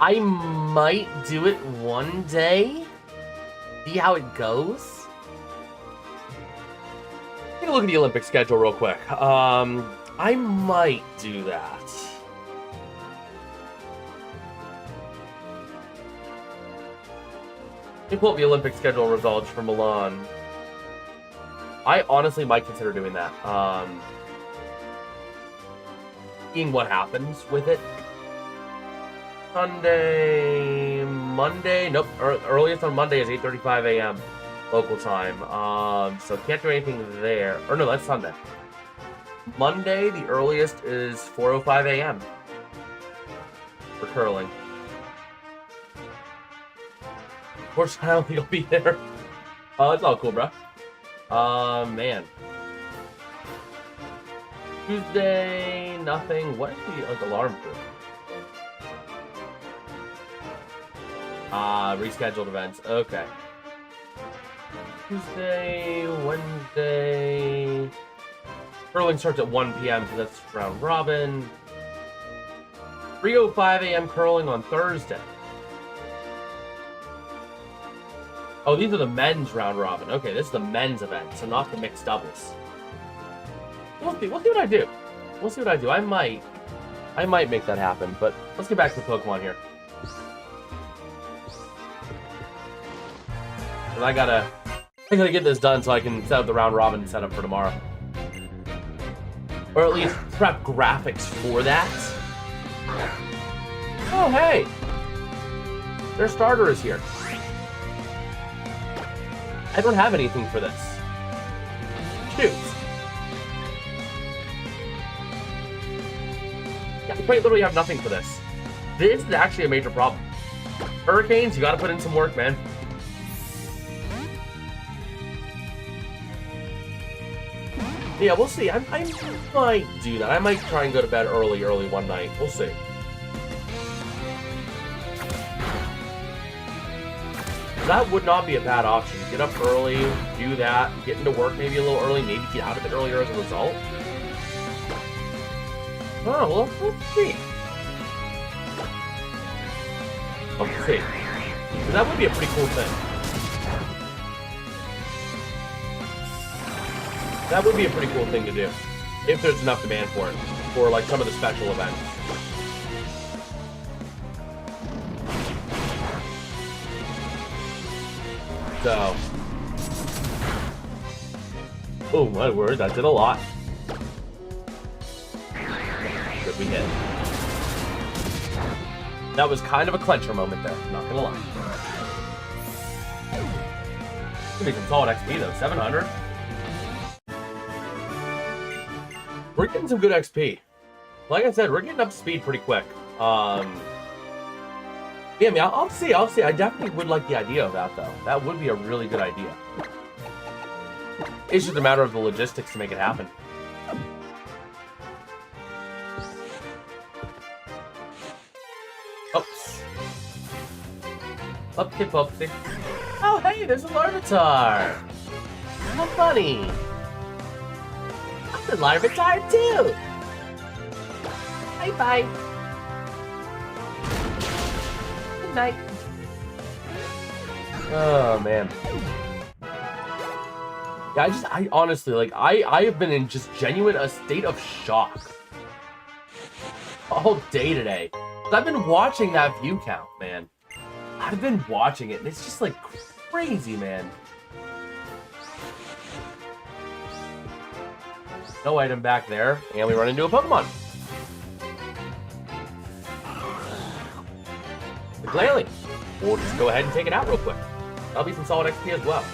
I might do it one day, see how it goes. Take a look at the Olympic schedule real quick. I might do that. Let me pull up the Olympic schedule results for Milan. I honestly might consider doing that. Seeing what happens with it. Monday, nope. Earliest on Monday is 8:35 a.m. local time. So can't do anything there. Or no, that's Sunday. Monday, the earliest is 4:05 a.m. for curling. Of course, I don't think I'll be there. It's all cool, bro. Man. Tuesday, nothing. What is the alarm for? Rescheduled events. Okay. Tuesday, Wednesday. Curling starts at 1 p.m. so that's round robin. 3:05 a.m. curling on Thursday. Oh, these are the men's round robin. Okay, this is the men's event, so not the mixed doubles. We'll see what I do. We'll see what I do. I might make that happen, but let's get back to Pokemon here. And I gotta get this done so I can set up the round robin setup for tomorrow. Or at least prep graphics for that. Oh, hey! Their starter is here. I don't have anything for this. Shoot. Yeah, I quite literally have nothing for this. This is actually a major problem. Hurricanes, you gotta put in some work, man. Yeah, we'll see. I might do that. I might try and go to bed early one night. We'll see. That would not be a bad option. Get up early, do that, get into work maybe a little early, maybe get out of it earlier as a result. Oh, well, let's see. Let's see. That would be a pretty cool thing. That would be a pretty cool thing to do. If there's enough demand for it. For, like, some of the special events. So. Oh, my word, that did a lot. Good we hit. That was kind of a clencher moment there, not gonna lie. Gonna be some solid XP though, 700. We're getting some good XP. Like I said, we're getting up to speed pretty quick. Yeah, I mean, I'll see. I definitely would like the idea of that, though. That would be a really good idea. It's just a matter of the logistics to make it happen. Oops. Up, kid, Popsy. Oh, hey, there's a Larvitar. How funny. I'm the Larvitar, too. Bye-bye. Good night. Oh, man. Yeah, I honestly, like, I have been in just genuine a state of shock all day today. I've been watching that view count, man. I've been watching it, and it's just, like, crazy, man. No item back there, and we run into a Pokemon. The Glalie. We'll just go ahead and take it out real quick. That'll be some solid XP as well.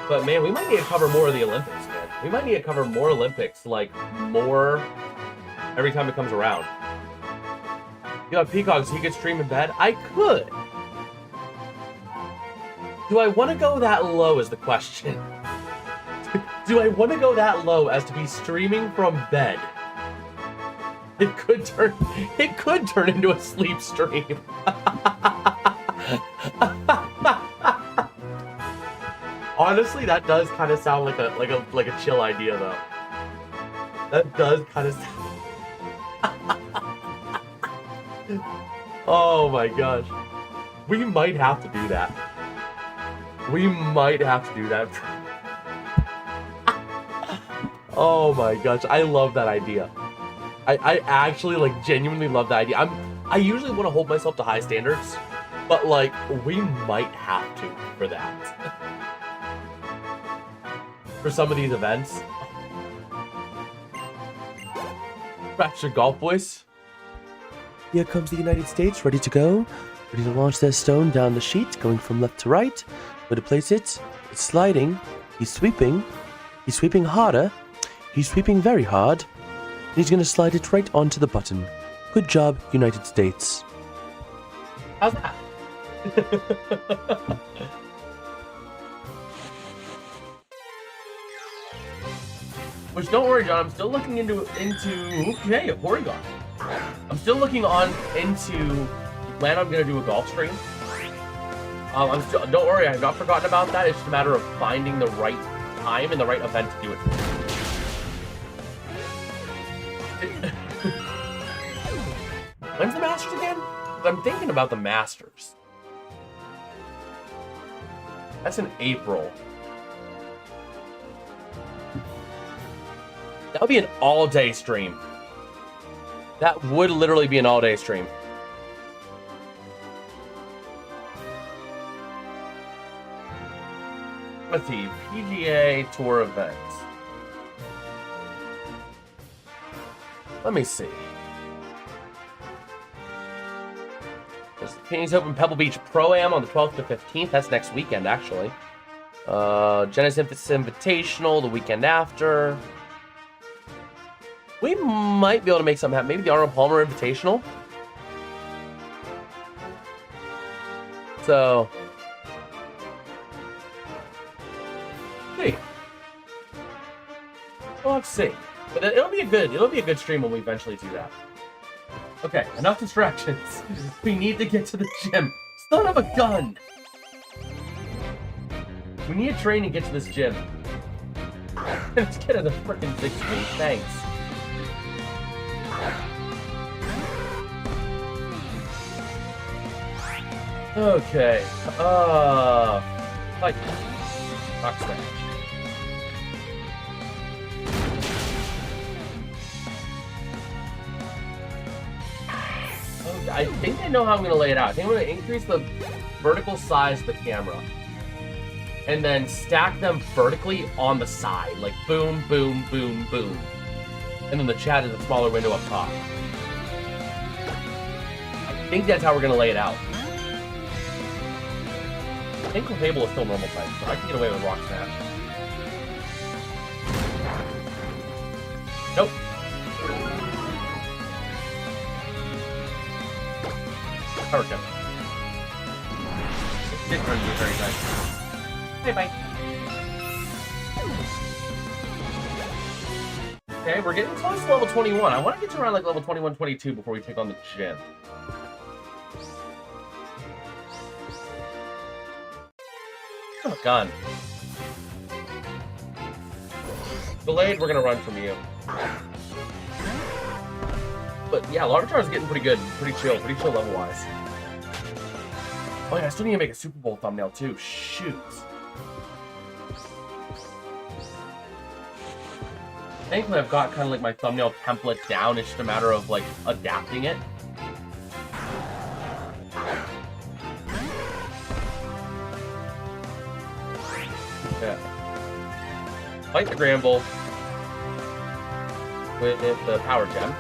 But man, we might need to cover more of the Olympics, man. We might need to cover more Olympics, like, more every time it comes around. You have Peacock, so you could stream in bed? I could. Do I want to go that low is the question. Do I want to go that low as to be streaming from bed? It could turn into a sleep stream. Honestly, that does kind of sound like a chill idea, though. That does kind of. Oh my gosh. We might have to do that. We might have to do that. Oh my gosh, I love that idea. I actually like genuinely love that idea. I usually want to hold myself to high standards, but like we might have to for that. For some of these events. Fractured golf voice. Here comes the United States, ready to go. Ready to launch their stone down the sheet, going from left to right. Where to place it? It's sliding. He's sweeping. He's sweeping harder. He's sweeping very hard. He's going to slide it right onto the button. Good job, United States. How's that? Which, don't worry, John. I'm still looking into okay, a Porygon. I'm still looking into when I'm gonna do a golf stream. Don't worry, I've not forgotten about that. It's just a matter of finding the right time and the right event to do it. When's the Masters again? I'm thinking about the Masters. That's in April. That would be an all-day stream. That would literally be an all-day stream. Let's see, PGA Tour events. Let me see. There's the Phoenix Open Pebble Beach Pro-Am on the 12th to 15th. That's next weekend, actually. Genesis Invitational the weekend after. We might be able to make something happen. Maybe the Arnold Palmer Invitational. So, see. Well, let's see. But it'll be a good stream when we eventually do that. Okay, enough distractions. We need to get to the gym. Son of a gun! We need to train and get to this gym. Let's get to the frickin' 6 speed. Thanks. Okay. Fight. Rock smash. Okay, I think I know how I'm gonna lay it out. I think I'm gonna increase the vertical size of the camera. And then stack them vertically on the side. Like boom, boom, boom, boom. And then the chat is a smaller window up top. I think that's how we're gonna lay it out. I think the table is still normal size, so I can get away with rock smash. Nope. Power jump. It did turn to be very nice. Hey, bye. Okay, we're getting close to level 21. I want to get to around like level 21, 22 before we take on the gym. Oh, gun. Delayed, we're gonna run from you. But yeah, Larvitar's getting pretty good, pretty chill level-wise. Oh yeah, I still need to make a Super Bowl thumbnail too. Shoot. Thankfully, I've got kind of like my thumbnail template down. It's just a matter of like adapting it. Yeah. Fight the Gramble with the Power Gem.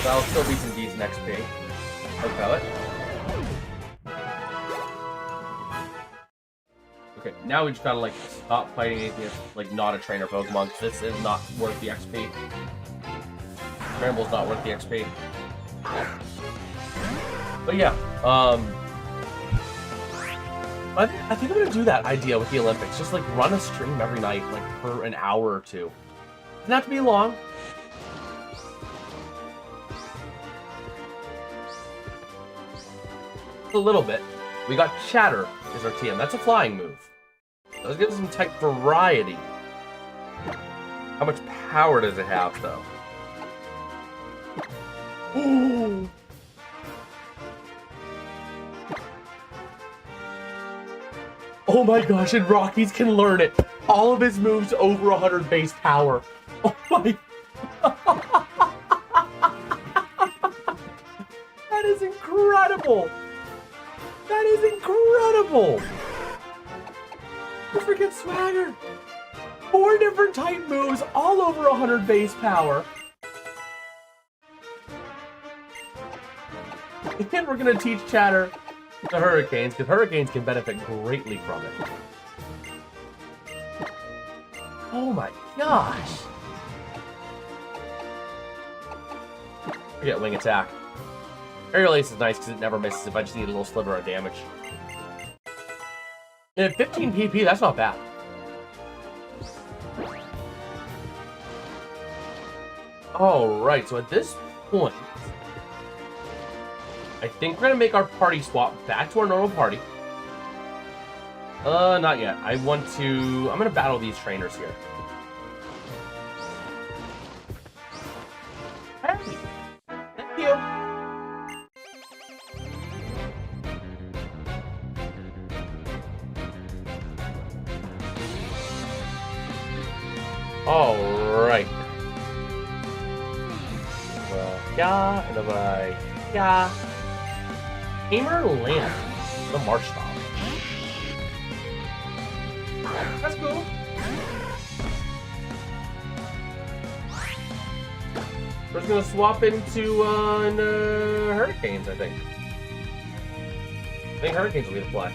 That'll still be some decent XP. I'll tell it. Okay, now we just gotta like stop fighting anything that's like not a trainer Pokemon, because this is not worth the XP. Scramble's not worth the XP. But yeah, I think I'm gonna do that idea with the Olympics. Just like run a stream every night, like for an hour or two. Doesn't have to be long. A little bit. We got Chatter is our TM. That's a flying move. Let's give us some type variety. How much power does it have, though? Ooh. Oh my gosh, and Rockies can learn it. All of his moves over 100 base power. Oh my... That is incredible. That is incredible. The freaking swagger. 4 different type moves, all over 100 base power. And we're gonna teach Chatter the Hurricanes, because Hurricanes can benefit greatly from it. Oh my gosh! Forget wing attack. Aerial Ace is nice because it never misses if I just need a little sliver of damage. And at 15 PP, that's not bad. Alright, so at this point, I think we're gonna make our party swap back to our normal party. Not yet. I'm gonna battle these trainers here. Hey! Thank you! Alright. Yeah. Tamer Land, the Marsh Stomp. That's cool. We're just gonna swap into Hurricanes, I think. I think Hurricanes will be the play.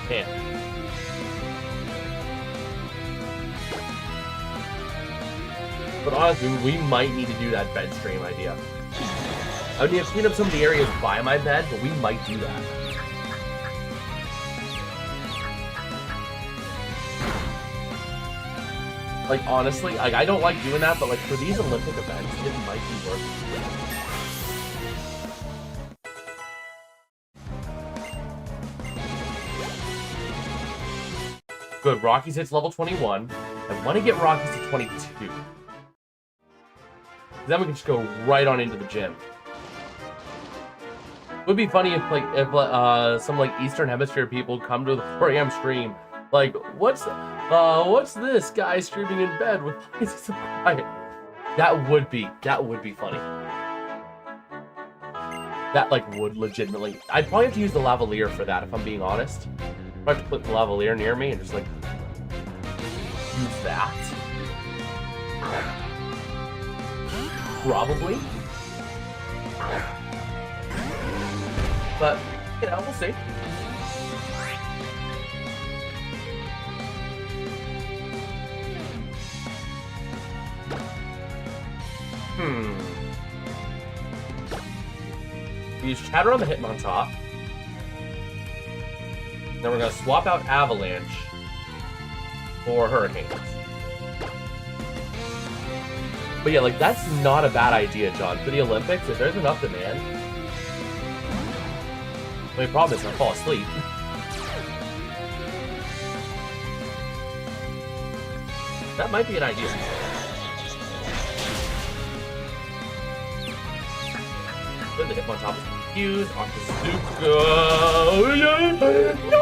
Yeah. But honestly, we might need to do that bed stream idea. I would need to clean up some of the areas by my bed, but we might do that. Like, honestly, like, I don't like doing that, but like, for these Olympic events, it might be worth it. Good, Rockies hits level 21. I want to get Rockies to 22. Then we can just go right on into the gym. It would be funny if some like Eastern Hemisphere people come to the 4 AM stream. Like, what's this guy streaming in bed with so quiet? That would be funny. That like would legitimately. I'd probably have to use the lavalier for that if I'm being honest. I have to put the lavalier near me and just like use that. Probably. But, you know, we'll see. We use Chatter on the Hitmontop. Then we're going to swap out Avalanche for Hurricanes. But yeah, like, that's not a bad idea, John. For the Olympics, if there's enough demand... The only problem is I'll fall asleep. That might be an idea. Good, the Hitmontop is confused. Octazooka. No!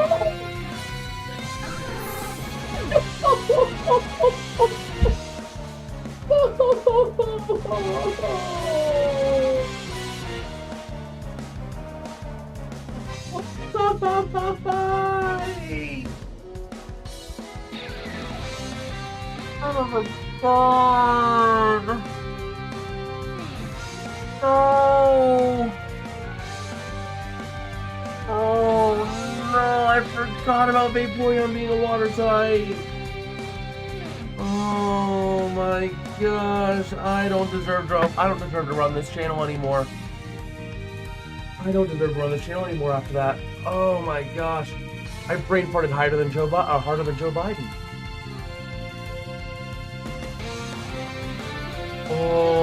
Oh my god! No! Oh no! I forgot about Vaporeon being a water type! Oh my gosh! I don't deserve to run this channel anymore. I don't deserve to run this channel anymore after that. Oh my gosh! I brain farted harder than Joe Biden. Oh.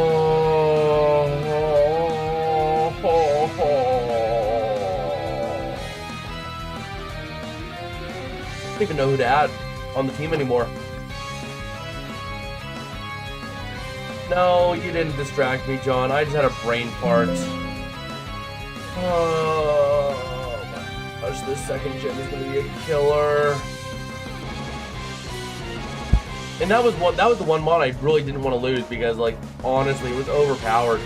don't even know who to add on the team anymore. No, you didn't distract me, John. I just had a brain fart. Oh my gosh, this second gym is gonna be a killer. And that was the one mod I really didn't want to lose because, like, honestly, it was overpowered.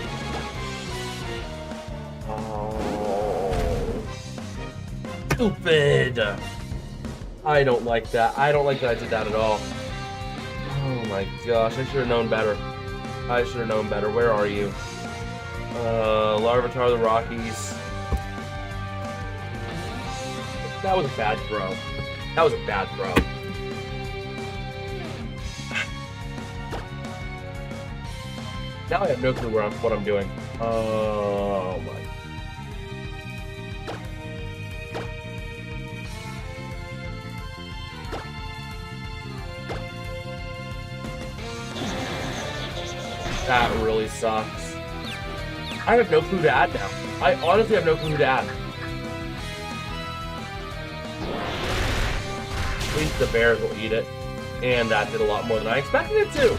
Oh, stupid! I don't like that. I don't like that I did that at all. Oh my gosh, I should have known better. I should have known better. Where are you? Larvitar, the Rockies. That was a bad throw. That was a bad throw. Now I have no clue what I'm doing. Oh my. That really sucks. I have no clue to add now. I honestly have no clue to add. At least the bears will eat it. And that did a lot more than I expected it to.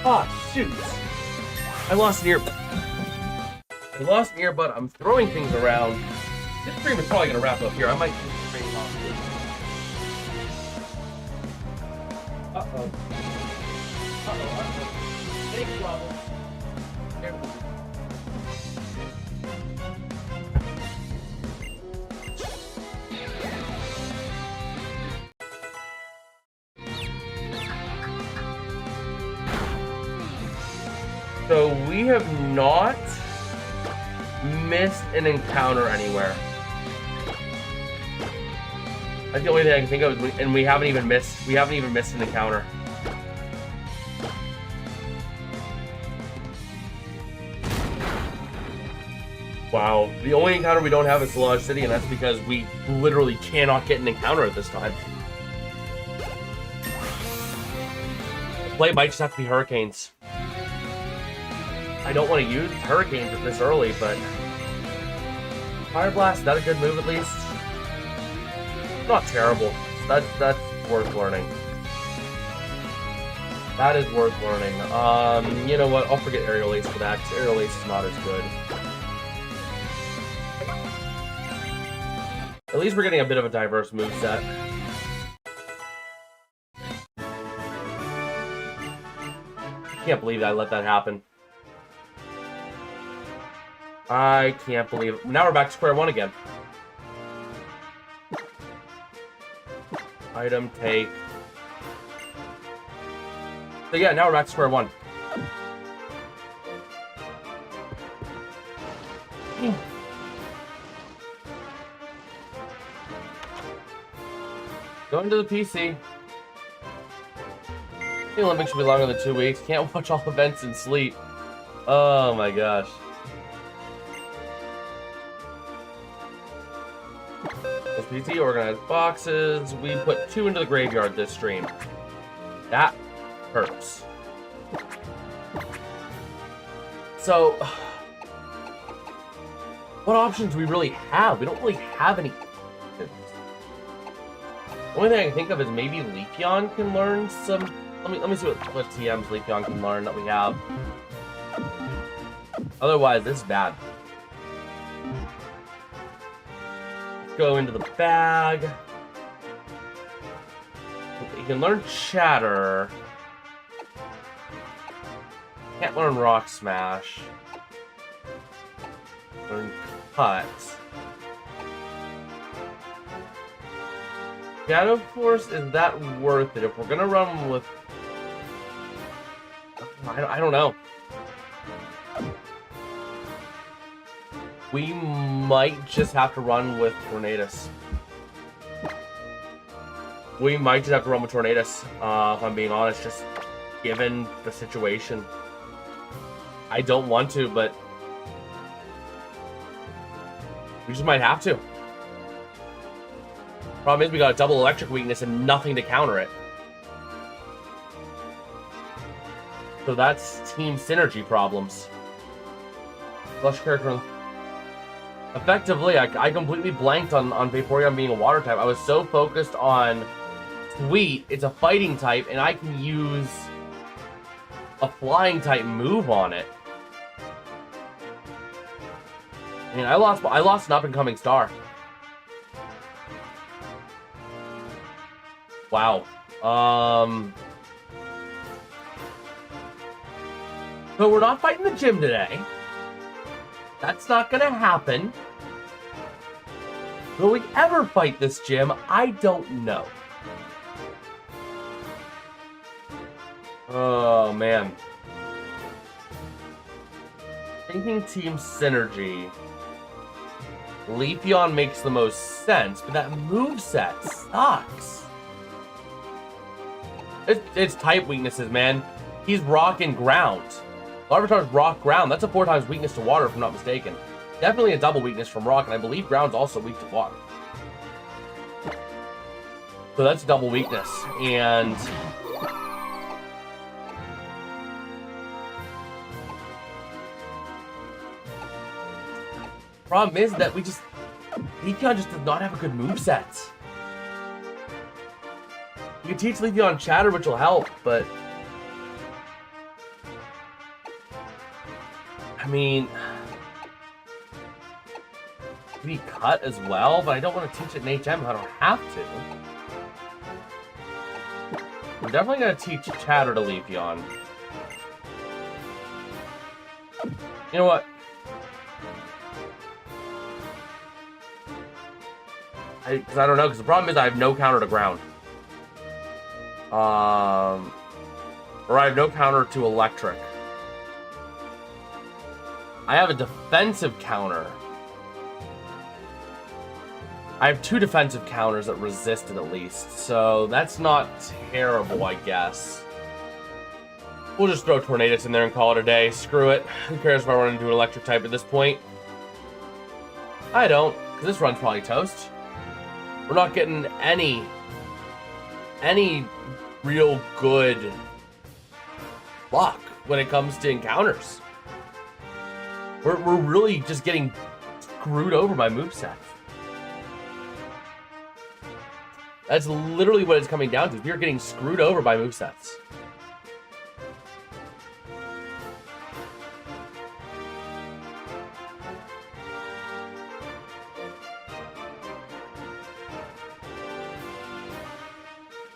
Ah, shoot. I lost an earbud. I'm throwing things around. This stream is probably going to wrap up here. I might keep streaming off. Uh-oh. Big problem. There we go. So we have not missed an encounter anywhere. That's the only thing I can think of, and we haven't even missed an encounter. Wow, the only encounter we don't have is Lodge City, and that's because we literally cannot get an encounter at this time. The play might just have to be Hurricanes. I don't want to use Hurricanes at this early, but Fire Blast, is that a good move at least? Not terrible. That's worth learning. That is worth learning. You know what? I'll forget Aerial Ace for that, because Aerial Ace is not as good. At least we're getting a bit of a diverse moveset. I can't believe I let that happen. I can't believe it. Now we're back to square one again. Item, take. So yeah, now we're back to square one. Going to the PC. The Olympics should be longer than 2 weeks. Can't watch all events and sleep. Oh my gosh. PT organized boxes. We put 2 into the graveyard this stream. That hurts. So, what options do we really have? We don't really have any. The only thing I can think of is maybe Leafeon can learn some. Let me see what TMs Leafeon can learn that we have. Otherwise, this is bad. Go into the bag. You can learn Chatter. Can't learn Rock Smash. Learn Cut. Shadow Force, is that worth it? If we're gonna run with... I don't know. We might just have to run with Tornadus. We might just have to run with Tornadus, if I'm being honest, just given the situation. I don't want to, but we just might have to. Problem is we got a double electric weakness and nothing to counter it. So that's team synergy problems. Flush character. Effectively, I completely blanked on Vaporeon being a water type. I was so focused on Sweet, it's a fighting type, and I can use a flying type move on it. I mean, I lost an up-and-coming star. Wow. So we're not fighting the gym today. That's not gonna happen. Will we ever fight this gym? I don't know. Oh, man. Thinking team synergy. Leafeon makes the most sense, but that moveset sucks. It's type weaknesses, man. He's rock and ground. Larvitar's rock ground. That's a 4 times weakness to water, if I'm not mistaken. Definitely a double weakness from rock, and I believe ground's also weak to water. So that's double weakness. And problem is that Leafeon just does not have a good moveset. You can teach Leafeon Chatter, which will help, but I mean, we cut as well, but I don't want to teach it in HM. I don't have to. I'm definitely going to teach Chatter to Leafeon. You know what? Because I don't know, because the problem is I have no counter to ground. Or I have no counter to electric. I have a defensive counter. I have 2 defensive counters that resist it at least, so that's not terrible, I guess. We'll just throw Tornadus in there and call it a day. Screw it. Who cares if I run into an electric type at this point? I don't, because this run's probably toast. We're not getting any real good luck when it comes to encounters. We're really just getting screwed over by movesets. That's literally what it's coming down to. We're getting screwed over by movesets.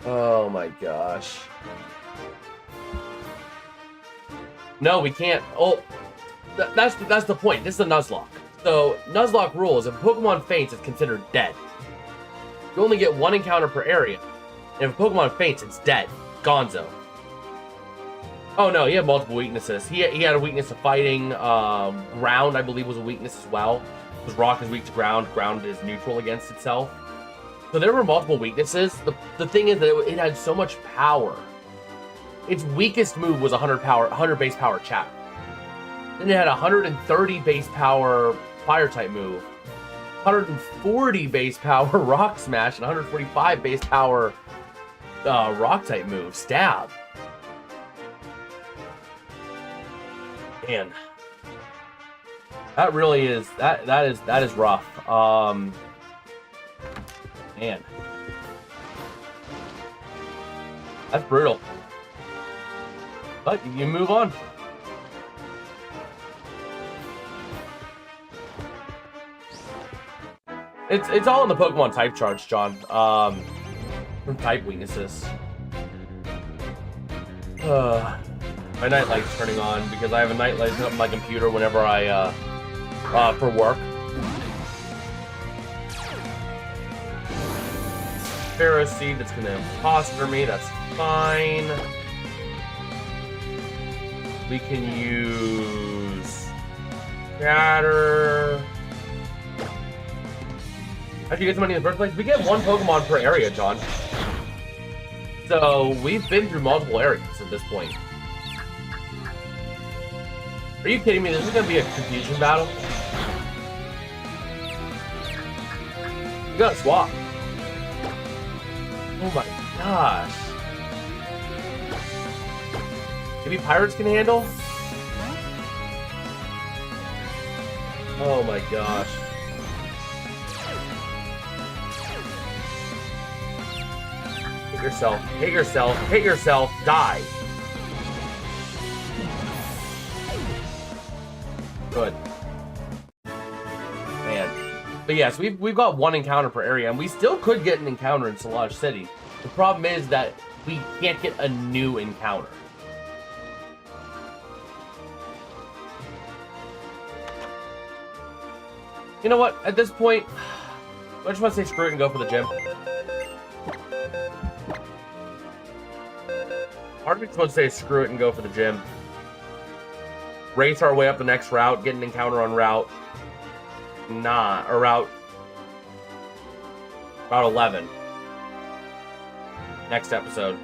Oh my gosh. No, we can't. Oh, that's the point. This is a Nuzlocke. So, Nuzlocke rules, if a Pokemon faints, it's considered dead. You only get 1 encounter per area. And if a Pokemon faints, it's dead. Gonzo. Oh no, he had multiple weaknesses. He had a weakness to fighting. Ground, I believe, was a weakness as well. Because rock is weak to ground. Ground is neutral against itself. So there were multiple weaknesses. The thing is that it had so much power. Its weakest move was 100 base power Chatter. Then it had 130 base power fire type move, 140 base power rock smash, and 145 base power rock type move stab. Man, that really is that is rough. Man, that's brutal. But you move on. It's all in the Pokemon type charts, John. From type weaknesses. My nightlight's turning on because I have a nightlight up on my computer whenever I for work. Pharaoh Seed, that's gonna imposter me, that's fine. We can use Chatter. How'd you get some money in the first place? We get 1 Pokemon per area, John. So we've been through multiple areas at this point. Are you kidding me? This is gonna be a confusion battle. We gotta swap. Oh my gosh. Maybe Pirates can handle? Oh my gosh. yourself, hit yourself, hit yourself, die. Good. Man. But yes, we've got one encounter per area, and we still could get an encounter in Solage City. The problem is that we can't get a new encounter. You know what? At this point, I just want to say screw it and go for the gym. Part of me supposed to say screw it and go for the gym. Race our way up the next route, get an encounter on route route 11. Next episode.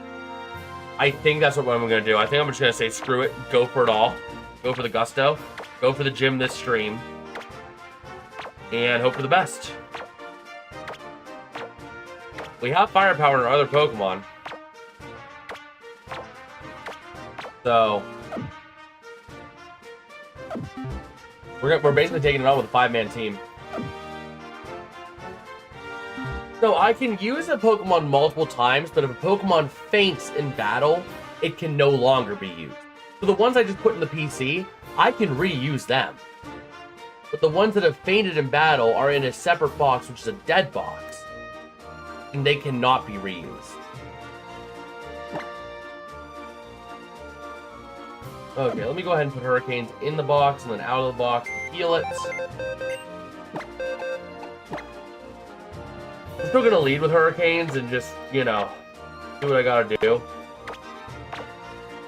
I think that's what I'm going to do. I think I'm just going to say screw it, go for it all. Go for the gusto. Go for the gym this stream. And hope for the best. We have firepower in our other Pokemon. So we're basically taking it on with a 5-man team. So I can use a Pokemon multiple times, but if a Pokemon faints in battle, it can no longer be used. So the ones I just put in the PC, I can reuse them. But the ones that have fainted in battle are in a separate box, which is a dead box. And they cannot be reused. Okay, let me go ahead and put Hurricanes in the box and then out of the box to heal it. I'm still going to lead with Hurricanes and just, you know, do what I got to do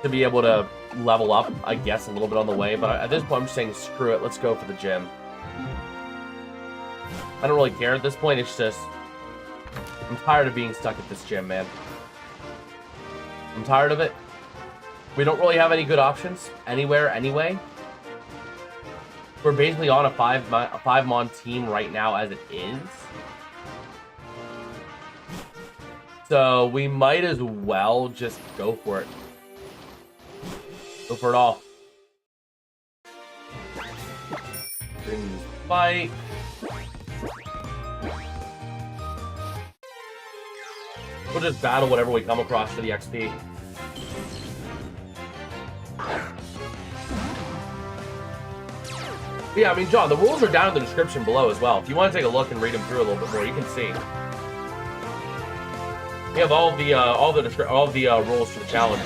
to be able to level up, I guess, a little bit on the way. But at this point, I'm just saying, screw it. Let's go for the gym. I don't really care at this point. It's just, I'm tired of being stuck at this gym, man. I'm tired of it. We don't really have any good options anywhere anyway. We're basically on a five-mon team right now as it is. So we might as well just go for it. Go for it all. Brings fight. We'll just battle whatever we come across for the XP. Yeah, I mean, John, the rules are down in the description below as well. If you want to take a look and read them through a little bit more, you can see. We have all the rules for the challenge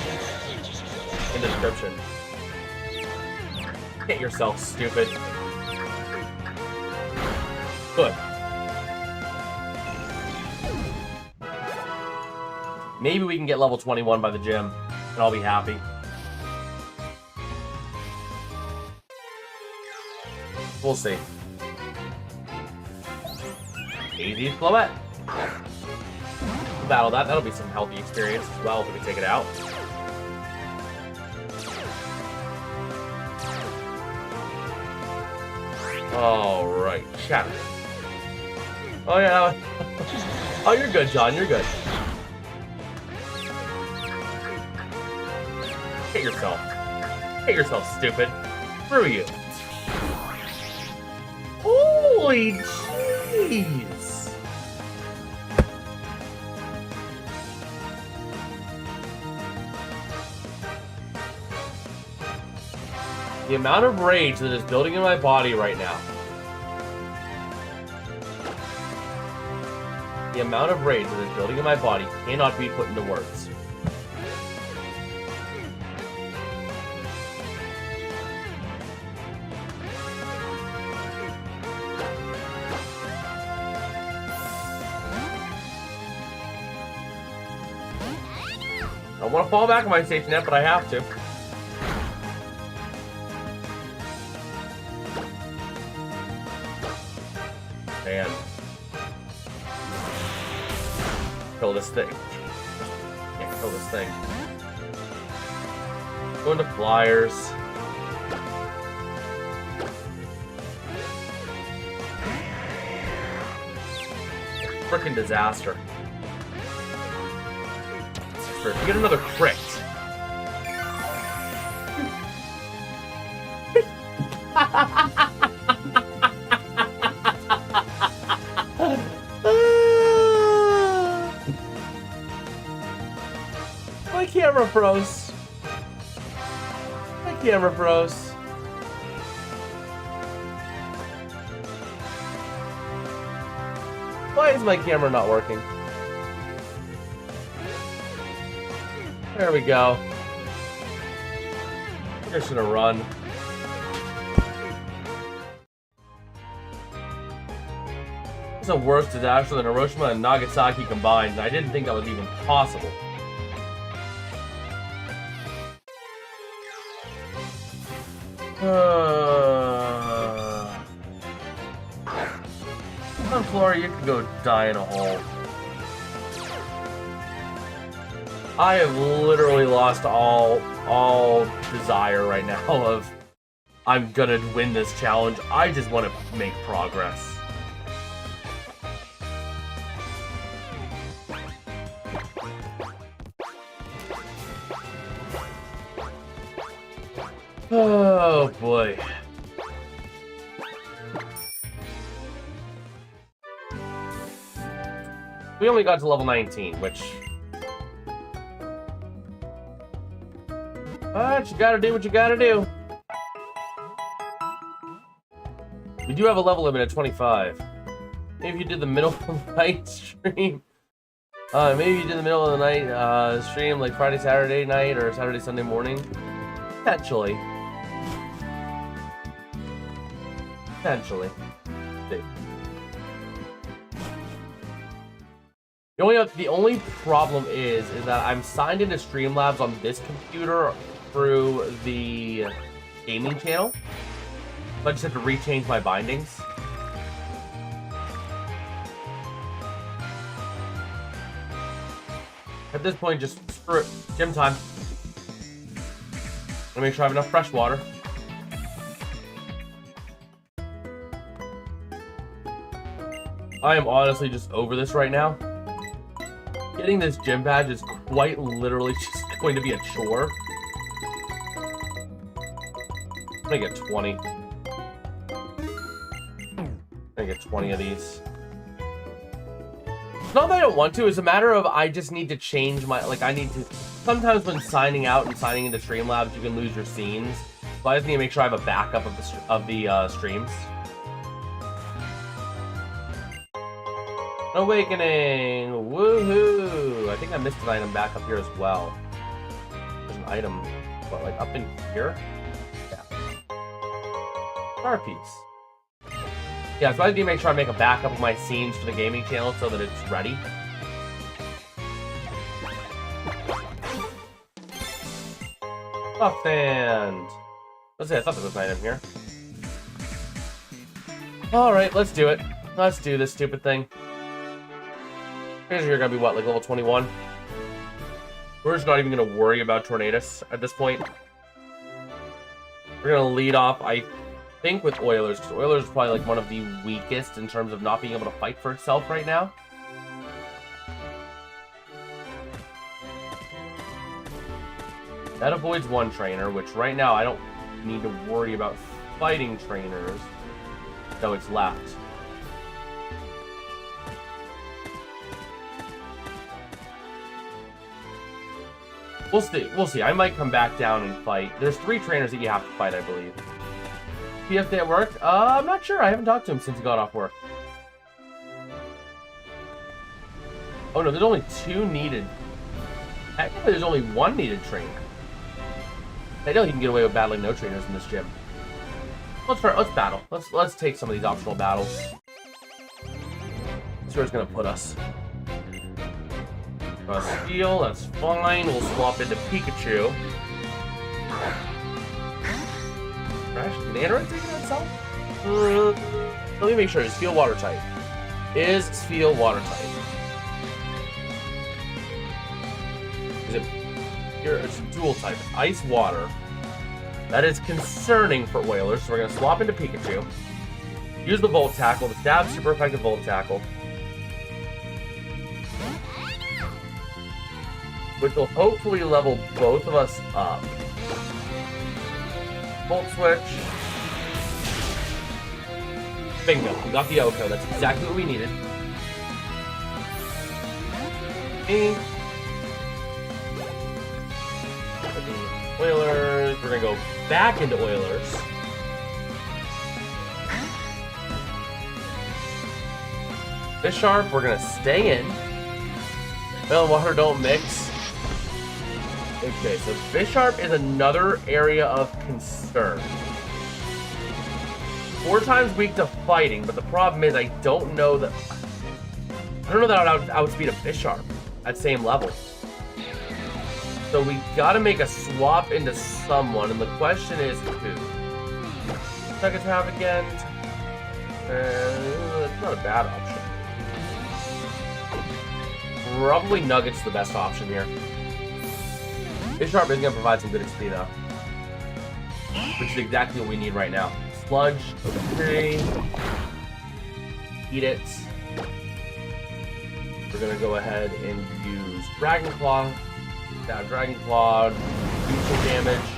in the description. Hit yourself, stupid. Good. Maybe we can get level 21 by the gym, and I'll be happy. We'll see. Easy Flowette. We'll battle that. That'll be some healthy experience as well if we can take it out. Alright, chat. Oh yeah. Oh, you're good, John. You're good. Hit yourself. Hit yourself, stupid. Screw you. Holy jeez! The amount of rage that is building in my body right now. The amount of rage that is building in my body cannot be put into words. I want to fall back on my safety net, but I have to. Man. Kill this thing. Can't kill this thing. Going to flyers. Frickin' disaster. You get another crit. camera froze. My camera froze. Why is my camera not working? There we go. I'm just gonna run. It's a worse disaster than Hiroshima and Nagasaki combined, and I didn't think that was even possible. Flora, you can go die in a hole. I have literally lost all desire right now of I'm gonna win this challenge. I just want to make progress. Oh boy. We only got to level 19, which... But you gotta do what you gotta do. We do have a level limit at 25. Maybe you did the middle of the night stream. Maybe you did the middle of the night stream, like Friday, Saturday night, or Saturday, Sunday morning. Potentially. Potentially. See. The only problem is that I'm signed into Streamlabs on this computer through the gaming channel. So I just have to rechange my bindings. At this point, just screw it. Gym time. Let me make sure I have enough fresh water. I am honestly just over this right now. Getting this gym badge is quite literally just going to be a chore. I'm gonna get 20. I'm gonna get 20 of these. It's not that I don't want to, it's a matter of I just need to change my, like I need to, sometimes when signing out and signing into Streamlabs, you can lose your scenes. So I just need to make sure I have a backup of the streams. Awakening! Woohoo! I think I missed an item back up here as well. There's an item, what, like up in here? Yeah. Star piece. Yeah, so I need to make sure I make a backup of my scenes for the gaming channel so that it's ready. Stuff and... Let's see, I thought there was an item here. Alright, let's do it. Let's do this stupid thing. You're gonna be what, like level 21? We're just not even gonna worry about Tornadus at this point. We're gonna lead off, I think, with Oilers, because Oilers is probably like one of the weakest in terms of not being able to fight for itself right now. That avoids one trainer, which right now I don't need to worry about fighting trainers, though it's left. We'll see. We'll see. I might come back down and fight. There's 3 trainers that you have to fight, I believe. PF day at work? I'm not sure. I haven't talked to him since he got off work. Oh no, there's only 2 needed. Actually, there's only 1 needed trainer. I know he can get away with battling no trainers in this gym. Let's battle. Let's take some of these optional battles. See where it's gonna put us. Steel, that's fine. We'll swap into Pikachu. Crash, can Android take it itself? Let me make sure. Is Steel water type? Is Steel water type? Is it? Here, it's dual type. Ice water. That is concerning for Oilers. So we're gonna swap into Pikachu. Use the Volt Tackle. The stab, super effective Volt Tackle. Which will hopefully level both of us up. Volt Switch. Bingo. We got the Oko. That's exactly what we needed. Oilers. We're gonna go back into Oilers. Bisharp, we're gonna stay in. Oil and water don't mix. Okay, so Bisharp is another area of concern. 4 times weak to fighting, but the problem is I don't know that I would outspeed a Bisharp at same level. So we gotta make a swap into someone, and the question is who? Second half again. It's not a bad option. Probably Nugget's the best option here. Bisharp is gonna provide some good XP though, which is exactly what we need right now. Sludge, okay. Eat it. We're gonna go ahead and use Dragon Claw. Down Dragon Claw, do some damage.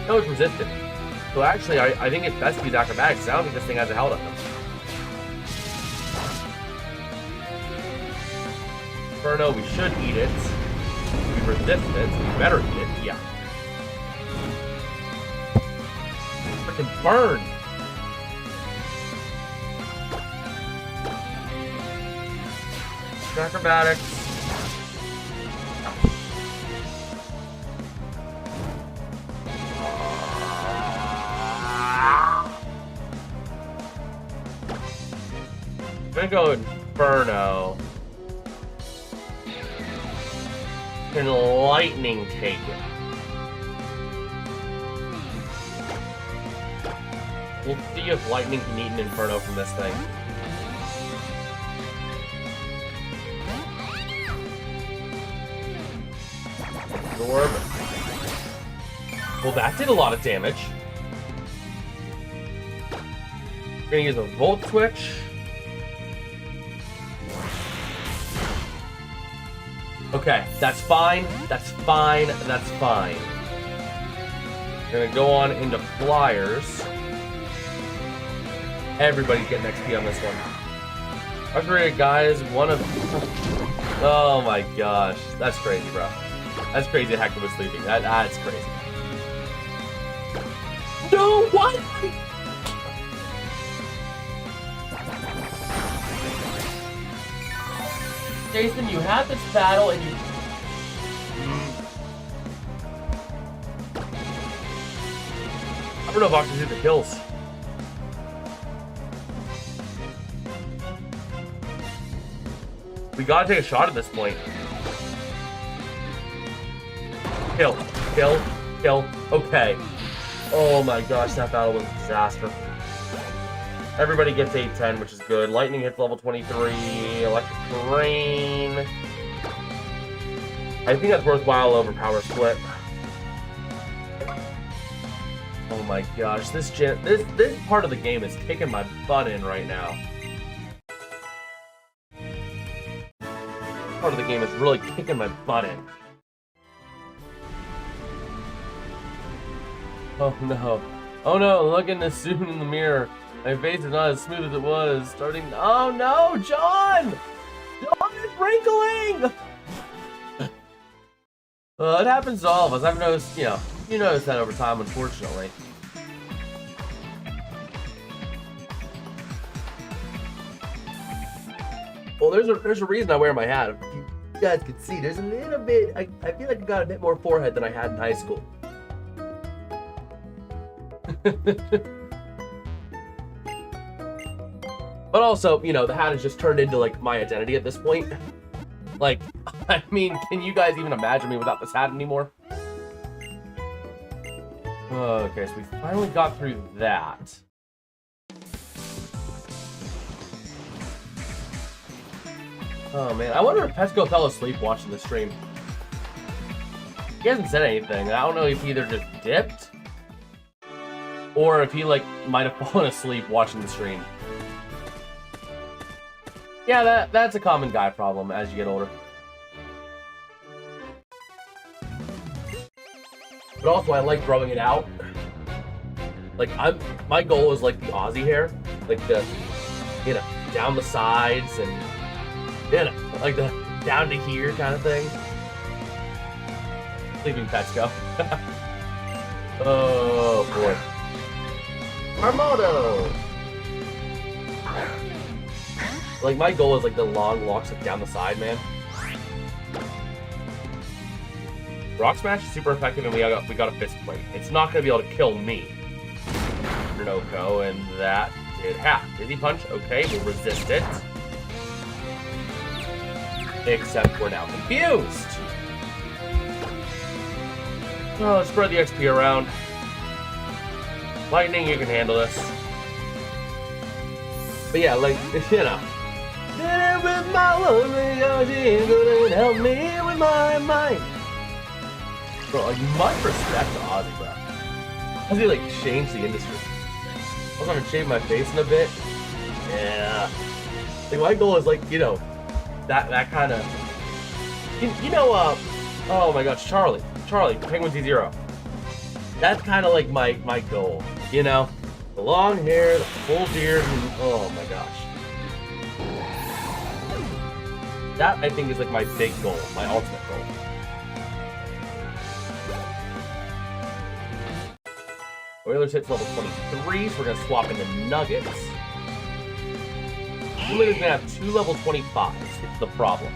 No, it's resistant. So actually, I think it's best to use Acrobatics, because I don't think this thing has a held up. Inferno, we should eat it. We resist it, so we better eat it, yeah. Freaking burn! Acrobatics. I'm gonna go Inferno. Can Lightning take it? We'll see if Lightning can eat an Inferno from this thing. Absorb. Well, that did a lot of damage. We're gonna use a Volt Switch. Okay, that's fine, that's fine, that's fine. Gonna go on into Flyers. Everybody's getting XP on this one. Upgrade, guys, one of... Oh my gosh, that's crazy, bro. That's crazy that Hector was sleeping. That's crazy. No, what? Jason, you had this battle and you... I don't know if I can do the kills. We gotta take a shot at this point. Kill, kill, kill. Okay. Oh my gosh, that battle was a disaster. Everybody gets 810, which is good. Lightning hits level 23. Electric Terrain. I think that's worthwhile over Power Split. Oh my gosh, this part of the game is kicking my butt in right now. This part of the game is really kicking my butt in. Oh no. Oh no, looking as soon in the mirror. My face is not as smooth as it was. Starting. Oh no, John! John is wrinkling! Well, it happens to all of us. I've noticed, you notice that over time, unfortunately. Well, there's a reason I wear my hat. If you guys could see, there's a little bit. I feel like I got a bit more forehead than I had in high school. But also, the hat has just turned into, like, my identity at this point. Like, I mean, can you guys even imagine me without this hat anymore? Okay, so we finally got through that. Oh, man. I wonder if Pesco fell asleep watching the stream. He hasn't said anything. I don't know if he either just dipped or if he, like, might have fallen asleep watching the stream. Yeah, that's a common guy problem as you get older. But also, I like growing it out. Like, my goal is like the Aussie hair, like the, down the sides and, like the down to here kind of thing. Sleeping pets go. Oh boy. Armado! Like, my goal is like the long walks like down the side, man. Rock Smash is super effective, and we got a Fist Plate. It's not gonna be able to kill me. Renoko, and that did half. Dizzy Punch, okay, we'll resist it. Except we're now confused. Oh, let's spread the XP around. Lightning, you can handle this. But yeah, like, you know. Did it with my one because she couldn't help me with my mind. Bro, like, much respect to Ozzy, bro. Ozzy, like, changed the industry. I was gonna shave my face in a bit. Yeah. Like, my goal is, like, you know, that kind of... You know, oh my gosh, Charlie, Penguin T0. That's kind of like my goal, you know? The long hair, the full beard, and oh my gosh. That, I think, is like my big goal, my ultimate goal. Oilers hits level 23, so we're gonna swap into Nuggets. Lumina's gonna have 2 level 25s, it's the problem.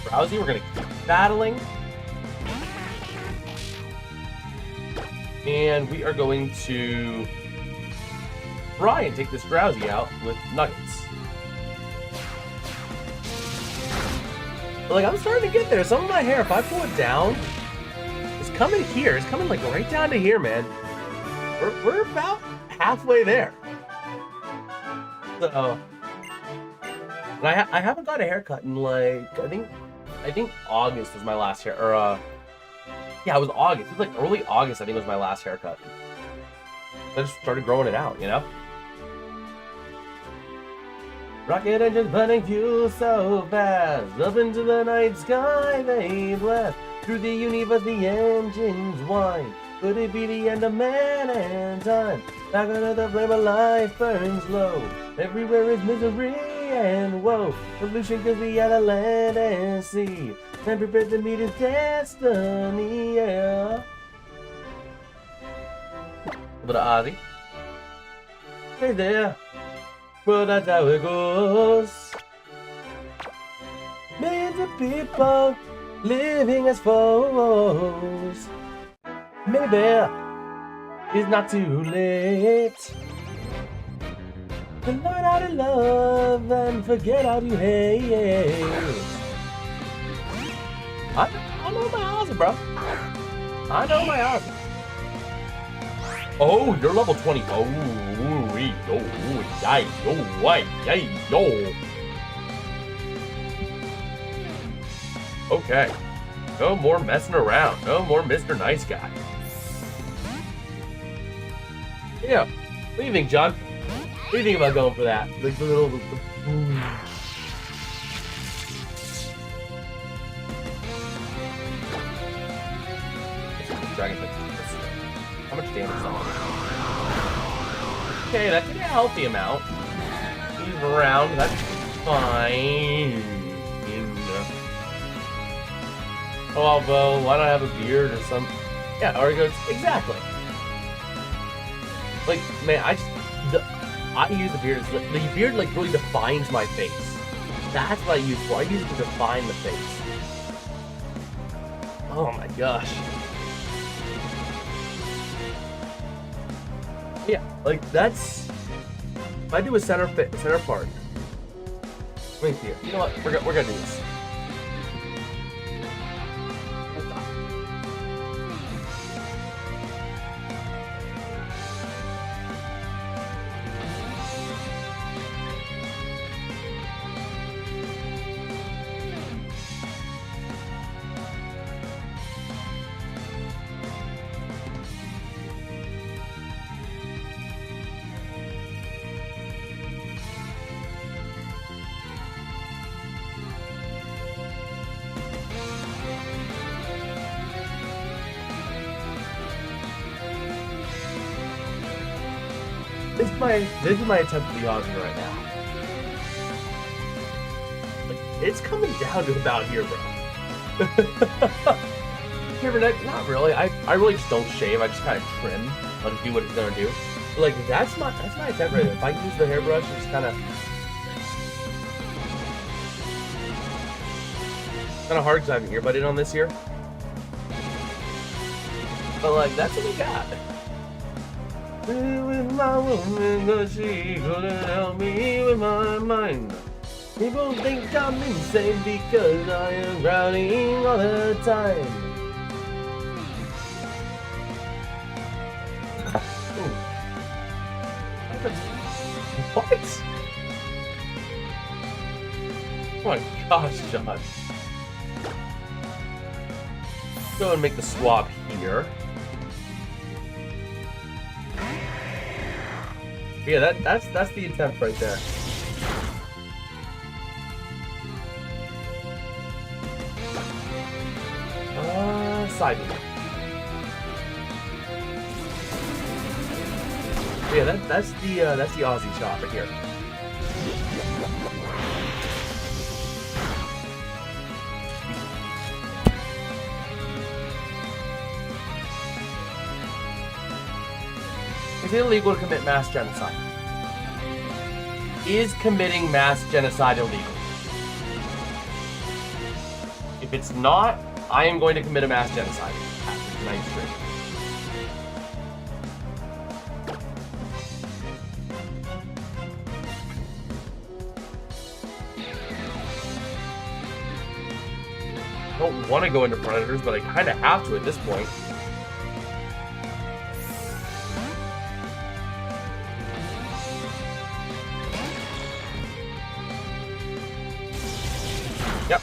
Drowsy, we're gonna keep battling. And we are going to try and take this Drowsy out with Nuggets. But, like, I'm starting to get there. Some of my hair, if I pull it down, it's coming here. It's coming, like, right down to here, man. We're about halfway there. So, and I haven't got a haircut in, like, I think August was my last hair, or, yeah, it was August. It was like early August, I think, was my last haircut. I just started growing it out, you know? Rocket engines burning fuel so fast. Up into the night sky they blast. Through the universe the engines whine. Could it be the end of man and time? Back under the flame of life burns low. Everywhere is misery and woe. Pollution kills the other land and sea. And prepared to meet his destiny, yeah. But Ozzy. Hey there. Well, that's how it goes. Millions of people living as foes. Maybe it's not too late to learn how to love and forget how to hate. I know my Ozzy, bro. I know my Ozzy. Oh, you're level 20. Oh, yay, yo. Okay. No more messing around. No more Mr. Nice Guy. Yeah. What do you think, John? What do you think about going for that? Like the little... Dragon Flick. How much damage is that? Okay, that's a healthy amount. He's around, that's fine. Oh, although, why don't I have a beard or something? Yeah, or he goes, exactly. Like, man, I use the beard. The beard, like, really defines my face. That's what I use for. I use it to define the face. Oh my gosh. Yeah, like, that's... If I do a center part... Wait here. You know what? We're gonna do this. This is my attempt to be Ozzy right now. Like, it's coming down to about here, bro. Hair neck, not really. I really just don't shave. I just kind of trim, let it do what it's gonna do. But, like that's my attempt right there. If I use the hairbrush and just kind of hard because I have an earbud in on this here. But like that's what we got. With my woman, 'cause she couldn't help me with my mind. People think I'm insane because I am growling all the time. What? Oh my gosh, John. Go and make the swap here. Yeah, that's the attempt right there. Side view. Yeah, that's the Aussie shot right here. Is it illegal to commit mass genocide? Is committing mass genocide illegal? If it's not, I am going to commit a mass genocide after tonight's stream. I don't want to go into predators, but I kind of have to at this point. Yep.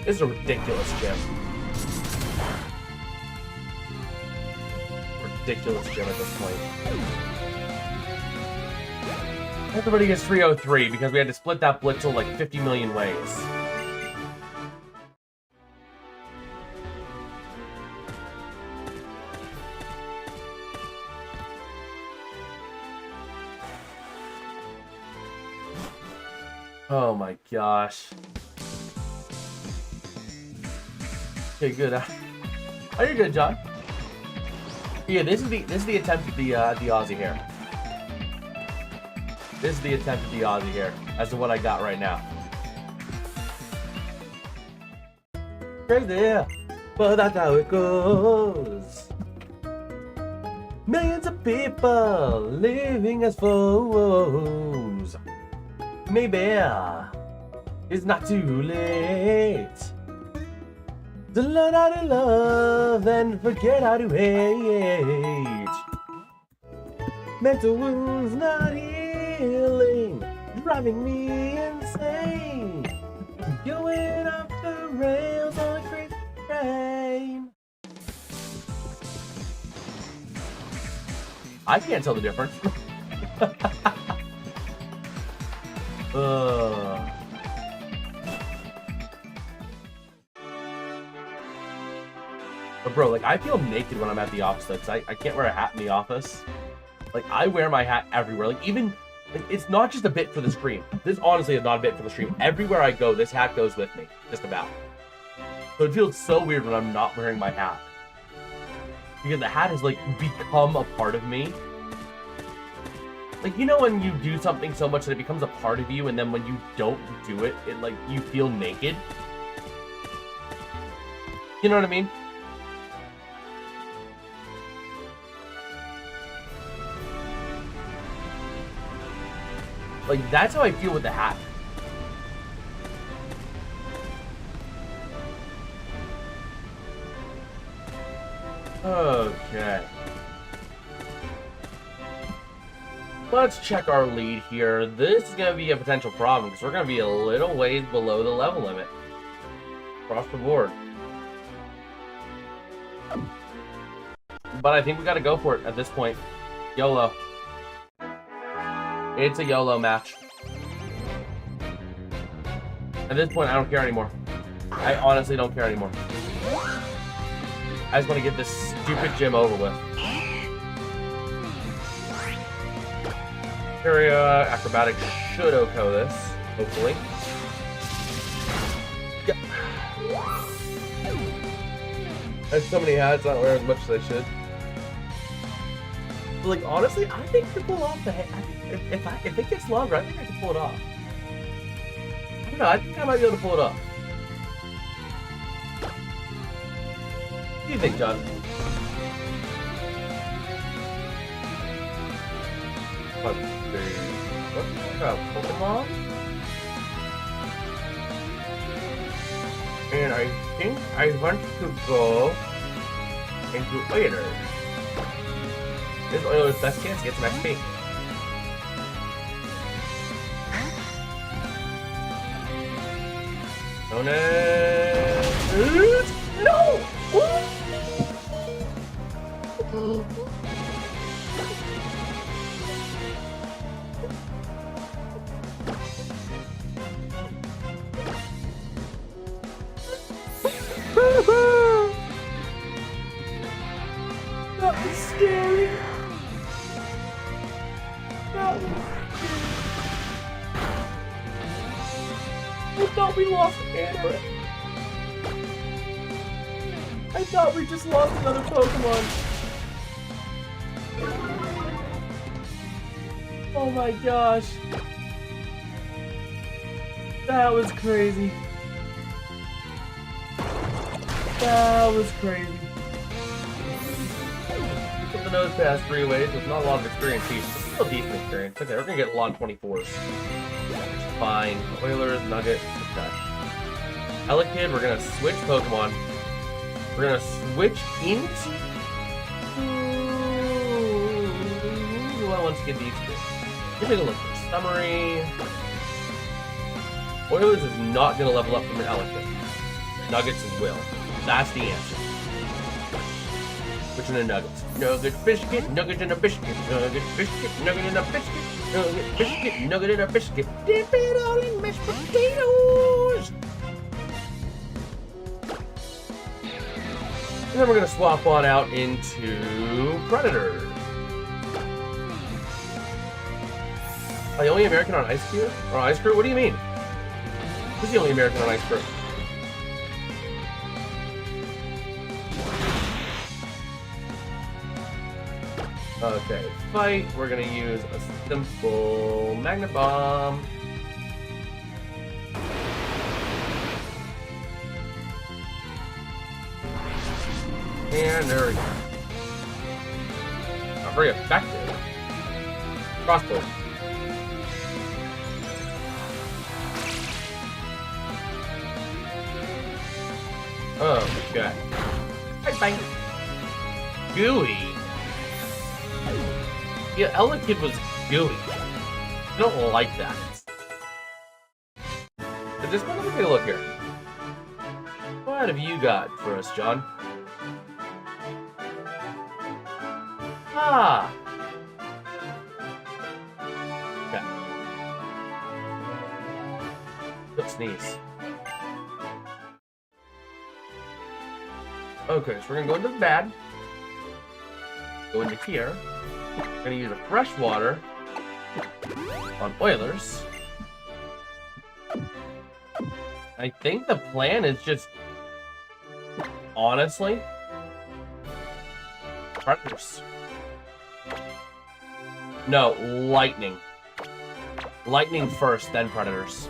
This is a ridiculous gym. Ridiculous gym at this point. Everybody gets 303 because we had to split that Blitzel like 50 million ways. Oh my gosh. Okay, good. Oh, you're good, John. Yeah, this is the attempt at the Aussie here. This is the attempt at the Aussie here, as to what I got right now. Crazy, but that's how it goes. Millions of people living as foes. Maybe it's not too late to learn how to love and forget how to hate. Mental wounds not healing, driving me insane. Going off the rails on a crazy train. I can't tell the difference. But bro, like I feel naked when I'm at the office though, 'cause I can't wear a hat in the office. Like I wear my hat everywhere. Like even like it's not just a bit for the stream. This honestly is not a bit for the stream. Everywhere I go, this hat goes with me. Just about. So it feels so weird when I'm not wearing my hat. Because the hat has like become a part of me. Like, you know when you do something so much that it becomes a part of you, and then when you don't do it, it like, you feel naked? You know what I mean? Like, that's how I feel with the hat. Okay. Let's check our lead here. This is going to be a potential problem because we're going to be a little ways below the level limit. Across the board. But I think we got to go for it at this point. YOLO. It's a YOLO match. At this point, I don't care anymore. I honestly don't care anymore. I just want to get this stupid gym over with. Area acrobatics should OHKO this, hopefully. Yeah. I have so many hats, I don't wear as much as I should. But like, honestly, I think I can pull off the hat. If it gets longer, I think I can pull it off. I don't know, I think I might be able to pull it off. What do you think, John? Let's see. What's about Pokemon? And I think I want to go into Oilers. This is Oilers' best chance to get some XP. No! That was scary. That was scary. I thought we lost Anna. I thought we just lost another Pokemon. Oh my gosh. That was crazy. That was crazy. Put the nose past 3 ways. There's not a lot of experience here. It's still decent experience. Okay, we're gonna get a lot of 24s. Fine. Oilers, Nugget, okay. Elekid, we're gonna switch Pokemon. We're gonna switch into... Who do I want to give these to? Let's take a look first. Summary. Oilers is not gonna level up from an Elekid. Nuggets will. That's the answer. Which one are nuggets? Nugget, biscuit, nugget and a biscuit. Nugget, biscuit, nugget and a biscuit. Nugget, biscuit, nugget and a biscuit. Dip it all in mashed potatoes. And then we're gonna swap on out into Predator. Are the only American on Ice Crew? Or Ice Crew? What do you mean? Who's the only American on Ice Crew? Okay, fight. We're gonna use a simple Magnet Bomb. And there we go. Not very effective. Crossbow. Oh, okay. Bye bye. Gooey. Yeah, Elekid was gooey. I don't like that. So just want to take a look here. What have you got for us, John? Ah! Okay. Don't sneeze. Okay, so we're gonna go into the bad. Go into here. We're gonna use a fresh water on Oilers. I think the plan is just, honestly, Predators. No, Lightning. Lightning first, then Predators.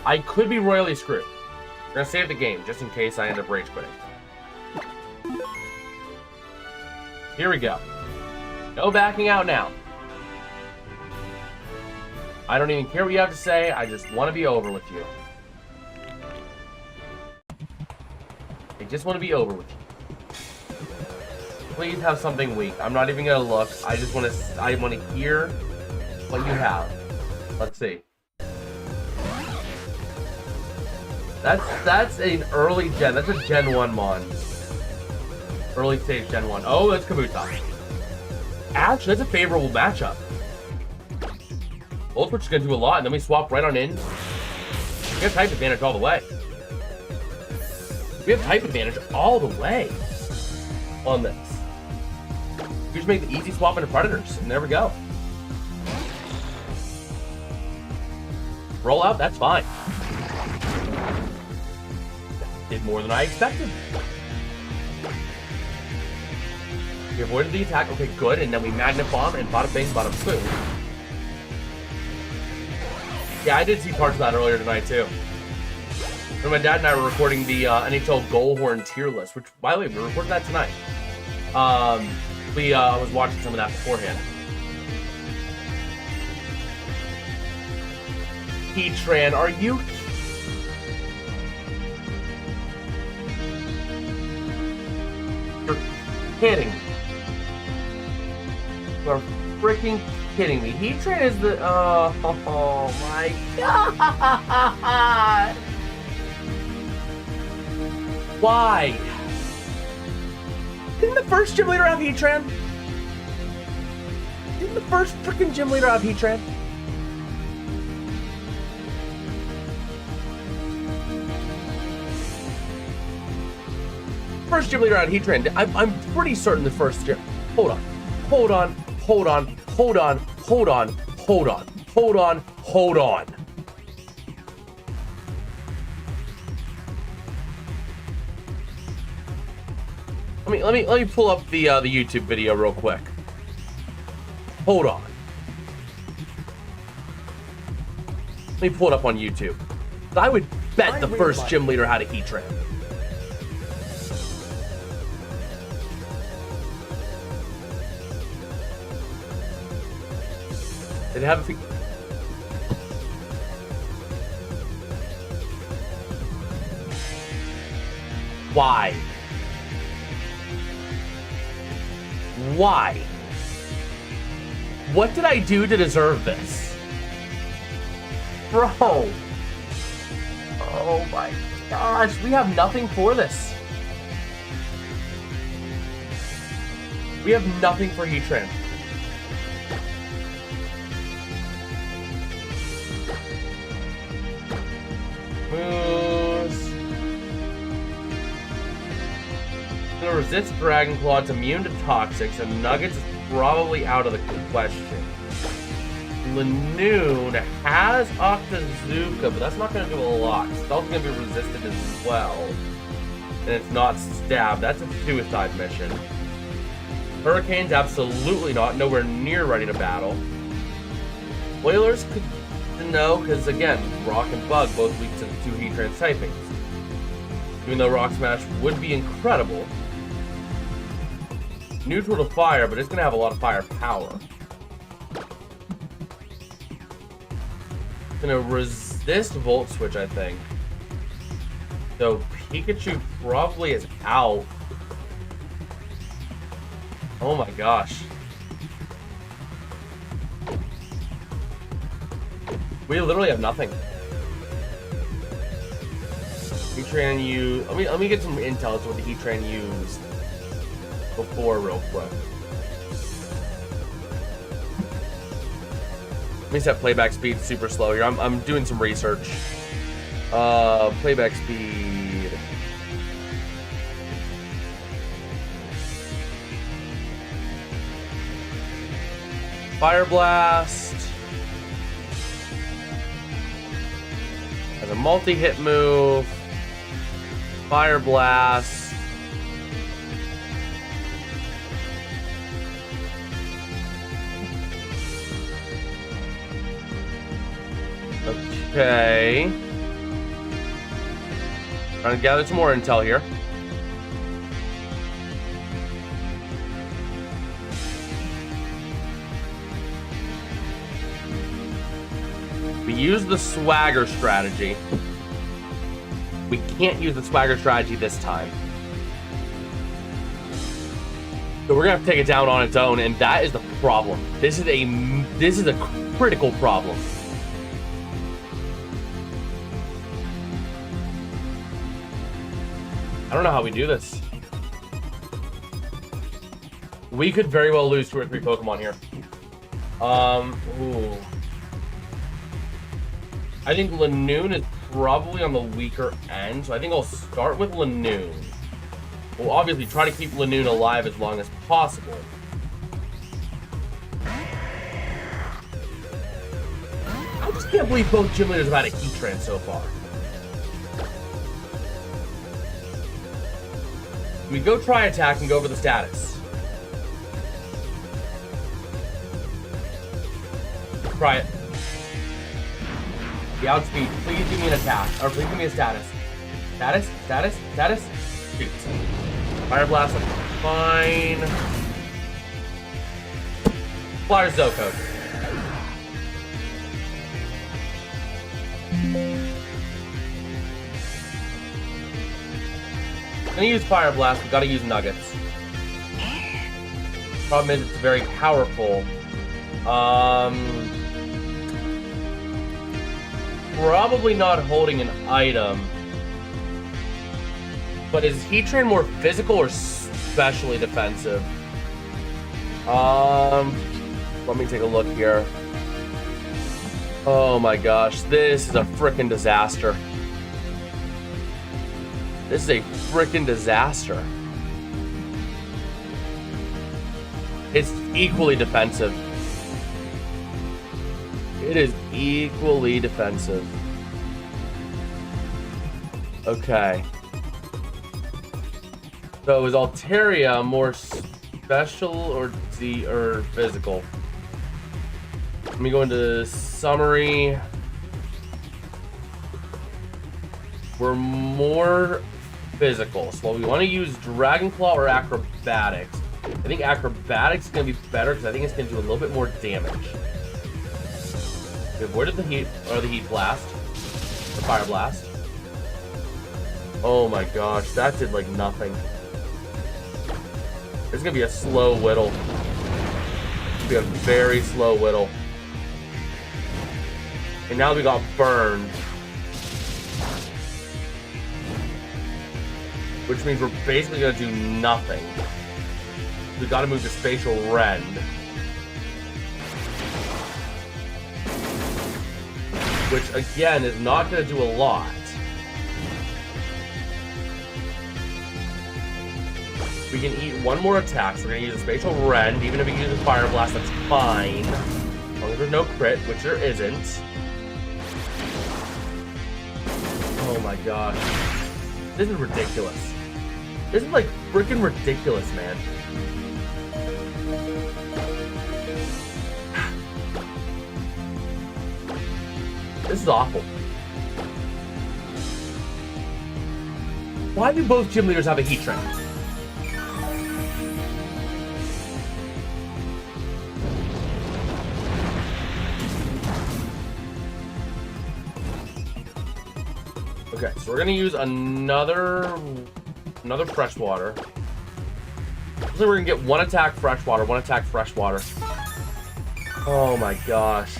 I could be royally screwed. We're gonna save the game, just in case I end up rage quitting. Here we go. No backing out now. I don't even care what you have to say, I just want to be over with you. I just want to be over with you. Please have something weak. I'm not even gonna look. I just want to hear what you have. Let's see. That's an early gen. That's a Gen 1 mon. Early stage Gen 1. Oh, that's Kabuto. Actually, that's a favorable matchup. Volt Switch is going to do a lot, and then we swap right on in. We got type advantage all the way. We have type advantage all the way on this. We just make the easy swap into Predators, and there we go. Roll out, that's fine. Did more than I expected. We avoided the attack, okay, good, and then we Magnet Bomb, and bada bing, bada boom. Yeah, I did see parts of that earlier tonight, too. When my dad and I were recording the NHL Goalhorn tier list, which, by the way, we recorded that tonight. I was watching some of that beforehand. Heatran, are you... You're kidding. You're freaking kidding me. Heatran is the... oh my god! Why? Didn't the first gym leader have Heatran? Didn't the first freaking gym leader have Heatran? First gym leader had Heatran. I'm pretty certain the first gym. Hold on. Hold on. Hold on. Hold on. Hold on. Hold on. Hold on. Hold on. Let me pull up the YouTube video real quick. Hold on. Let me pull it up on YouTube. I would bet the first gym leader had a Heatran. Did it have a... Why? Why? What did I do to deserve this? Bro. Oh my gosh, we have nothing for this. We have nothing for Heatran. Moves. Gonna resist Dragon Claw. It's immune to Toxic, so Nuggets is probably out of the question. Lanoon has Octazooka, but that's not gonna do a lot. It's also gonna be resisted as well. And it's not Stab. That's a suicide mission. Hurricane's absolutely not. Nowhere near ready to battle. Whalers could no, because again, Rock and Bug both weak to the two Heatran typings. Even though Rock Smash would be incredible. Neutral to Fire, but it's going to have a lot of fire power. It's going to resist Volt Switch, I think. So Pikachu probably is out. Oh my gosh. We literally have nothing. Heatran used... Let me get some intel as to what the Heatran used before real quick. Let me set playback speed super slow here. I'm doing some research. Playback speed. Fire Blast. As a multi-hit move. Fire Blast. Okay. Trying to gather some more intel here. We use the swagger strategy. We can't use the swagger strategy this time. So we're gonna have to take it down on its own, and that is the problem. This is a critical problem. I don't know how we do this. We could very well lose 2 or 3 Pokemon here. Ooh. I think Lanoon is probably on the weaker end, so I think I'll start with Lanoon. We'll obviously try to keep Lanoon alive as long as possible. I just can't believe both gym leaders have had a Heatran so far. We go try attack and go over the status. Try it. The outspeed. Please give me an attack. Or please give me a status. Status? Status? Status? Shoot. Fire Blast. Fine. Flyer Zocode. I'm gonna use Fire Blast. We gotta use Nuggets. Problem is, it's very powerful. Probably not holding an item. But is Heatran more physical or specially defensive? Let me take a look here. Oh my gosh, this is a frickin' disaster. This is a frickin' disaster. It's equally defensive. It is equally defensive. Okay. So is Altaria more special or physical? Let me go into summary. We're more physical. So we want to use Dragon Claw or Acrobatics. I think Acrobatics is going to be better because I think it's going to do a little bit more damage. We avoided the heat, or the Heat Blast. The Fire Blast. Oh my gosh, that did like nothing. It's going to be a slow whittle. It's going to be a very slow whittle. And now we got burned. Which means we're basically going to do nothing. We got to move to Spatial Rend. Which, again, is not going to do a lot. We can eat one more attack, so we're going to use a Spatial Rend. Even if we use a Fire Blast, that's fine. As long as there's no crit, which there isn't. Oh my gosh. This is ridiculous. This is like freaking ridiculous, man. This is awful. Why do both gym leaders have a Heatran? Okay, so we're gonna use another freshwater. So we're gonna get one attack freshwater, one attack freshwater. Oh my gosh.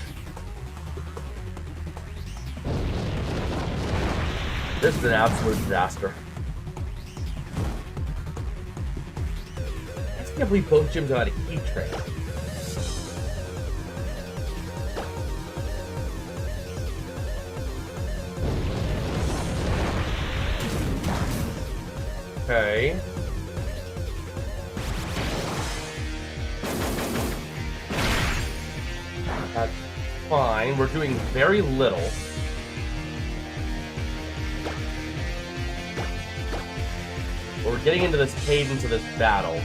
This is an absolute disaster. I just can't believe both gyms have had a Heatran. Okay. That's fine. We're doing very little. We're getting into this cadence of this battle.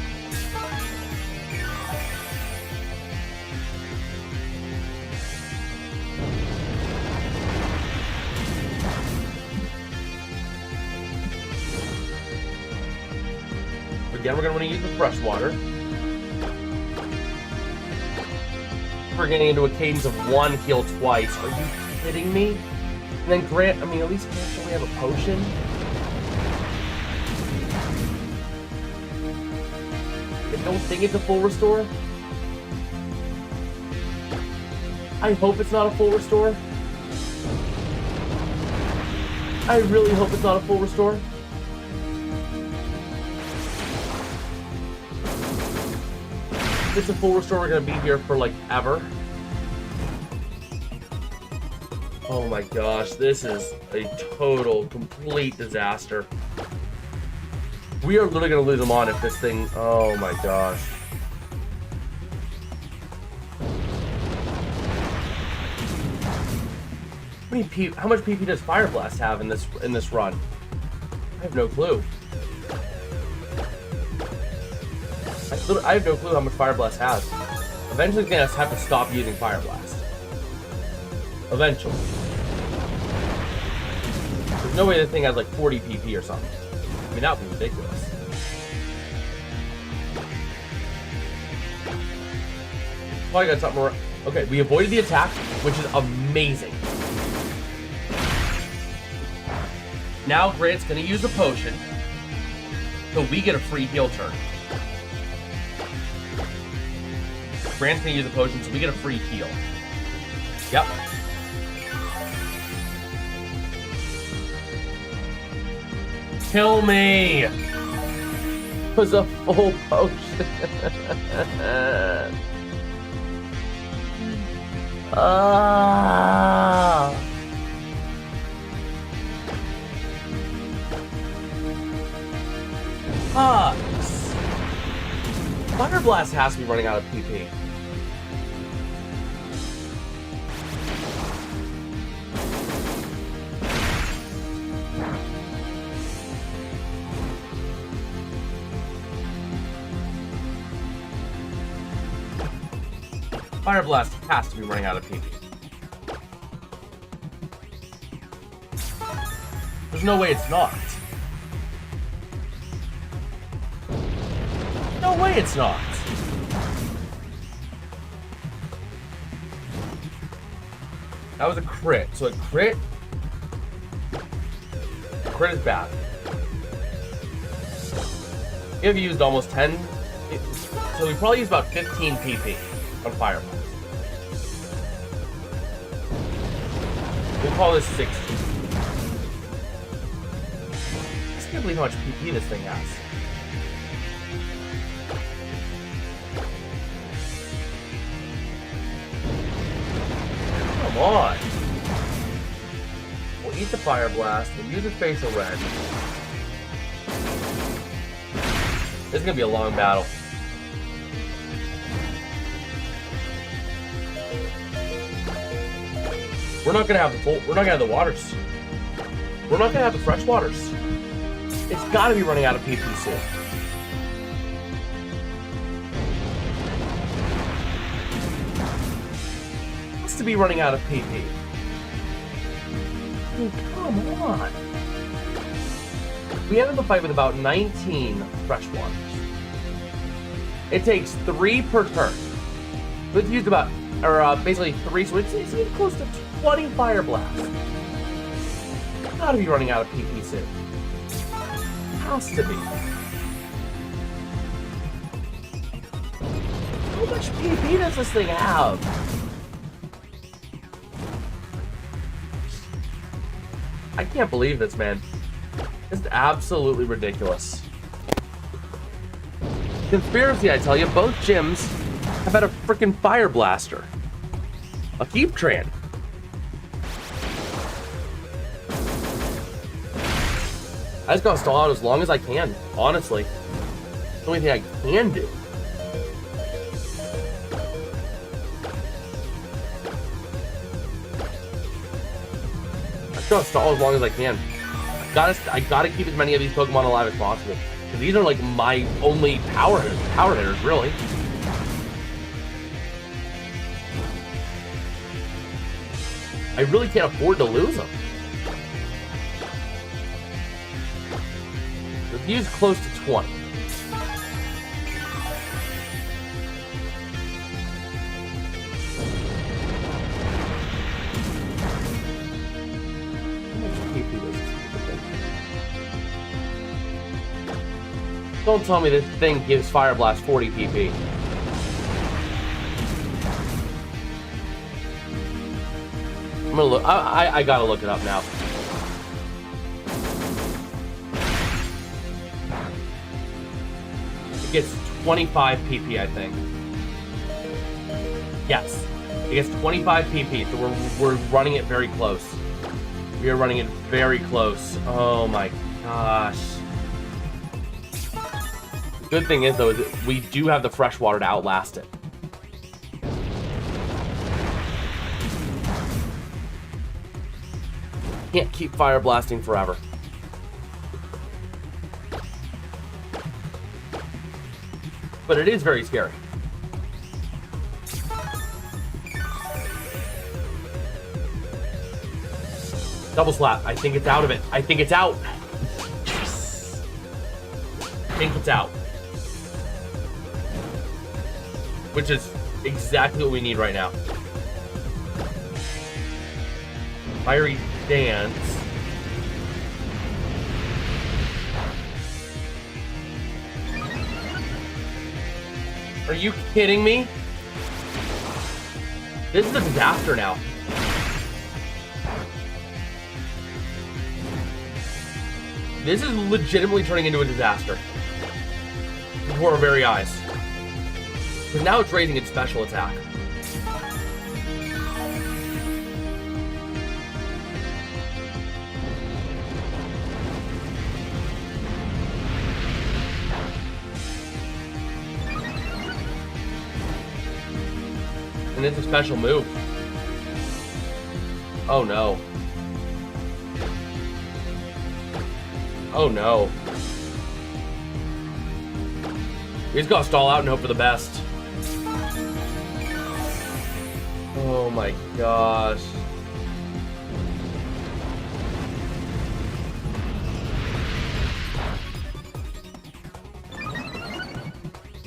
Again, we're going to want to use the fresh water. We're getting into a cadence of one heal twice. Are you kidding me? And then Grant, I mean, at least Grant, should we have a potion? I don't think it's a full restore. I hope it's not a full restore. I really hope it's not a full restore. If it's a full restore, we're gonna be here for like ever. Oh my gosh, this is a total, complete disaster. We are literally going to lose them on if this thing... Oh my gosh. How much PP does Fire Blast have in this run? I have no clue. I have no clue how much Fire Blast has. Eventually, it's gonna have to stop using Fire Blast. Eventually. There's no way this thing has like 40 PP or something. I mean, that would be ridiculous. Probably got something more. Okay, we avoided the attack, which is amazing. Now Grant's gonna use a potion, so we get a free heal turn. Grant's gonna use a potion, so we get a free heal. Yep. Kill me! It was a full potion. Ah. Hugs. Fire Blast has to be running out of PP. Fire Blast has to be running out of PP. There's no way it's not. No way it's not. That was a crit. So a crit is bad. We have used almost 10. So we probably used about 15 PP on Fire Blast. We'll call this 60. I just can't believe how much PP this thing has. Come on. We'll eat the Fire Blast. We'll use the Facial Red. This is gonna be a long battle. We're not gonna have the full. We're not gonna have the waters. We're not gonna have the fresh waters. It's gotta be running out of PP soon. To be running out of PP. I mean, come on. We ended the fight with about 19 fresh waters. It takes 3 per turn. We've used about, basically 3, so it's close to 20 Fire Blasts. Gotta be running out of PP soon. Has to be. How much PP does this thing have? I can't believe this, man. It's absolutely ridiculous. Conspiracy, I tell you, both gyms have had a freaking Fire Blaster. A Keep Tran. I just gotta stall out as long as I can, honestly. It's the only thing I can do. Gotta stall as long as I can. I gotta keep as many of these Pokemon alive as possible. Because these are like my only power hitters, really. I really can't afford to lose them. We've used close to 20. Don't tell me this thing gives Fire Blast 40 PP. I'm gonna look. I gotta look it up now. It gets 25 PP, I think. Yes, It gets 25 PP, so we're running it very close. We are running it very close. Oh my gosh. The good thing is, though, is that we do have the fresh water to outlast it. Can't keep fire blasting forever. But it is very scary. Double slap. I think it's out of it. I think it's out. Yes. I think it's out. Which is exactly what we need right now. Fiery Dance. Are you kidding me? This is a disaster now. This is legitimately turning into a disaster. Before our very eyes. Because now it's raising its special attack. And it's a special move. Oh no. Oh no. We just gotta stall out and hope for the best. Oh my gosh.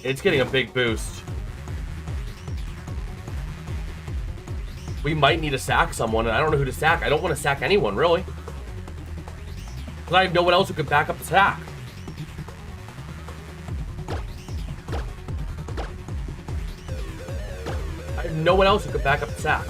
It's getting a big boost. We might need to sack someone, and I don't know who to sack. I don't want to sack anyone, really. Because I have no one else who could back up the sack. I have no one else who could back up the sack.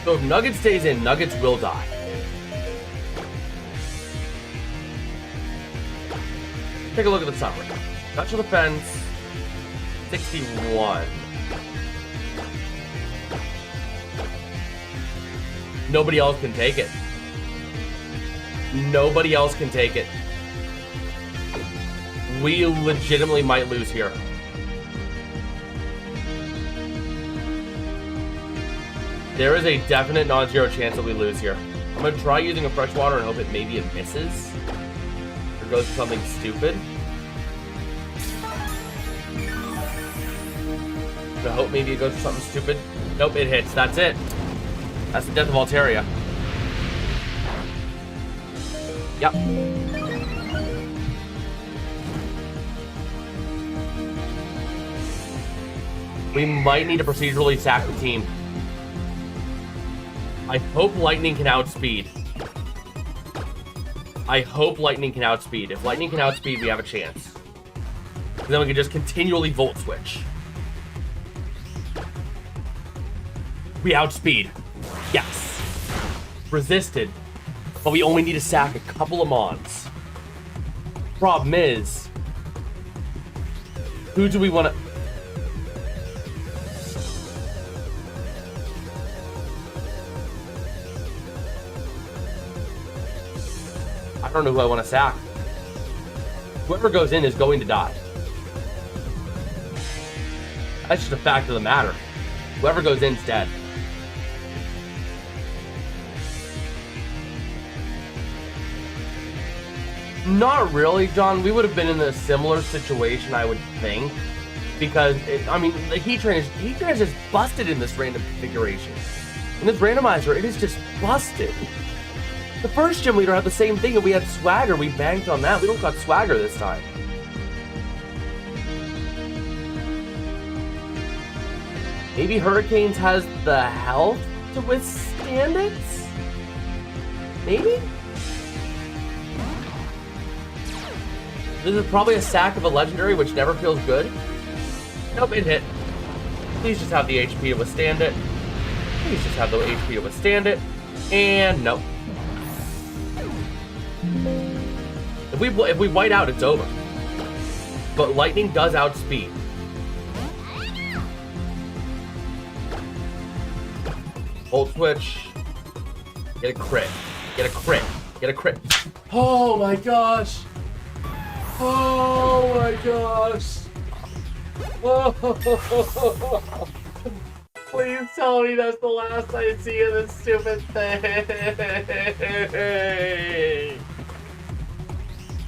So if Nugget stays in, Nuggets will die. Take a look at the summary. Special defense, 61. Nobody else can take it. Nobody else can take it. We legitimately might lose here. There is a definite non-zero chance that we lose here. I'm going to try using a freshwater and hope it maybe it misses. Or goes for something stupid. I hope maybe it goes for something stupid. Nope, it hits. That's it. That's the death of Altaria. Yep. We might need to procedurally sack the team. I hope Lightning can outspeed. I hope Lightning can outspeed. If Lightning can outspeed, we have a chance. Then we can just continually Volt Switch. We outspeed. Yes. Resisted. But we only need to sack a couple of Mons. Problem is, who do we want to... I don't know who I want to sack. Whoever goes in is going to die. That's just a fact of the matter. Whoever goes in is dead. Not really, John. We would have been in a similar situation, I would think. Because, I mean, the Heat Train is just busted in this random configuration. In this randomizer, it is just busted. The first gym leader had the same thing, and we had Swagger. We banked on that. We don't got Swagger this time. Maybe Hurricanes has the health to withstand it? Maybe? This is probably a sack of a legendary, which never feels good. Nope, it hit. Please just have the HP to withstand it. Please just have the HP to withstand it. And nope. If we white out, it's over. But lightning does outspeed. Hold switch. Get a crit. Get a crit. Get a crit. Oh my gosh. Oh my gosh. Oh. Please tell me that's the last I see of this stupid thing.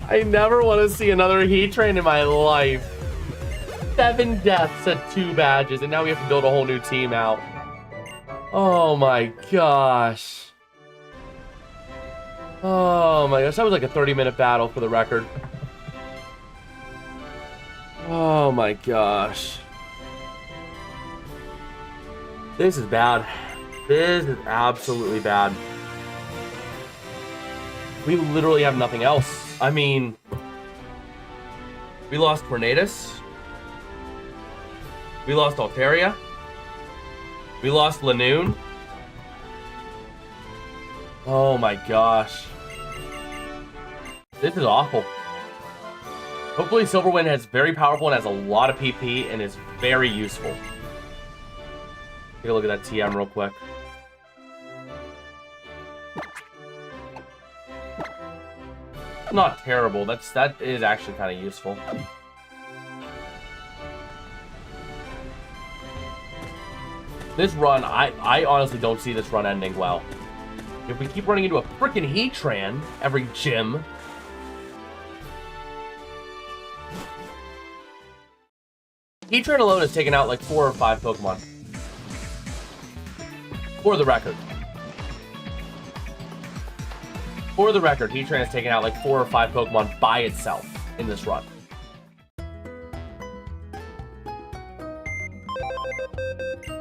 I never want to see another heat train in my life. 7 deaths at 2 badges, and now we have to build a whole new team out. Oh my gosh. Oh my gosh, that was like a 30-minute battle for the record. Oh my gosh. This is bad. This is absolutely bad. We literally have nothing else. I mean, we lost Tornadus. We lost Altaria. We lost Lanoon. Oh my gosh. This is awful. Hopefully Silverwind is very powerful and has a lot of PP and is very useful. Take a look at that TM real quick. Not terrible. That is actually kind of useful. This run, I honestly don't see this run ending well. If we keep running into a freaking Heatran every gym. Heatran alone has taken out like 4 or 5 Pokemon. For the record. For the record, Heatran has taken out like 4 or 5 Pokemon by itself in this run.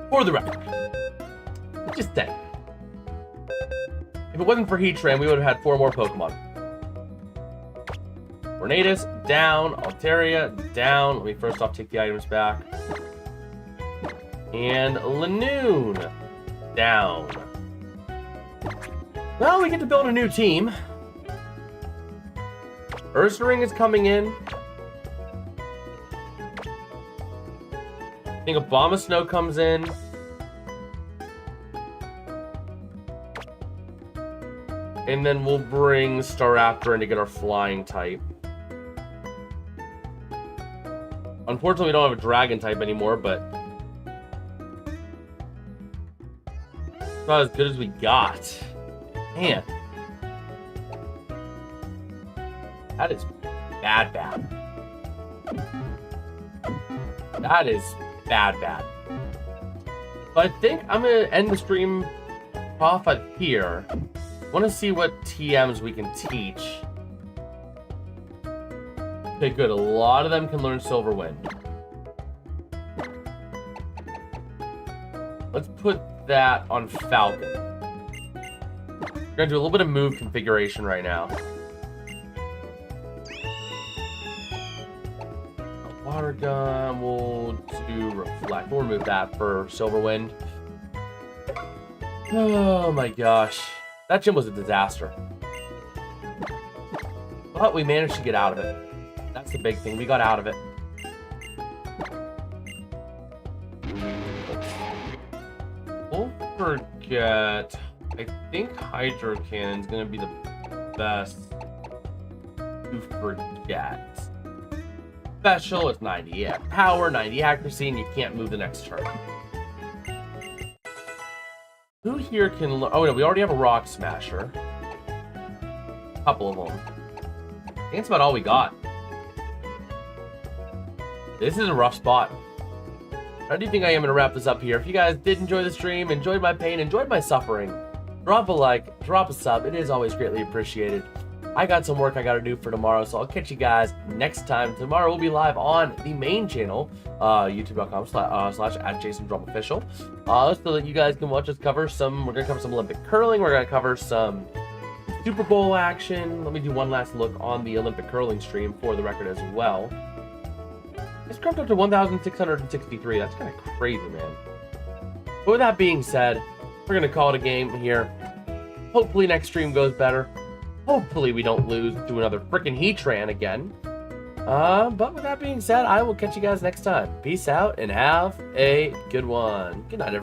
For the record. Just saying. If it wasn't for Heatran, we would have had 4 more Pokemon. Tornadus, down. Altaria, down. Let me first off take the items back. And Lanoon, down. Well, we get to build a new team. Ursaring is coming in. I think Abomasnow comes in. And then we'll bring Staraptor in to get our flying type. Unfortunately, we don't have a dragon type anymore, but it's not as good as we got. Man. That is bad. That is bad. But I think I'm going to end the stream off at here. I want to see what TMs we can teach. Okay, good. A lot of them can learn Silverwind. Let's put that on Falcon. We're going to do a little bit of move configuration right now. Water gun, we'll do Reflect. We'll remove that for Silverwind. Oh my gosh. That gym was a disaster. But we managed to get out of it. That's the big thing. We got out of it. We'll forget. I think Hydro Cannon's gonna be the best to forget. Special is 90 power, 90 accuracy, and you can't move the next turn. Who here can... Oh, no, we already have a Rock Smasher. A couple of them. I think that's about all we got. This is a rough spot. I do think I am going to wrap this up here. If you guys did enjoy the stream, enjoyed my pain, enjoyed my suffering, drop a like, drop a sub. It is always greatly appreciated. I got some work I got to do for tomorrow, so I'll catch you guys next time. Tomorrow we'll be live on the main channel, youtube.com/@JasonsRealm so that you guys can watch us cover some. We're going to cover some Olympic curling. We're going to cover some Super Bowl action. Let me do one last look on the Olympic curling stream for the record as well. It's crept up to 1,663. That's kind of crazy, man. But with that being said, we're gonna call it a game here. Hopefully next stream goes better. Hopefully we don't lose to another freaking Heatran again. But with that being said, I will catch you guys next time. Peace out and have a good one. Good night, everyone.